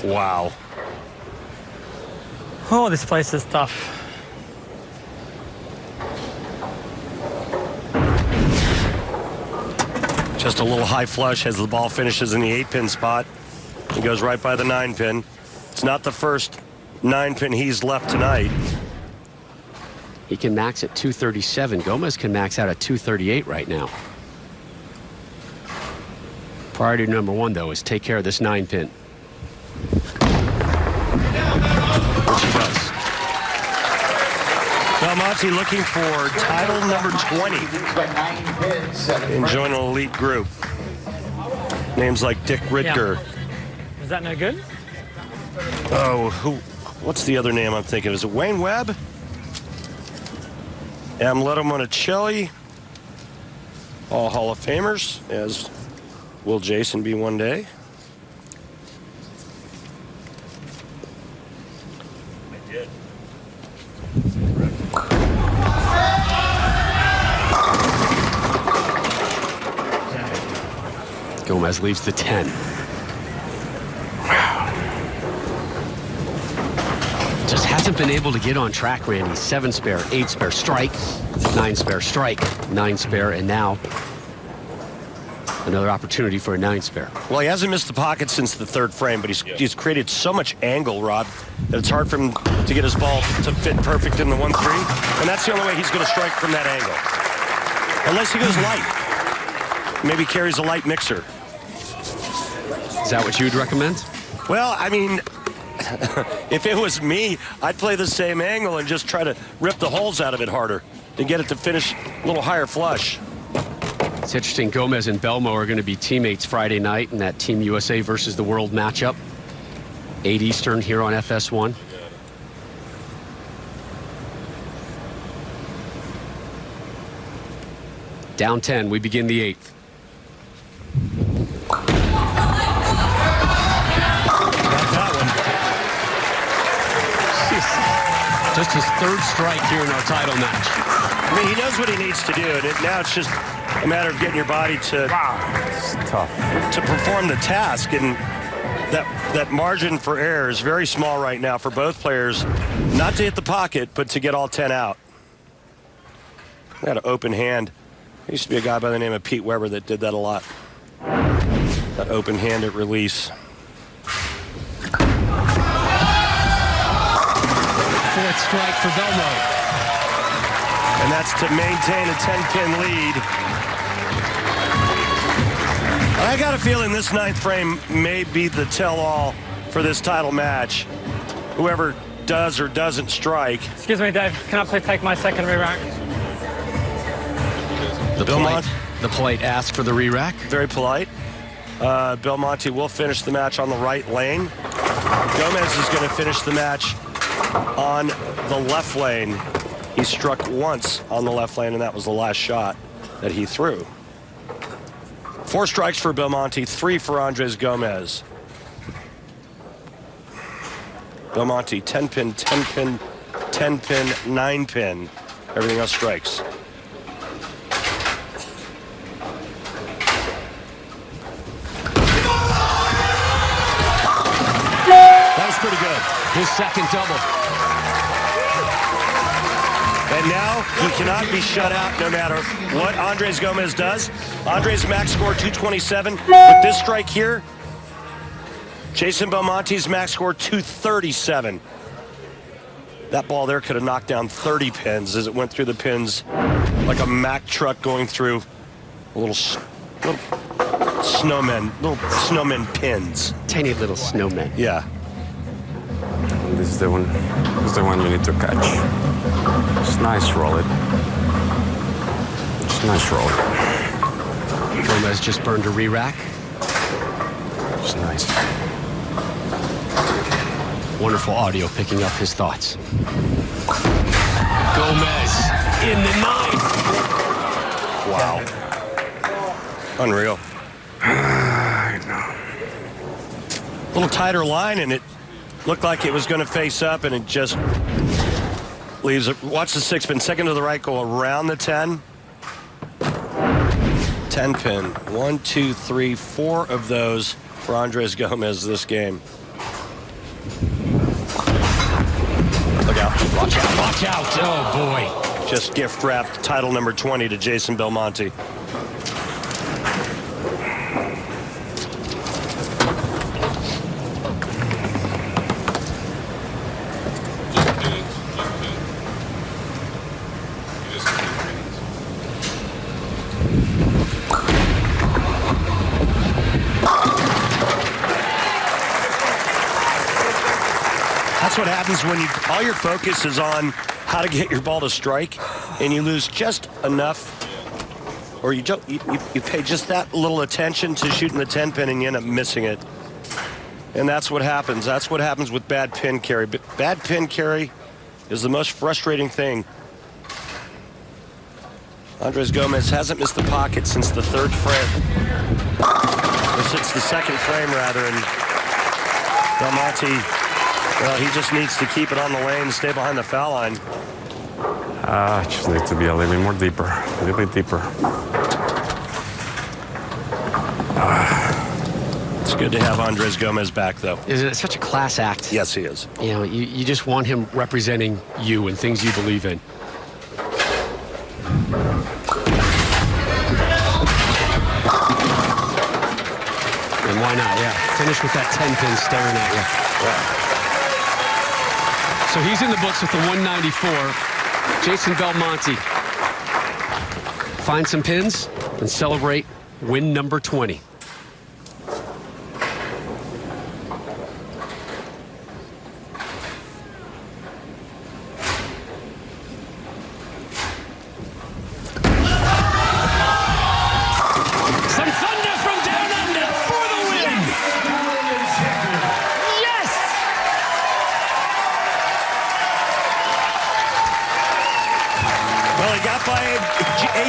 Wow. Oh, this place is tough. Just a little high flush as the ball finishes in the 8-pin spot. It goes right by the 9-pin. It's not the first 9-pin he's left tonight. He can max at 237. Gomez can max out at 238 right now. Priority number 1, though, is take care of this 9-pin. Which he does. Belmonte looking for title number 20 and join an elite group. Names like Dick Ritger. Is that no good? Oh, what's the other name I'm thinking of? Is it Wayne Webb? Amleto Monticelli, all Hall of Famers, as will Jason be one day. I did. Gomez leaves the 10. Just hasn't been able to get on track, Randy. 7 spare, 8 spare, strike, 9 spare, strike, 9 spare, and now another opportunity for a 9 spare. Well, he hasn't missed the pocket since the 3rd frame, but he's created so much angle, Rob, that it's hard for him to get his ball to fit perfect in the 1-3, and that's the only way he's going to strike from that angle. Unless he goes light. Maybe carries a light mixer. Is that what you'd recommend? Well, I mean, if it was me, I'd play the same angle and just try to rip the holes out of it harder to get it to finish a little higher flush. It's interesting, Gomez and Belmo are going to be teammates Friday night in that Team USA versus the World matchup. 8 Eastern here on FS1. Down 10, we begin the 8th. Just his 3rd strike here in our title match. I mean, he knows what he needs to do, and now it's just a matter of getting your body to perform the task. And that margin for error is very small right now for both players, not to hit the pocket, but to get all 10 out. Got an open hand. There used to be a guy by the name of Pete Weber that did that a lot. That open-handed release. 4th strike for Belmonte. And that's to maintain a 10-pin lead. I got a feeling this 9th frame may be the tell-all for this title match. Whoever does or doesn't strike. Excuse me, Dave. Can I please take my second re-rack? The plate asked for the re-rack. Very polite. Belmonte will finish the match on the right lane. Gomez is going to finish the match on the left lane. He struck once on the left lane, and that was the last shot that he threw. 4 strikes for Belmonte, 3 for Andres Gomez. Belmonte, 10-pin, 10-pin, 10-pin, 9-pin. Everything else strikes. That was pretty good. His 2nd double. And now he cannot be shut out no matter what Andres Gomez does. Andres' max score 227. With this strike here, Jason Belmonte's max score 237. That ball there could have knocked down 30 pins as it went through the pins like a Mack truck going through a little snowmen pins. Tiny little snowmen. Yeah. This is the one you need to catch. Just nice roll it. Just nice roll it. Gomez just burned a re-rack. Just nice. Wonderful audio picking up his thoughts. Gomez in the 9th. Wow. Unreal. I know. A little tighter line, and it looked like it was going to face up, and it just leaves it. Watch the 6-pin. Second to the right, go around the 10. 10-pin. 1, 2, 3, 4 of those for Andres Gomez this game. Look out. Watch out, watch out. Oh, boy. Just gift wrapped title number 20 to Jason Belmonte. That's what happens when all your focus is on how to get your ball to strike, and you lose just enough, or you pay just that little attention to shooting the 10-pin, and you end up missing it. And that's what happens. That's what happens with bad pin carry. Bad pin carry is the most frustrating thing. Andres Gomez hasn't missed the pocket since the 3rd frame. Or since the 2nd frame, rather, and Belmonte, well, he just needs to keep it on the lane and stay behind the foul line. I just need to be a little bit more deeper, a little bit deeper. It's good to have Andres Gomez back, though. Is it such a class act? Yes, he is. You know, you just want him representing you and things you believe in. And why not? Yeah, finish with that 10-pin staring at you. Yeah. So he's in the books with the 194. Jason Belmonte. Find some pins and celebrate win number 20.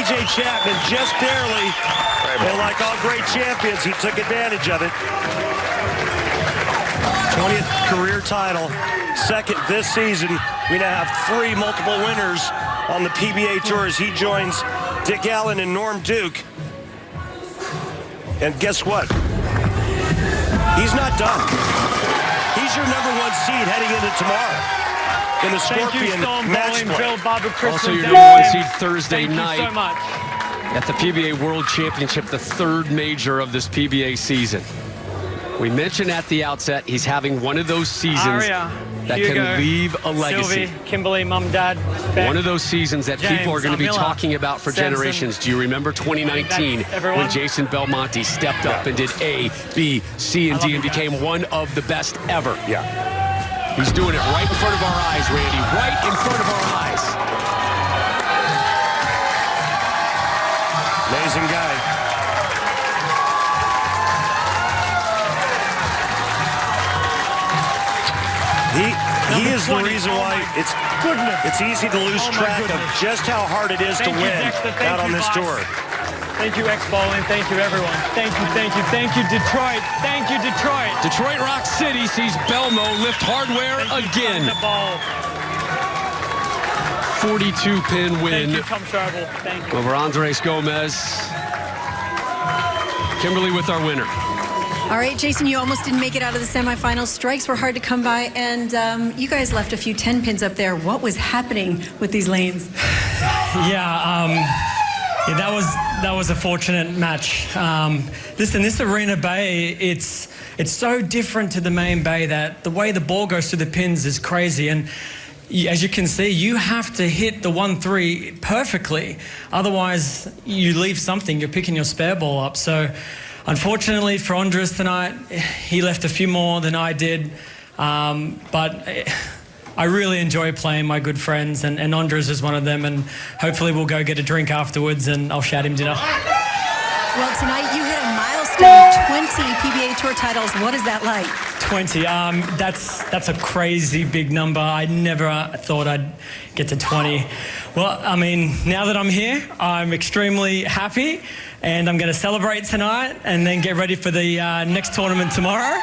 A.J. Chapman just barely, and like all great champions, he took advantage of it. 20th career title, second this season. We now have 3 multiple winners on the PBA Tour as he joins Dick Allen and Norm Duke. And guess what? He's not done. He's your #1 seed heading into tomorrow in the Scorpion match play. Also your #1 seed Thursday night. Thank you so much. At the PBA World Championship, the 3rd major of this PBA season. We mentioned at the outset he's having one of those seasons that Hugo, can leave a legacy. Sylvie, Kimberly, Mum, Dad, Beck, One of those seasons that James, people are going to be Miller, talking about for Samson. generations. Do you remember 2019 when Jason Belmonte stepped up and did A, B, C, and D and became one of the best ever? Yeah. He's doing it right in front of our eyes, Randy, right in front of our eyes. Amazing guy. He is the reason why it's easy to lose track of just how hard it is to win out on this tour. Thank you, X-Bowling. Thank you, everyone. Thank you, thank you, thank you, Detroit. Thank you, Detroit. Detroit Rock City sees Belmo lift hardware again. 42-pin win Thank you, Tom Strobel. Thank you. over Andres Gomez. Kimberly with our winner. All right, Jason, you almost didn't make it out of the semifinals. Strikes were hard to come by, and you guys left a few 10 pins up there. What was happening with these lanes? Yeah, that was a fortunate match. Listen, this Arena Bay, it's so different to the main bay that the way the ball goes through the pins is crazy. And as you can see, you have to hit the 1-3 perfectly. Otherwise, you leave something. You're picking your spare ball up. So, unfortunately for Andres tonight, he left a few more than I did. But I really enjoy playing my good friends, and Andres is one of them. And hopefully we'll go get a drink afterwards, and I'll shout him dinner. Well, tonight you hit a milestone, 20 PBA Tour titles. What is that like? 20. That's a crazy big number. I never thought I'd get to 20. Well, I mean, now that I'm here, I'm extremely happy, and I'm going to celebrate tonight and then get ready for the next tournament tomorrow.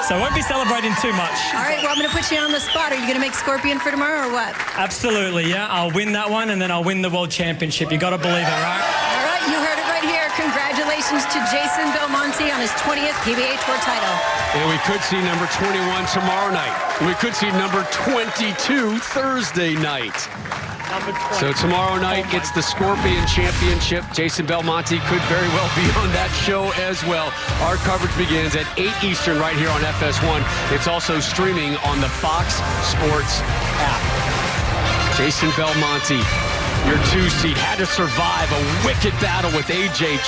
So I won't be celebrating too much. All right, well, I'm going to put you on the spot. Are you going to make Scorpion for tomorrow or what? Absolutely, yeah. I'll win that one, and then I'll win the World Championship. You got to believe it, right? All right, you heard it right here. Congratulations to Jason Belmonte on his 20th PBA Tour title. And we could see number 21 tomorrow night. We could see number 22 Thursday night. So tomorrow night, it's the Scorpion Championship. Jason Belmonte could very well be on that show as well. Our coverage begins at 8 Eastern right here on FS1. It's also streaming on the Fox Sports app. Jason Belmonte, your 2 seed, had to survive a wicked battle with A.J.